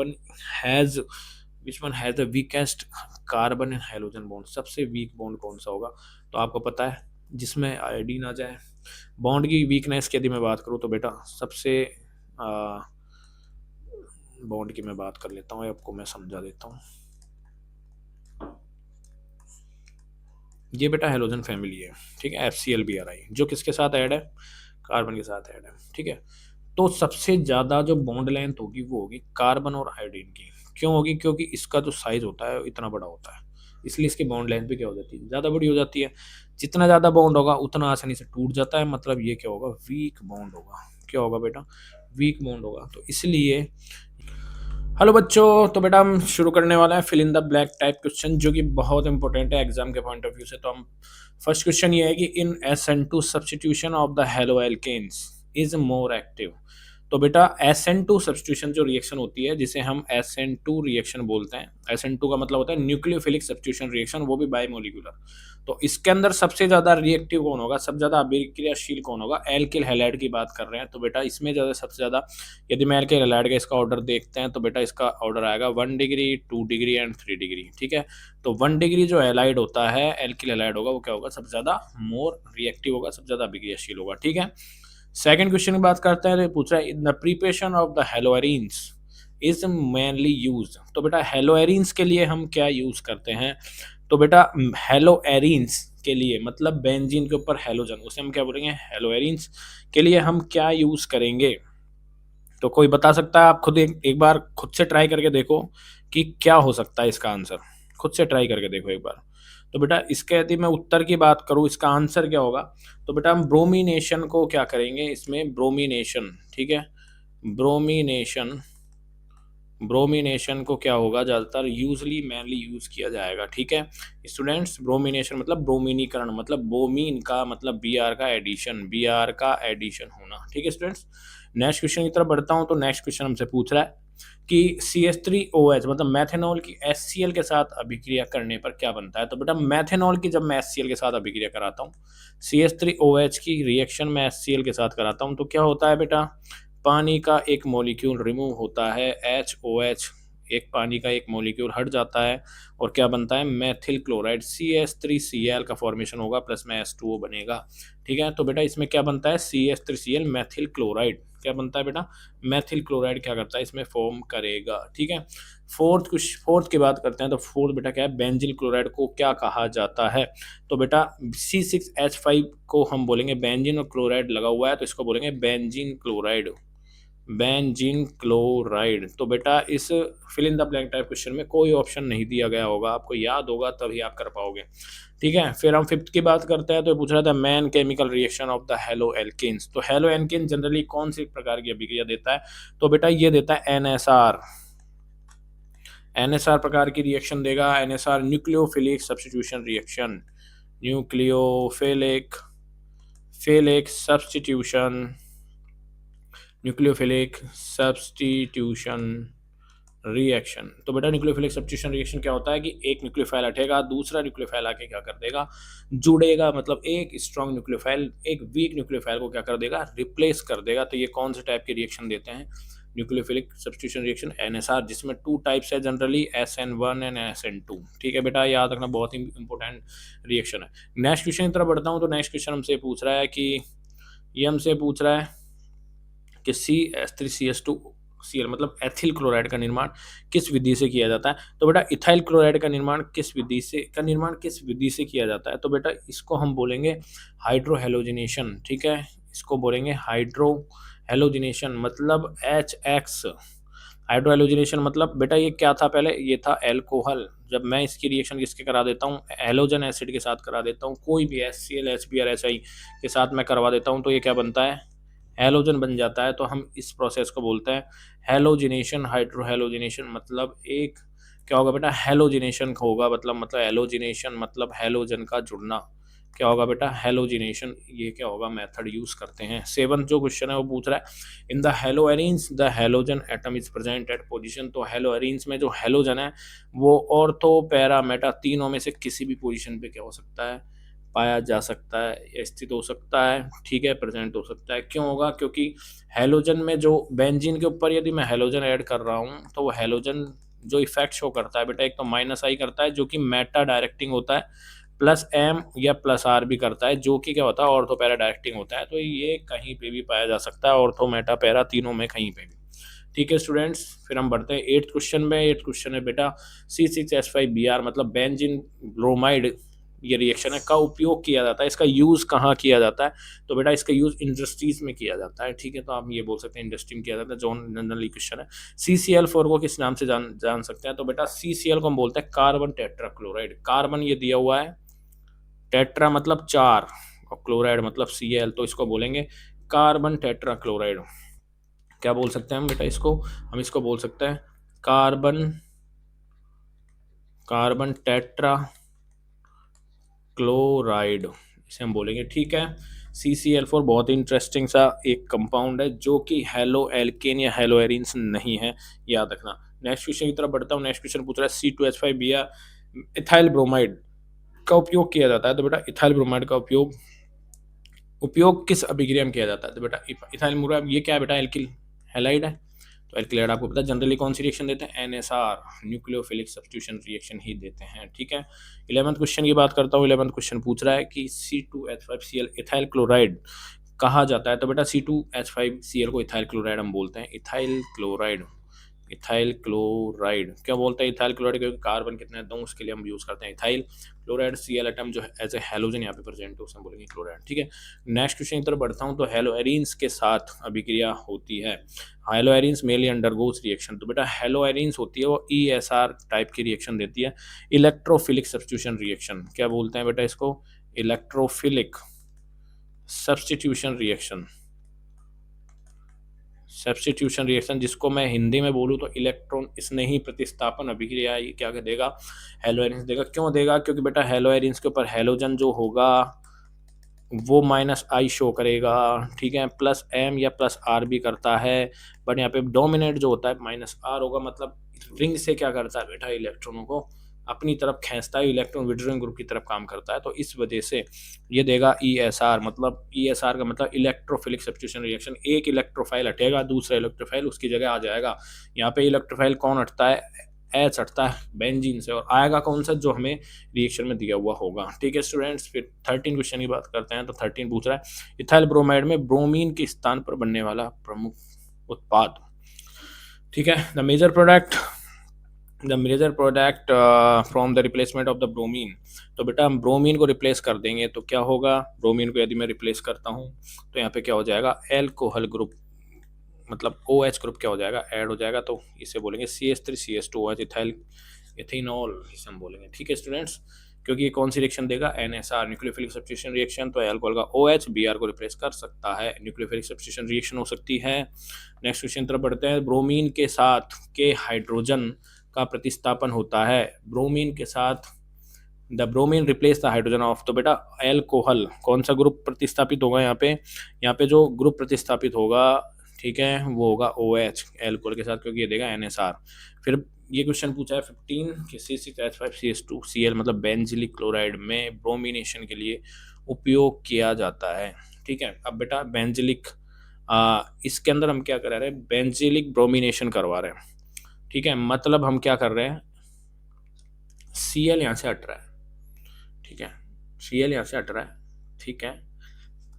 one has the weakest carbon and halogen bond. सबसे वीक बॉन्ड कौन सा होगा? तो आपको पता है जिसमें आयोडीन आ जाए। बॉन्ड की वीकनेस की यदि मैं बात करूँ तो बेटा सबसे बॉन्ड की मैं बात कर लेता हूँ, आपको मैं समझा देता हूँ। ये बेटा हेलोजन फैमिली है। ठीक है, FCl-Bri जो किसके साथ ऐड है? कार्बन के साथ ऐड है। ठीक है, तो सबसे ज़्यादा जो बॉन्ड लेंथ होगी वो होगी कार्बन और आयोडीन की। क्यों होगी? क्योंकि इसका जो साइज होता है इतना बड़ा होता है, इसलिए इसकी बॉन्ड लेंथ भी क्या हो जाती है? ज़्यादा बड़ी हो जाती है। जितना ज़्यादा बॉन्ड होगा उतना आसानी से टूट जाता है, मतलब ये क्या होगा? वीक बॉन्ड होगा। क्या होगा बेटा? वीक बॉन्ड होगा। तो इसलिए हेलो बच्चों, तो बेटा हम शुरू करने वाला है fill in the black type question, जो कि बहुत इंपॉर्टेंट है एग्जाम के पॉइंट ऑफ व्यू से। तो हम फर्स्ट क्वेश्चन ये है कि in SN2 substitution of the halo alkanes is more active. तो बेटा SN2 सब्स्टिट्यूशन जो रिएक्शन होती है, जिसे हम SN2 रिएक्शन बोलते हैं, SN2 का मतलब होता है न्यूक्लियोफिलिक सब्स्टिट्यूशन रिएक्शन, वो भी बायमोलिकुलर। तो इसके अंदर सबसे ज्यादा रिएक्टिव कौन होगा, सबसे ज्यादा अभिक्रियाशील कौन होगा? एल्किल हैलाइड की बात कर रहे हैं। तो बेटा इसमें ज्यादा सबसे ज्यादा यदि मैं एल्किल हैलाइड का इसका ऑर्डर देखते हैं तो बेटा इसका ऑर्डर आएगा 1 डिग्री, 2 डिग्री एंड 3 डिग्री। ठीक है, तो 1 डिग्री जो हैलाइड होता है, एल्किल हैलाइड होगा, वो क्या होगा? सबसे ज्यादा मोर रिएक्टिव होगा, सबसे ज्यादा अभिक्रियाशील होगा। ठीक है, सेकंड क्वेश्चन की बात करते हैं। तो पूछ रहा है in the preparation of the हेलोएरिन्स is mainly use. तो बेटा हेलोएरिन्स के लिए हम क्या यूज करते हैं? तो बेटा हेलोएरिन्स के लिए मतलब बेंजीन के ऊपर हेलोजन, उसे हम क्या बोलेंगे? हेलोएरिन्स के लिए हम क्या यूज करेंगे? तो कोई बता सकता है? आप खुद एक बार खुद से ट्राई करके देखो कि क्या हो सकता है इसका आंसर। खुद से ट्राई करके देखो एक बार। तो बेटा इसके यदि मैं उत्तर की बात करूं, इसका आंसर क्या होगा? तो बेटा हम ब्रोमिनेशन को क्या करेंगे इसमें? ब्रोमिनेशन। ठीक है, ब्रोमिनेशन, ब्रोमिनेशन को क्या होगा? ज़्यादातर यूजली मैनली यूज किया जाएगा। ठीक है स्टूडेंट्स, ब्रोमिनेशन मतलब ब्रोमिनीकरण, मतलब ब्रोमीन का मतलब Br का एडिशन, Br का एडिशन होना। ठीक है स्टूडेंट्स, नेक्स्ट क्वेश्चन की तरफ बढ़ता हूँ। तो नेक्स्ट क्वेश्चन हमसे पूछ रहा है कि CH3OH मतलब मैथेनॉल की HCl के साथ अभिक्रिया करने पर क्या बनता है? तो बेटा मैथेनॉल की जब मैं HCl के साथ अभिक्रिया कराता हूँ, CH3OH की रिएक्शन में HCl के साथ कराता हूँ, तो क्या होता है बेटा? पानी का एक मॉलिक्यूल रिमूव होता है, HOH, एक पानी का एक मॉलिक्यूल हट जाता है, और क्या बनता है? मेथिल क्लोराइड, CH3Cl का फॉर्मेशन होगा, प्लस में H2O बनेगा। ठीक है, तो बेटा इसमें क्या बनता है? CH3Cl methyl chloride. क्या बनता है बेटा? मेथिल क्लोराइड क्या करता है? इसमें फॉर्म करेगा। ठीक है, फोर्थ की बात करते हैं। तो फोर्थ बेटा क्या है? बेंजीन क्लोराइड को क्या कहा जाता है? तो बेटा C6H5 को हम बोलेंगे बेंजीन, और क्लोराइड लगा हुआ है तो इसको बोलेंगे बेंजीन क्लोराइड, बेंजीन क्लोराइड। तो बेटा इस fill in the blank type question में कोई ऑप्शन नहीं दिया गया होगा, आपको याद होगा तभी आप कर पाओगे। ठीक है, फिर हम फिफ्थ की बात करते हैं। तो पूछ रहा था main chemical reaction of the halo alkanes. तो हेलो एल्केन जनरली कौन सी प्रकार की अभिक्रिया देता है? तो बेटा ये देता है NSR, NSR प्रकार की रिएक्शन देगा। NSR nucleophilic substitution reaction, nucleophilic substitution, nucleophilic substitution reaction. तो बेटा न्यूक्लियोफिलिक सब्स्टिट्यूशन रिएक्शन क्या होता है कि एक न्यूक्लियोफाइल हटेगा, दूसरा न्यूक्लियोफाइल आके क्या कर देगा? जुड़ेगा, मतलब एक स्ट्रॉन्ग न्यूक्लियोफाइल एक वीक न्यूक्लियोफाइल को क्या कर देगा? रिप्लेस कर देगा। तो ये कौन से टाइप के रिएक्शन देते हैं? न्यूक्लियोफिलिक सब्स्टिट्यूशन रिएक्शन NSR, जिसमें 2 टाइप्स है जनरली, SN1 एंड SN2। ठीक है बेटा, याद रखना, बहुत ही इंपॉर्टेंट रिएक्शन है। नेक्स्ट क्वेश्चन की तरफ बढ़ता हूँ। तो नेक्स्ट क्वेश्चन हमसे पूछ रहा है कि ये हमसे पूछ रहा है कि CH3CH2Cl मतलब एथिल क्लोराइड का निर्माण किस विधि से किया जाता है। तो बेटा इथाइल क्लोराइड का निर्माण किस विधि से किया जाता है। तो बेटा इसको हम बोलेंगे हाइड्रोहेलोजिनेशन। ठीक है, इसको बोलेंगे हाइड्रोहेलोजिनेशन, मतलब HX। हाइड्रोहेलोजिनेशन मतलब बेटा ये क्या था, पहले ये था एल्कोहल। जब मैं इसकी रिएक्शन किसके करा देता हूँ, हेलोजन एसिड के साथ करा देता हूँ, कोई भी HCl HBr HI के साथ मैं करवा देता हूँ, तो ये क्या बनता है, हेलोजन बन जाता है। तो हम इस प्रोसेस को बोलते हैं हेलोजिनेशन, हाइड्रोहेलोजिनेशन। मतलब एक क्या होगा बेटा, हेलोजिनेशन होगा, मतलब हेलोजिनेशन मतलब हेलोजन का जुड़ना। क्या होगा बेटा, हेलोजिनेशन। ये क्या होगा, मेथड यूज करते हैं। 7 जो क्वेश्चन है वो पूछ रहा है in the हेलोएरिन्स the halogen atom is present at position. तो हेलोएरिन्स में जो हेलोजन है वो ऑर्थो पैरा मेटा तीनों में से किसी भी पोजीशन पे क्या हो सकता है, पाया जा सकता है या स्थित हो सकता है। ठीक है, प्रेजेंट हो सकता है। क्यों होगा, क्योंकि हेलोजन में जो बेंजीन के ऊपर यदि मैं हेलोजन ऐड कर रहा हूँ तो वो हेलोजन जो इफेक्ट शो करता है बेटा, एक तो -I करता है जो कि मेटा डायरेक्टिंग होता है, +M या +R भी करता है जो कि क्या होता है, ऑर्थो पैरा डायरेक्टिंग होता है। तो ये कहीं पे भी पाया जा सकता है, ऑर्थो मेटा पैरा तीनों में कहीं पे भी। ठीक है स्टूडेंट्स, फिर हम बढ़ते हैं 8th क्वेश्चन में। 8th क्वेश्चन है बेटा C6H5Br मतलब बेंजीन ब्रोमाइड, ये रिएक्शन है, का उपयोग किया जाता है, इसका यूज कहाँ किया जाता है। तो बेटा इसका यूज इंडस्ट्रीज में किया जाता है। ठीक है, तो आप ये बोल सकते हैं इंडस्ट्री में किया जाता है, जो जनरली क्वेश्चन है। CCl4 को किस नाम से जान सकते हैं। तो बेटा CCl को हम बोलते हैं कार्बन टेट्राक्लोराइड। कार्बन ये दिया हुआ है, टेट्रा मतलब 4 और क्लोराइड मतलब Cl, तो इसको बोलेंगे कार्बन टेट्राक्लोराइड। क्या बोल सकते हैं हम बेटा इसको, हम इसको बोल सकते हैं कार्बन टेट्रा क्लोराइड, इसे हम बोलेंगे। ठीक है, CCl4 बहुत ही इंटरेस्टिंग सा एक कंपाउंड है जो कि हेलो एल्केन या हेलो एरिन्स नहीं है, याद रखना। नेक्स्ट क्वेश्चन की तरफ बढ़ता हूँ। नेक्स्ट क्वेश्चन पूछ रहा है C2H5Br इथाइल ब्रोमाइड का उपयोग किया जाता है। तो बेटा इथाइल ब्रोमाइड का उपयोग किस अभिक्रिया में किया जाता है। तो बेटा इथाइल ब्रोमाइड ये क्या है बेटा, एल्किल हैलाइड है। तो एल्किल आपको पता है जनरली कौन सी रिएक्शन देते हैं, NSR न्यूक्लियोफिलिक सब्स्टिट्यूशन रिएक्शन ही देते हैं। ठीक है, 11th क्वेश्चन की बात करता हूँ। 11th क्वेश्चन पूछ रहा है कि C2H5Cl इथाइल क्लोराइड कहा जाता है। तो बेटा C2H5Cl को इथाइल क्लोराइड हम बोलते हैं। इथाइल क्लोराइड क्या बोलते हैं, इथाइल क्लोराइड, क्योंकि कार्बन कितने हैं, 2, उसके लिए हम यूज करते हैं इथाइल क्लोराइड। Cl एटम जो एज ए हेलोजन यहाँ पे प्रेजेंट है उसे हम बोलेंगे क्लोराइड। ठीक है, नेक्स्ट क्वेश्चन की तरफ बढ़ता हूँ। तो हेलोएरिन्स के साथ अभिक्रिया होती है। हेलोएरिन्स मेनली अंडरगोस रिएक्शन। तो बेटा हेलोएरिन्स होती है वो ESR टाइप की रिएक्शन देती है, इलेक्ट्रोफिलिक सब्स्टिट्यूशन रिएक्शन। क्या बोलते हैं बेटा इसको, इलेक्ट्रोफिलिक सब्स्टिट्यूशन रिएक्शन, जिसको मैं हिंदी में बोलूँ तो इलेक्ट्रॉन स्नेही प्रतिस्थापन अभिक्रिया। ये क्या देगा, हेलोएरिन्स देगा। क्यों देगा, क्योंकि बेटा हेलोएरिन्स के ऊपर हेलोजन जो होगा वो -I शो करेगा। ठीक है, +M या +R भी करता है, बट यहाँ पे डोमिनेट जो होता है -R होगा। मतलब रिंग से क्या करता है बेटा, इलेक्ट्रॉनों को अपनी तरफ खींचता है, इलेक्ट्रॉन विड्रॉइंग ग्रुप की तरफ काम करता है। तो इस वजह से ये देगा ESR, मतलब ESR का मतलब इलेक्ट्रोफिलिक सब्स्टिट्यूशन रिएक्शन। एक इलेक्ट्रोफाइल हटेगा, दूसरा इलेक्ट्रोफाइल उसकी जगह आ जाएगा। यहाँ पे इलेक्ट्रोफाइल कौन हटता है, H हटता है बेंजीन से, और आएगा कौन सा, जो हमें रिएक्शन में दिया हुआ होगा। ठीक है स्टूडेंट्स, फिर 13 क्वेश्चन की बात करते हैं। तो 13 पूछ रहा है इथाइल ब्रोमाइड में ब्रोमीन के स्थान पर बनने वाला प्रमुख उत्पाद। ठीक है, the major product from the replacement of the bromine. तो बेटा हम ब्रोमीन को रिप्लेस कर देंगे तो क्या होगा, ब्रोमीन को यदि मैं रिप्लेस करता हूँ तो यहाँ पे क्या हो जाएगा, एल्कोहल ग्रुप मतलब OH ग्रुप क्या हो जाएगा, ऐड हो जाएगा। तो इसे बोलेंगे CH3CH2OH इथाइल इथेनॉल, इसे हम बोलेंगे। ठीक है स्टूडेंट्स, क्योंकि ये कौन सी रिएक्शन देगा, NSR न्यूक्लियोफिलिक सब्स्टिट्यूशन रिएक्शन। तो एल्कोहल का OH Br को रिप्लेस कर सकता है, न्यूक्लियोफिलिक सब्स्टिट्यूशन रिएक्शन हो सकती है। नेक्स्ट क्वेश्चन तरफ बढ़ते हैं। ब्रोमीन के साथ के हाइड्रोजन का प्रतिस्थापन होता है। ब्रोमीन के साथ the bromine replace the hydrogen of. तो बेटा एल्कोहल कौन सा ग्रुप प्रतिस्थापित होगा, यहाँ पे जो ग्रुप प्रतिस्थापित होगा, ठीक है, वो होगा OH एल्कोहल के साथ, क्योंकि ये देगा NSR। फिर ये क्वेश्चन पूछा है 15 कि C6H5CH2Cl मतलब बेंजिलिक क्लोराइड में ब्रोमिनेशन के लिए उपयोग किया जाता है। ठीक है, अब बेटा बेंजिलिक इसके अंदर हम क्या करा रहे हैं, बेंजिलिक ब्रोमिनेशन करवा रहे हैं। ठीक है, मतलब हम क्या कर रहे हैं, Cl यहाँ से हट रहा है। ठीक है, Cl यहाँ से हट रहा है। ठीक है,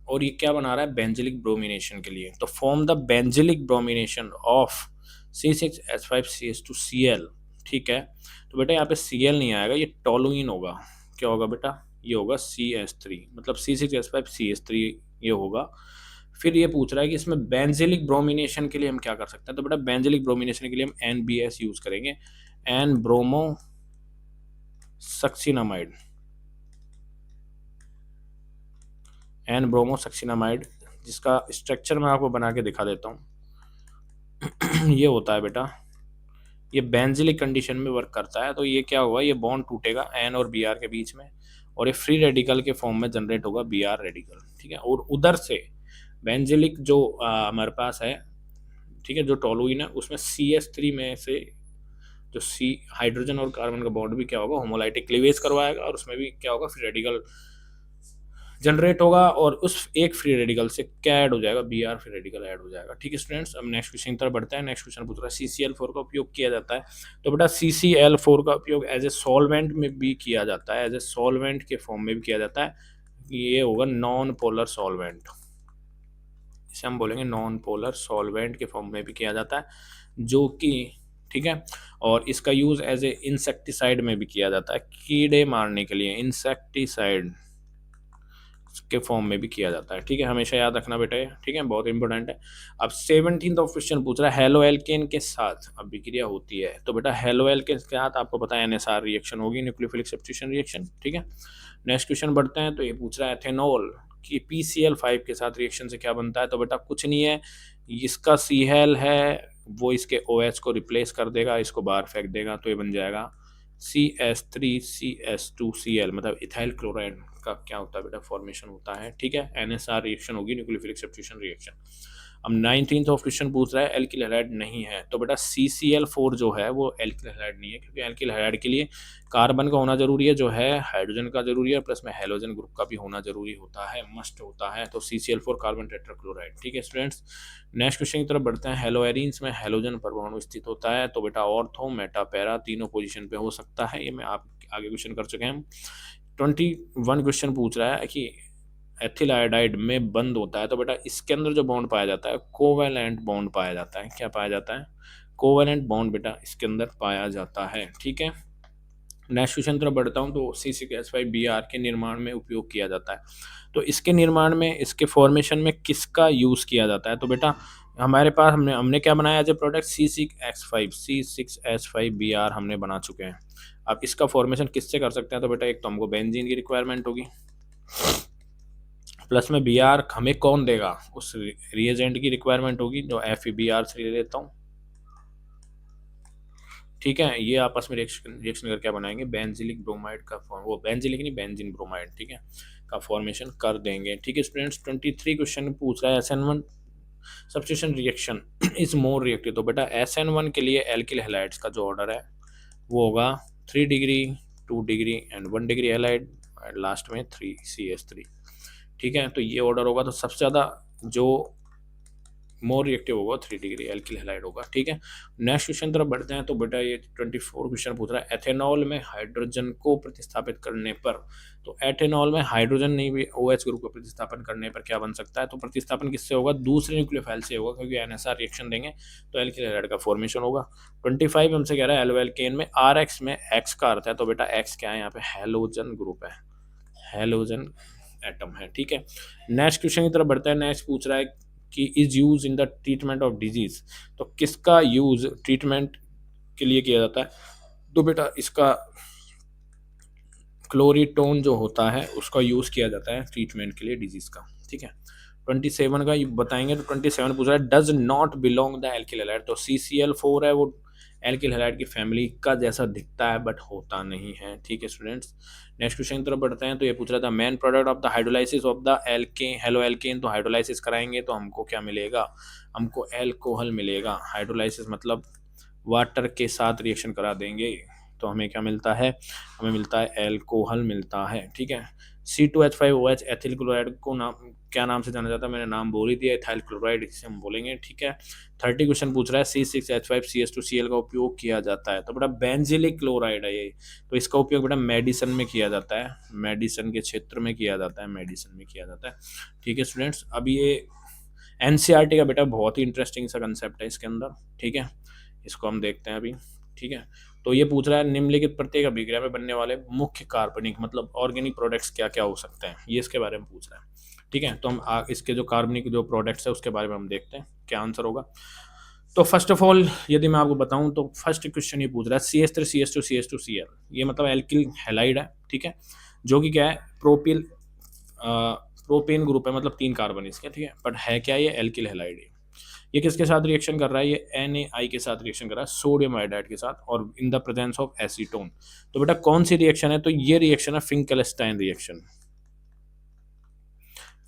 और ये क्या बना रहा है, बेंजिलिक ब्रोमिनेशन के लिए। तो form the benzylic bromination of C6H5CH2Cl। ठीक है, तो बेटा यहाँ पे Cl नहीं आएगा, ये टोलुइन होगा। क्या होगा बेटा, ये होगा CH3, मतलब C6H5CH3 ये होगा। फिर ये पूछ रहा है कि इसमें बेंजिलिक ब्रोमिनेशन के लिए हम क्या कर सकते हैं। तो बेटा बेंजिलिक ब्रोमिनेशन के लिए हम NBS यूज करेंगे, एन ब्रोमो सक्सिनामाइड, एन ब्रोमो सक्सिनामाइड, जिसका स्ट्रक्चर मैं आपको बना के दिखा देता हूँ। ये होता है बेटा, ये बेंजिलिक कंडीशन में वर्क करता है। तो ये क्या होगा, ये बॉन्ड टूटेगा एन और Br के बीच में, और ये फ्री रेडिकल के फॉर्म में जनरेट होगा Br रेडिकल। ठीक है, और उधर से बेंजिलिक जो हमारे पास है, ठीक है, जो टोलुइन है, उसमें CH3 में से जो सी हाइड्रोजन और कार्बन का बॉन्ड भी क्या होगा, होमोलाइटिक क्लीवेज करवाएगा, और उसमें भी क्या होगा, फ्री रेडिकल जनरेट होगा, और उस एक फ्री रेडिकल से क्या ऐड हो जाएगा, Br फ्री रेडिकल ऐड हो जाएगा। ठीक है स्टूडेंट्स, अब नेक्स्ट क्वेश्चन की तरफ बढ़ते हैं। नेक्स्ट क्वेश्चन पूछ रहा है CCl4 का उपयोग किया जाता है। तो बेटा CCl4 का उपयोग एज ए सॉल्वेंट में भी किया जाता है, एज ए सॉल्वेंट के फॉर्म में भी किया जाता है। ये होगा नॉन पोलर सॉल्वेंट, इसे हम बोलेंगे नॉन पोलर सॉल्वेंट के फॉर्म में भी किया जाता है, जो कि ठीक है, और इसका यूज एज ए इंसेक्टिसाइड में भी किया जाता है, कीड़े मारने के लिए इंसेक्टिसाइड के फॉर्म में भी किया जाता है। ठीक है, हमेशा याद रखना बेटा ये, ठीक है, बहुत इंपॉर्टेंट है। अब 17th ऑफ क्वेश्चन पूछ रहा है हेलो एल्केन के साथ अभिक्रिया होती है। तो बेटा हेलो एल्केन के साथ आपको पता है NSR रिएक्शन होगी, न्यूक्लियोफिलिक सब्स्टिट्यूशन रिएक्शन। ठीक है, नेक्स्ट क्वेश्चन बढ़ते हैं। तो ये पूछ रहा है एथेनॉल की PCl5 के साथ रिएक्शन से क्या बनता है। तो बेटा कुछ नहीं है, इसका CL है वो इसके OH को रिप्लेस कर देगा, इसको बाहर फेंक देगा, तो ये बन जाएगा CH3CH2Cl, मतलब इथाइल क्लोराइड का क्या होता है बेटा, फॉर्मेशन होता है। ठीक है, NSR रिएक्शन होगी, न्यूक्लियोफिलिक सब्स्टिट्यूशन रिएक्शन। अब 19th ऑफ क्वेश्चन पूछ रहा है एल्किल हैलाइड नहीं है। तो बेटा CCl4 जो है वो एल्किल हैलाइड नहीं है, क्योंकि एल्किल हैलाइड के लिए कार्बन का होना जरूरी है, जो है हाइड्रोजन का जरूरी है, प्लस में हैलोजन ग्रुप का भी होना जरूरी होता है, मस्ट होता है। तो CCl4 कार्बन टेट्राक्लोराइड। ठीक है स्टूडेंट्स, नेक्स्ट क्वेश्चन की तरफ बढ़ते हैं। हेलोएरिन्स में हैलोजन परमाणु स्थित होता है। तो बेटा ऑर्थो, मेटा, पैरा तीनों पोजीशन पे हो सकता है, ये मैं आप आगे क्वेश्चन कर चुके हैं। 21 क्वेश्चन पूछ रहा है कि एथिल आयोडाइड में बंद होता है। तो बेटा इसके अंदर जो बॉन्ड पाया जाता है, कोवेलेंट बॉन्ड पाया जाता है। क्या पाया जाता है, कोवेलेंट बॉन्ड बेटा इसके अंदर पाया जाता है। ठीक है, नेक्स्ट क्वेश्चन तरफ बढ़ता हूँ। तो C6H5Br के निर्माण में उपयोग किया जाता है। तो इसके निर्माण में, इसके फॉर्मेशन में किसका यूज किया जाता है। तो बेटा हमारे पास हमने क्या बनाया एज ए प्रोडक्ट, C6H5Br हमने बना चुके हैं। अब इसका फॉर्मेशन किससे कर सकते हैं। तो बेटा एक तो हमको बेंजीन की रिक्वायरमेंट होगी, प्लस में Br हमें कौन देगा, उस रिएजेंट की रिक्वायरमेंट होगी, जो FeBr3 ले लेता हूँ। ठीक है, ये आपस में रिएक्शन करके बनाएंगे बेंजिलिक ब्रोमाइड का फॉर्म, वो बेंजिलिक नहीं बेंजीन ब्रोमाइड, ठीक है, का फॉर्मेशन कर देंगे। ठीक है स्टूडेंट्स, 23 क्वेश्चन पूछ रहा है SN1 substitution reaction is more reactive. तो बेटा SN1 के लिए एल्किल हैलाइड्स का जो ऑर्डर है वो होगा 3 degree, 2 degree and 1 degree halide, last में 3CH3। ठीक है, तो ये ऑर्डर होगा। तो सबसे ज़्यादा जो मोर रिएक्टिव होगा 3 डिग्री एल्किल हैलाइड होगा। ठीक है, नेक्स्ट क्वेश्चन तरफ बढ़ते हैं। तो बेटा ये 24 क्वेश्चन पूछ रहा है एथेनॉल में हाइड्रोजन को प्रतिस्थापित करने पर। तो एथेनॉल में हाइड्रोजन नहीं भी OH ग्रुप को प्रतिस्थापन करने पर क्या बन सकता है। तो प्रतिस्थापन किससे होगा, दूसरे न्यूक्लियोफाइल से होगा, क्योंकि NSR रिएक्शन देंगे तो एल्किल हैलाइड का फॉर्मेशन होगा। 25 हमसे कह रहा है एल्वेल्केन में RX में X का अर्थ है। तो बेटा X क्या है, यहाँ पे हैलोजन ग्रुप है, हैलोजन एटम है। ठीक है, नेक्स्ट क्वेश्चन की तरफ बढ़ता है। नेक्स्ट पूछ रहा है कि is use in the treatment of disease. तो किसका यूज ट्रीटमेंट के लिए किया जाता है। तो बेटा इसका क्लोरीटोन जो होता है उसका यूज किया जाता है ट्रीटमेंट के लिए डिजीज का। ठीक है, 27 का बताएंगे। तो 27 पूछ रहा है does not belong the alkyl halide. तो CCl4 है वो एल्किल हैलाइड की फैमिली का जैसा दिखता है बट होता नहीं है। ठीक है स्टूडेंट्स, नेक्स्ट क्वेश्चन की तरफ बढ़ते हैं। तो ये पूछ रहा था main product of the hydrolysis of the alkene, halo alkane. तो हाइड्रोलाइसिस कराएंगे तो हमको क्या मिलेगा, हमको एल्कोहल मिलेगा। हाइड्रोलाइसिस मतलब वाटर के साथ रिएक्शन करा देंगे तो हमें क्या मिलता है, हमें मिलता है एल्कोहल मिलता है। ठीक है, C2H5OH एथिल क्लोराइड को नाम क्या नाम से जाना जाता है, मैंने नाम बोल ही दिया, इथाइल क्लोराइड इसे हम बोलेंगे। ठीक है, 30 क्वेश्चन पूछ रहा है C6H5CH2Cl का उपयोग किया जाता है, तो बेटा बेंजिलिक क्लोराइड है ये, तो इसका उपयोग बेटा मेडिसिन में किया जाता है, मेडिसिन के क्षेत्र में किया जाता है, मेडिसिन में किया जाता है। ठीक है स्टूडेंट्स, अब ये एनसीईआरटी का बेटा बहुत ही इंटरेस्टिंग सा कंसेप्ट है इसके अंदर। ठीक है, इसको हम देखते हैं अभी। ठीक है, तो ये पूछ रहा है निम्नलिखित प्रत्येक अभिक्रिया में बनने वाले मुख्य कार्बनिक मतलब ऑर्गेनिक प्रोडक्ट्स क्या क्या हो सकते हैं, ये इसके बारे में पूछ रहा है। ठीक है, तो हम इसके जो कार्बनिक जो प्रोडक्ट्स है उसके बारे में हम देखते हैं क्या आंसर होगा। तो फर्स्ट ऑफ ऑल यदि मैं आपको बताऊं तो फर्स्ट क्वेश्चन ये पूछ रहा है CH3CH2CH2Cl, ये मतलब एल्किल हैलाइड है। ठीक है, जो कि क्या है, प्रोपेन ग्रुप है, मतलब 3 कार्बन इसके। ठीक है, बट है क्या, ये एल्किल हैलाइड है। ये किसके साथ रिएक्शन कर रहा है, ये NaI के साथ रिएक्शन कर रहा है, सोडियम आयोडाइड के साथ, और in the presence of acetone. तो बेटा कौन सी रिएक्शन है, तो ये रिएक्शन है फिंकलस्टाइन रिएक्शन।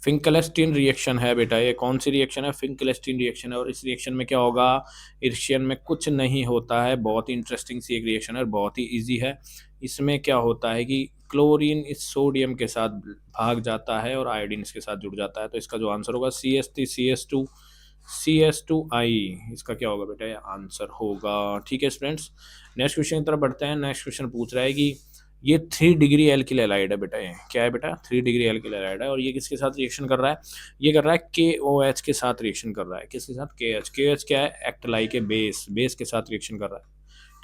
फिंकलस्टीन रिएक्शन है बेटा, ये कौन सी रिएक्शन है, फिंकलस्टीन रिएक्शन है। और इस रिएक्शन में क्या होगा, रिएक्शन में कुछ नहीं होता है, बहुत ही इंटरेस्टिंग सी एक रिएक्शन है, बहुत ही इजी है। इसमें क्या होता है कि क्लोरीन इस सोडियम के साथ भाग जाता है और आयोडीन इसके साथ जुड़ जाता है, तो इसका जो आंसर होगा CH3CH2CH2I, इसका क्या होगा बेटा, ये आंसर होगा। ठीक है स्टूडेंट्स, नेक्स्ट क्वेश्चन की तरफ बढ़ते हैं। नेक्स्ट क्वेश्चन पूछ रहा है कि ये 3 डिग्री एल्किल हैलाइड है बेटा, ये क्या है बेटा, 3 डिग्री एल्किल हैलाइड है, और ये किसके साथ रिएक्शन कर रहा है, ये कर रहा है KOH के साथ रिएक्शन कर रहा है। किसके साथ, KH क्या है, एक्ट लाइक ए बेस के साथ रिएक्शन कर रहा है।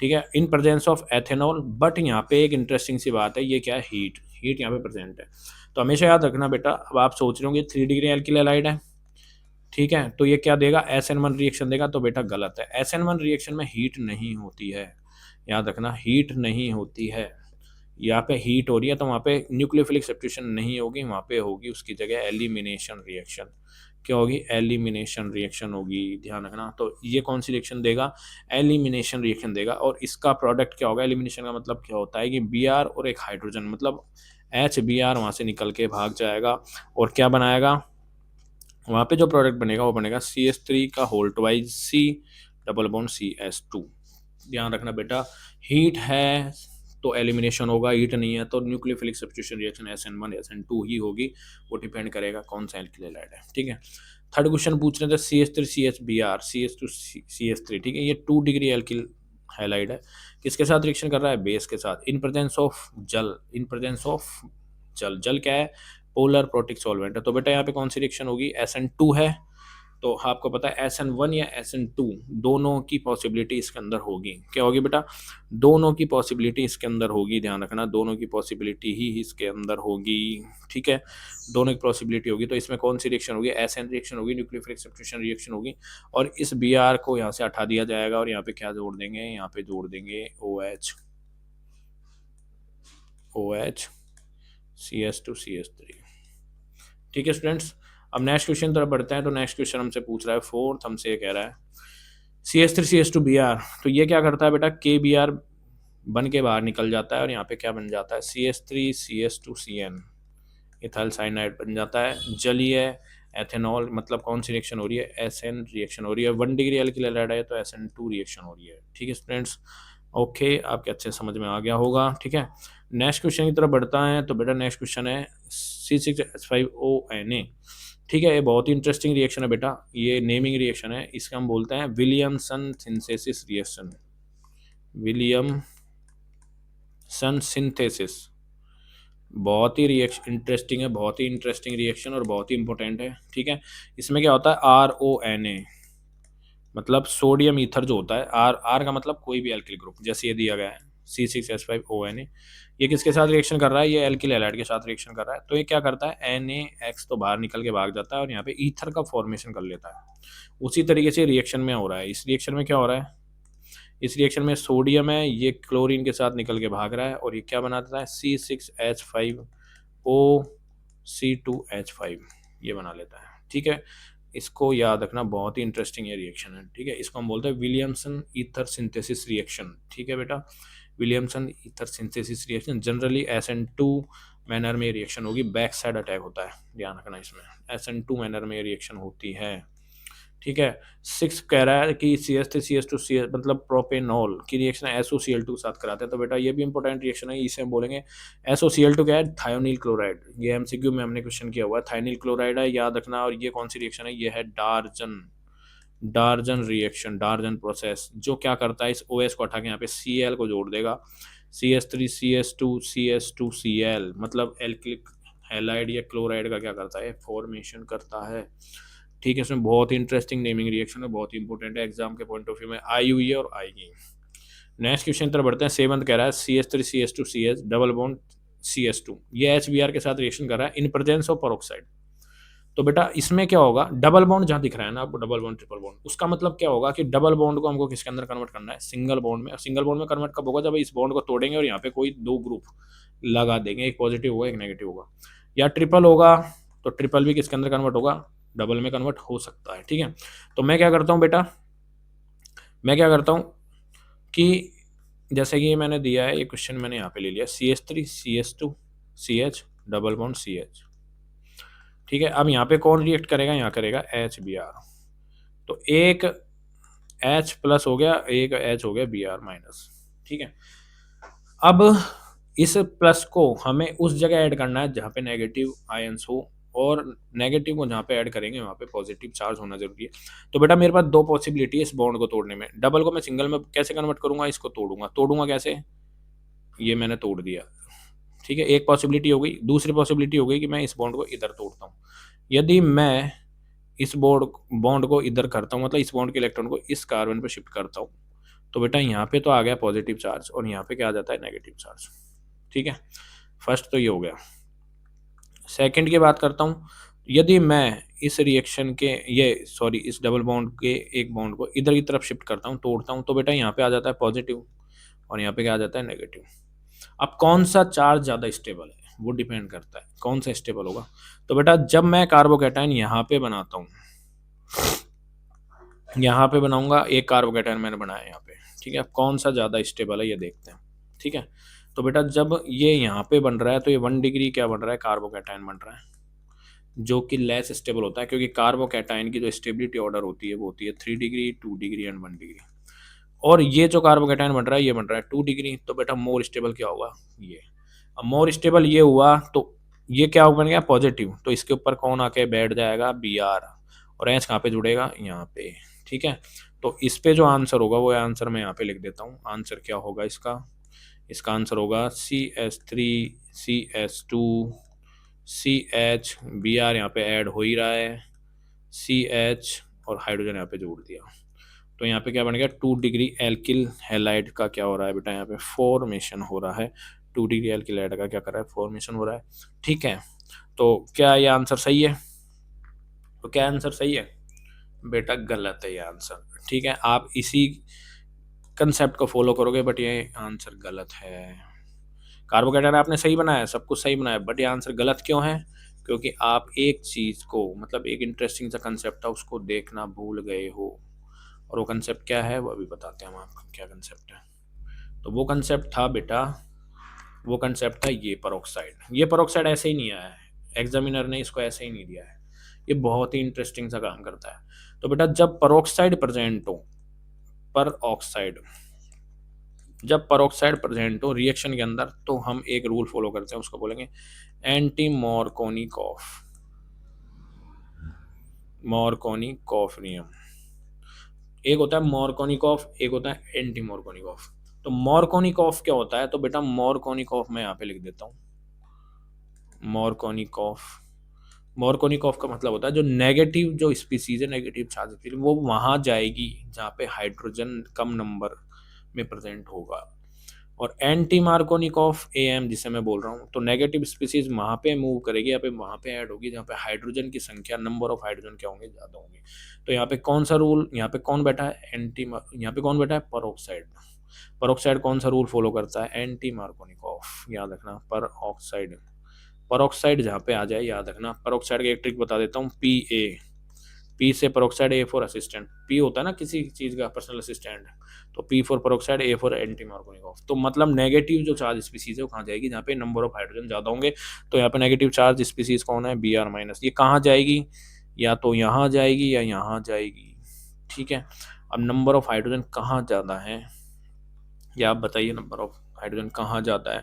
ठीक है, in presence of ethanol, but यहाँ पे एक इंटरेस्टिंग सी बात है, ये क्या है, हीट यहाँ पे प्रेजेंट है। तो हमेशा याद रखना बेटा, अब आप सोच रहे होंगे 3 डिग्री एल्किल हैलाइड है, ठीक है, तो ये क्या देगा, SN1 रिएक्शन देगा, तो बेटा गलत है। SN1 रिएक्शन में हीट नहीं होती है, याद रखना, हीट नहीं होती है। यहाँ पे हीट हो रही है तो वहाँ पे न्यूक्लियोफिलिक सब्स्टिट्यूशन नहीं होगी, वहाँ पे होगी उसकी जगह एलिमिनेशन रिएक्शन। क्या होगी, एलिमिनेशन रिएक्शन होगी, ध्यान रखना। तो ये कौन सी रिएक्शन देगा, एलिमिनेशन रिएक्शन देगा। और इसका प्रोडक्ट क्या होगा, एलिमिनेशन का मतलब क्या होता है कि Br और एक हाइड्रोजन, मतलब HBr वहाँ से निकल के भाग जाएगा, और क्या बनाएगा, वहाँ पे जो प्रोडक्ट बनेगा वो बनेगा CH3 का whole twice C double bond CS2। ध्यान रखना बेटा, हीट है तो एलिमिनेशन होगा, हीट नहीं है तो nucleophilic substitution reaction SN1 SN2 ही होगी, वो डिपेंड करेगा कौन सा एल्किल हैलाइड है। ठीक है, थर्ड क्वेश्चन पूछ रहे थे CH3CHBr CH2CH3। ठीक है, ये 2 डिग्री एल्किल हैलाइड है, किसके साथ रिएक्शन कर रहा है, बेस के साथ, इन प्रेजेंस ऑफ जल, इन प्रेजेंस ऑफ जल। जल क्या है, पोलर प्रोटिक सॉल्वेंट है, तो बेटा यहाँ पे कौन सी रिएक्शन होगी, SN2 है। तो आपको पता है SN1 या SN2 दोनों की पॉसिबिलिटी इसके अंदर होगी, क्या होगी बेटा, दोनों की पॉसिबिलिटी इसके अंदर होगी, ध्यान रखना, दोनों की पॉसिबिलिटी ही इसके अंदर होगी। ठीक है, दोनों की पॉसिबिलिटी होगी, तो इसमें कौन सी रिएक्शन होगी, SN रिएक्शन होगी, न्यूक्लियोफिलिक सब्स्टिट्यूशन रिएक्शन होगी। और इस Br को यहाँ से हटा दिया जाएगा, और यहाँ पे क्या जोड़ देंगे, यहाँ पे जोड़ देंगे OH CH2CH3। ठीक है स्टूडेंट्स, अब नेक्स्ट क्वेश्चन तरफ बढ़ते हैं। तो नेक्स्ट क्वेश्चन हमसे पूछ रहा है फोर्थ, हमसे ये कह रहा है CH3CH2Br, तो ये क्या करता है बेटा, KBr बन के बाहर निकल जाता है, और यहाँ पे क्या बन जाता है, CH3CH2CN, इथाइल साइनाइड बन जाता है। जलीय एथेनॉल, मतलब कौन सी रिएक्शन हो रही है, SN रिएक्शन हो रही है। 1 डिग्री एल्किल हैलाइड है तो SN2 रिएक्शन हो रही है। ठीक है स्टूडेंट्स, ओके, आपके अच्छे समझ में आ गया होगा। ठीक है, नेक्स्ट क्वेश्चन की तरफ बढ़ता है। तो बेटा नेक्स्ट क्वेश्चन है C6H5ONa। ठीक है, ये बहुत ही इंटरेस्टिंग रिएक्शन है बेटा, ये नेमिंग रिएक्शन है, इसका हम बोलते हैं Williamson synthesis reaction. Williamson synthesis बहुत ही रिएक्शन इंटरेस्टिंग है, बहुत ही इंटरेस्टिंग रिएक्शन और बहुत ही इंपॉर्टेंट है। ठीक है, इसमें क्या होता है, RONA, मतलब सोडियम ईथर जो होता है, आर का मतलब कोई भी एल्किल ग्रुप, जैसे ये दिया गया है C6H5ONa, ये किसके साथ रिएक्शन कर रहा है, ये एल्किल हैलाइड के साथ रिएक्शन कर रहा है। तो ये क्या करता है, NaX तो बाहर निकल के भाग जाता है और यहाँ पे ईथर का फॉर्मेशन कर लेता है। उसी तरीके से रिएक्शन में हो रहा है, इस रिएक्शन में क्या हो रहा है, इस रिएक्शन में सोडियम है, ये क्लोरीन के साथ निकल के भाग रहा है, और ये क्या बना देता है, C6H5OC2H5 ये बना लेता है। ठीक है, इसको याद रखना, बहुत ही इंटरेस्टिंग ये रिएक्शन है। ठीक है, इसको हम बोलते हैं विलियमसन ईथर सिंथेसिस रिएक्शन। ठीक है बेटा, Williamson ether synthesis reaction, generally SN2 manner में रिएक्शन होगी, बैक साइड अटैक होता है, ध्यान रखना, इसमें SN2 मैनर में रिएक्शन होती है। ठीक है। 6 कह रहा है कि CH3 CH2 CH मतलब प्रोपेनॉल की रिएक्शन SOCl2 के साथ कराते हैं। तो बेटा ये भी इंपॉर्टेंट रिएक्शन है, इसे हम बोलेंगे SOCl2 क्या है, थायोनिल क्लोराइड। ये MCQ में हमने क्वेश्चन किया हुआ है, थायोनिल क्लोराइड है, याद रखना। और ये कौन सी रिएक्शन है, ये है डार्जन, डार्जन रिएक्शन, डार्जन प्रोसेस, जो क्या करता है, इस OS को हटा के यहाँ पे Cl को जोड़ देगा, CH3 CH2 CH2Cl, मतलब एल्किलिक हैलाइड या क्लोराइड का क्या करता है, फॉर्मेशन करता है। ठीक है, इसमें बहुत ही इंटरेस्टिंग नेमिंग रिएक्शन है, बहुत ही इंपॉर्टेंट है, एग्जाम के पॉइंट ऑफ व्यू में आई हुई है और आएगी। नेक्स्ट क्वेश्चन तरफ बढ़ते हैं। सेवंथ कह रहा है CH3 CH2 CH double bond CH2, ये HBr के साथ रिएक्शन कर रहा है इन प्रेजेंस ऑफ पेरोक्साइड। तो बेटा इसमें क्या होगा, डबल बॉन्ड जहां दिख रहा है ना आपको, डबल बॉन्ड ट्रिपल बॉन्ड, उसका मतलब क्या होगा कि डबल बॉन्ड को हमको किसके अंदर कन्वर्ट करना है, सिंगल बॉन्ड में। सिंगल बॉन्ड में कन्वर्ट कब होगा, जब इस बॉन्ड को तोड़ेंगे और यहाँ पे कोई दो ग्रुप लगा देंगे, एक पॉजिटिव होगा एक नेगेटिव होगा। या ट्रिपल होगा तो ट्रिपल भी किसके अंदर कन्वर्ट होगा, डबल में कन्वर्ट हो सकता है। ठीक है, तो मैं क्या करता हूँ बेटा, मैं क्या करता हूँ कि जैसे कि ये मैंने दिया है, ये क्वेश्चन मैंने यहाँ पे ले लिया, CH3 CH2 CH double bond CH। ठीक है, अब यहाँ पे कौन रिएक्ट करेगा, यहाँ करेगा HBr। तो एक H प्लस हो गया, एक H हो गया Br माइनस। ठीक है, अब इस प्लस को हमें उस जगह ऐड करना है जहाँ पे नेगेटिव आयंस हो, और नेगेटिव को जहाँ पे ऐड करेंगे वहाँ पे पॉजिटिव चार्ज होना जरूरी है। तो बेटा मेरे पास दो पॉसिबिलिटी है इस बॉन्ड को तोड़ने में। डबल को मैं सिंगल में कैसे कन्वर्ट करूंगा, इसको तोड़ूंगा। तोड़ूंगा कैसे, ये मैंने तोड़ दिया। ठीक है, एक पॉसिबिलिटी हो गई। दूसरी पॉसिबिलिटी हो गई कि मैं इस बॉन्ड को इधर तोड़ता हूँ। यदि मैं इस बॉन्ड को इधर करता हूँ, मतलब इस बॉन्ड के इलेक्ट्रॉन को इस कार्बन पे शिफ्ट करता हूँ, तो बेटा यहाँ पे तो आ गया पॉजिटिव चार्ज और यहाँ पे क्या आ जाता है, नेगेटिव चार्ज। ठीक है, फर्स्ट तो ये हो गया। सेकंड की बात करता हूँ, यदि मैं इस रिएक्शन के इस डबल बॉन्ड के एक बॉन्ड को इधर की तरफ शिफ्ट करता हूँ, तोड़ता हूँ, तो बेटा यहाँ पे आ जाता है पॉजिटिव और यहाँ पे क्या आ जाता है, नेगेटिव। अब कौन सा चार्ज ज़्यादा स्टेबल है, वो डिपेंड करता है कौन सा स्टेबल होगा। तो बेटा जब मैं कार्बोकैटायन यहाँ पे बनाता हूँ, यहाँ पे बनाऊंगा, एक कार्बोकैटायन मैंने बनाया यहाँ पे। ठीक है, अब कौन सा ज़्यादा स्टेबल है ये देखते हैं। ठीक है, तो बेटा जब ये यहाँ पे बन रहा है तो ये 1 डिग्री क्या बन रहा है, कार्बोकैटायन बन रहा है, जो कि लेस स्टेबल होता है, क्योंकि कार्बोकैटायन की जो स्टेबिलिटी ऑर्डर होती है वो होती है 3 डिग्री, 2 डिग्री एंड 1 डिग्री। और ये जो कार्बोकैटायन बन रहा है ये बन रहा है 2 डिग्री। तो बेटा मोर स्टेबल क्या होगा, ये। अब मोर स्टेबल ये हुआ तो ये क्या बन गया, पॉजिटिव। तो इसके ऊपर कौन आके बैठ जाएगा, Br, और एच कहाँ पे जुड़ेगा, यहाँ पे। ठीक है, तो इस पे जो आंसर होगा वो आंसर मैं यहाँ पे लिख देता हूँ। आंसर क्या होगा इसका, इसका आंसर होगा CH3 CH2CH, Br यहाँ पे ऐड हो ही रहा है, CH और हाइड्रोजन यहाँ पे जोड़ दिया। तो यहाँ पे क्या बन गया, 2 डिग्री एल्किल हैलाइड का क्या हो रहा है बेटा, यहाँ पे फॉर्मेशन हो रहा है। 2 डिग्री एल्किल हैलाइड का क्या कर रहा है, फॉर्मेशन हो रहा है। ठीक है, तो क्या ये आंसर सही है, तो क्या आंसर सही है बेटा, गलत है ये आंसर। ठीक है, आप इसी कंसेप्ट को फॉलो करोगे, बट ये आंसर गलत है। कार्बोकैटायन आपने सही बनाया, सब कुछ सही बनाया, बट ये आंसर गलत क्यों है, क्योंकि आप एक चीज को, मतलब एक इंटरेस्टिंग सा कंसेप्ट था, उसको देखना भूल गए हो। और वो कंसेप्ट क्या है वो अभी बताते हैं हम आपको, क्या कंसेप्ट है। तो वो कंसेप्ट था बेटा, वो कंसेप्ट था ये पेरोक्साइड। ये पेरोक्साइड ऐसे ही नहीं आया है, एग्जामिनर ने इसको ऐसे ही नहीं दिया है, ये बहुत ही इंटरेस्टिंग सा काम करता है। तो बेटा जब पेरोक्साइड प्रेजेंट हो, पर ऑक्साइड, जब पेरोक्साइड प्रेजेंट हो रिएक्शन के अंदर, तो हम एक रूल फॉलो करते हैं, उसको बोलेंगे एंटी मॉर्कोनिकॉफ, मॉर्कोनिकॉफ नियम। एक होता है मॉर्कोनिकॉफ, एक होता है एंटी मॉर्कोनिकॉफ। तो मॉर्कोनिकॉफ क्या होता है, तो बेटा मॉर्कोनिकॉफ मैं यहाँ पे लिख देता हूँ, मॉर्कोनिकॉफ। मॉर्कोनिकॉफ का मतलब होता है जो नेगेटिव जो स्पीसीज है, नेगेटिव चार्ज, वो वहां जाएगी जहाँ पे हाइड्रोजन कम नंबर में प्रेजेंट होगा। और एंटी मार्कोनिकॉफ AM जिसे मैं बोल रहा हूँ, तो नेगेटिव स्पीसीज वहाँ पे मूव करेगी, यहाँ पे वहाँ पे ऐड होगी जहाँ पे हाइड्रोजन की संख्या, नंबर ऑफ हाइड्रोजन क्या होंगे, ज़्यादा होंगे। तो यहाँ पे कौन सा रूल, यहाँ पे कौन बैठा है, यहाँ पे कौन बैठा है, पेरोक्साइड। पेरोक्साइड कौन सा रूल फॉलो करता है, एंटी मार्कोनिकॉफ, याद रखना, पेरोक्साइड। पेरोक्साइड जहाँ पे आ जाए याद रखना। पेरोक्साइड की एक ट्रिक बता देता हूँ, PA, P से peroxide, A for assistant. P होता है ना किसी चीज का पर्सनल असिस्टेंट, तो P for peroxide, A for anti Markovnikov. तो मतलब नेगेटिव जो चार्ज स्पीसीज है वो कहाँ जाएगी, जहाँ पे नंबर ऑफ हाइड्रोजन ज्यादा होंगे। तो यहाँ पे नेगेटिव चार्ज स्पीसीज कौन है, Br माइनस। ये कहाँ जाएगी, या तो यहाँ जाएगी या यहाँ जाएगी, ठीक है। अब नंबर ऑफ हाइड्रोजन कहाँ ज़्यादा है, या आप बताइए नंबर ऑफ हाइड्रोजन कहाँ ज़्यादा है।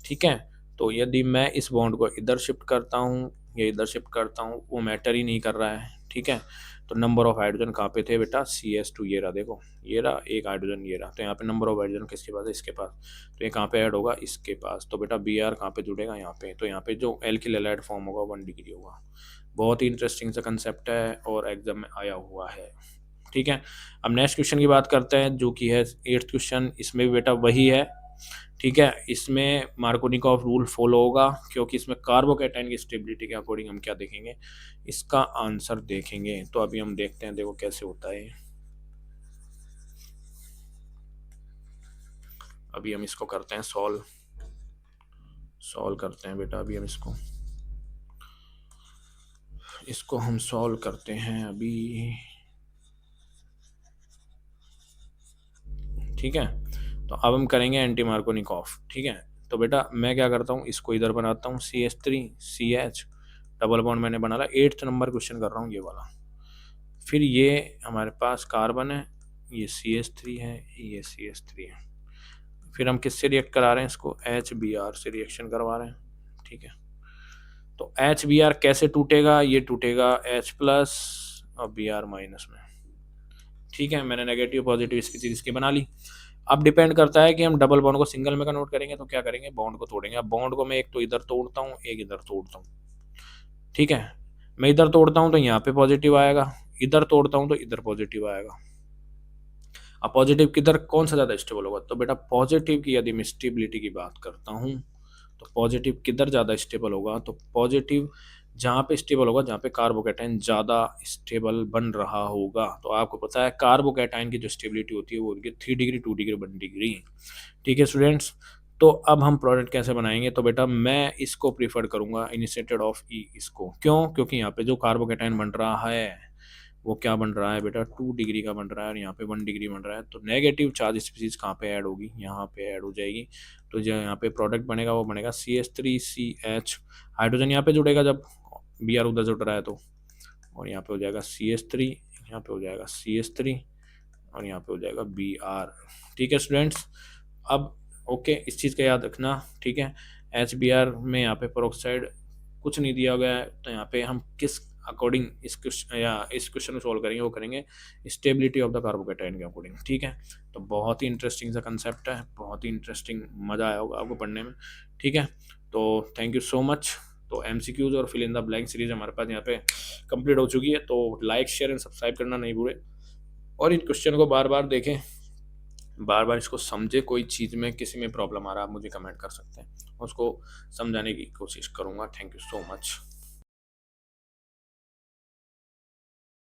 ठीक है, तो यदि मैं इस बॉन्ड को इधर शिफ्ट करता हूँ या इधर शिफ्ट करता हूँ, वो मैटर ही नहीं कर रहा है। ठीक है, तो नंबर ऑफ हाइड्रोजन कहाँ पे थे बेटा, CS2, ये रहा, देखो ये रहा एक हाइड्रोजन, ये रहा। तो यहाँ पे नंबर ऑफ हाइड्रोजन किसके पास है, इसके पास। तो ये कहाँ पे ऐड होगा, इसके पास। तो बेटा Br कहाँ पे जुड़ेगा, यहाँ पे। तो यहाँ पे जो एल्किल हैलाइड फॉर्म होगा 1 डिग्री होगा। बहुत ही इंटरेस्टिंग सा कंसेप्ट है और एग्जाम में आया हुआ है। ठीक है, अब नेक्स्ट क्वेश्चन की बात करते हैं, जो कि है 8th क्वेश्चन। इसमें भी बेटा वही है। ठीक है, इसमें मार्कोनिकॉफ रूल फॉलो होगा, क्योंकि इसमें कार्बोकैटायन की स्टेबिलिटी के अकॉर्डिंग हम क्या देखेंगे, इसका आंसर देखेंगे। तो अभी हम देखते हैं, देखो कैसे होता है। अभी हम इसको करते हैं सॉल्व करते हैं बेटा। अभी हम इसको हम सॉल्व करते हैं अभी। ठीक है, तो अब हम करेंगे एंटी मार्कोनिकॉफ। ठीक है, तो बेटा मैं क्या करता हूँ, इसको इधर बनाता हूँ, CH3CH डबल बॉन्ड मैंने बना ला। 8th नंबर क्वेश्चन कर रहा हूँ, ये वाला। फिर ये हमारे पास कार्बन है, ये CH3 है, ये CH3 है। फिर हम किससे रिएक्ट करा रहे हैं इसको, HBr से रिएक्शन करवा रहे हैं। ठीक है, तो HBr कैसे टूटेगा, ये टूटेगा H प्लस और Br माइनस में। ठीक है, मैंने नेगेटिव पॉजिटिव इसकी चीज इसकी बना ली। अब डिपेंड करता है कि हम डबल बॉन्ड को सिंगल में कन्वर्ट करेंगे तो क्या करेंगे, बॉन्ड को तोड़ेंगे। अब बॉन्ड को मैं एक तो इधर तोड़ता हूँ, एक इधर तोड़ता हूँ। ठीक है, मैं इधर तोड़ता हूँ तो यहाँ पे पॉजिटिव आएगा, इधर तोड़ता हूँ तो इधर पॉजिटिव आएगा। अब पॉजिटिव किधर, कौन सा ज़्यादा स्टेबल होगा, तो बेटा पॉजिटिव की यदि मैं स्टेबिलिटी की बात करता हूँ तो पॉजिटिव किधर ज़्यादा स्टेबल होगा, तो पॉजिटिव जहाँ पे स्टेबल होगा, जहाँ पे कार्बोकैटायन ज़्यादा स्टेबल बन रहा होगा। तो आपको पता है कार्बोकैटायन की जो स्टेबिलिटी होती है वो होती है 3 डिग्री, 2 डिग्री, 1 डिग्री। ठीक है स्टूडेंट्स, तो अब हम प्रोडक्ट कैसे बनाएंगे, तो बेटा मैं इसको प्रीफर करूंगा इनिशिएटेड ऑफ ई, इसको क्यों, क्योंकि यहाँ पे जो कार्बोकैटायन बन रहा है वो क्या बन रहा है बेटा, 2 डिग्री का बन रहा है और यहाँ पे 1 डिग्री बन रहा है। तो नेगेटिव चार्ज स्पीसीज कहाँ पे ऐड होगी, यहाँ पे ऐड हो जाएगी। तो जो यहाँ पे प्रोडक्ट बनेगा वो बनेगा CH3CH, हाइड्रोजन यहाँ पे जुड़ेगा जब Br उधर जुड़ रहा है तो, और यहाँ पे हो जाएगा CH3, यहाँ पे हो जाएगा CH3 और यहाँ पे हो जाएगा Br। ठीक है स्टूडेंट्स, अब ओके इस चीज़ का याद रखना। ठीक है, HBr में यहाँ पे पेरोक्साइड कुछ नहीं दिया गया है, तो यहाँ पे हम किस अकॉर्डिंग इस क्वेश्चन को सॉल्व करेंगे, वो करेंगे स्टेबिलिटी ऑफ द कार्बोकैटायन के अकॉर्डिंग। ठीक है, तो बहुत ही इंटरेस्टिंग सा कंसेप्ट है, बहुत ही इंटरेस्टिंग, मज़ा आया होगा आपको पढ़ने में। ठीक है, तो थैंक यू सो मच। तो MCQs और fill in the blank series हमारे पास यहाँ पे कंप्लीट हो चुकी है। तो लाइक शेयर एंड सब्सक्राइब करना नहीं भूलें, और इन क्वेश्चन को बार बार देखें, बार बार इसको समझे। कोई चीज़ में किसी में प्रॉब्लम आ रहा है आप मुझे कमेंट कर सकते हैं, उसको समझाने की कोशिश करूँगा। Thank you so much.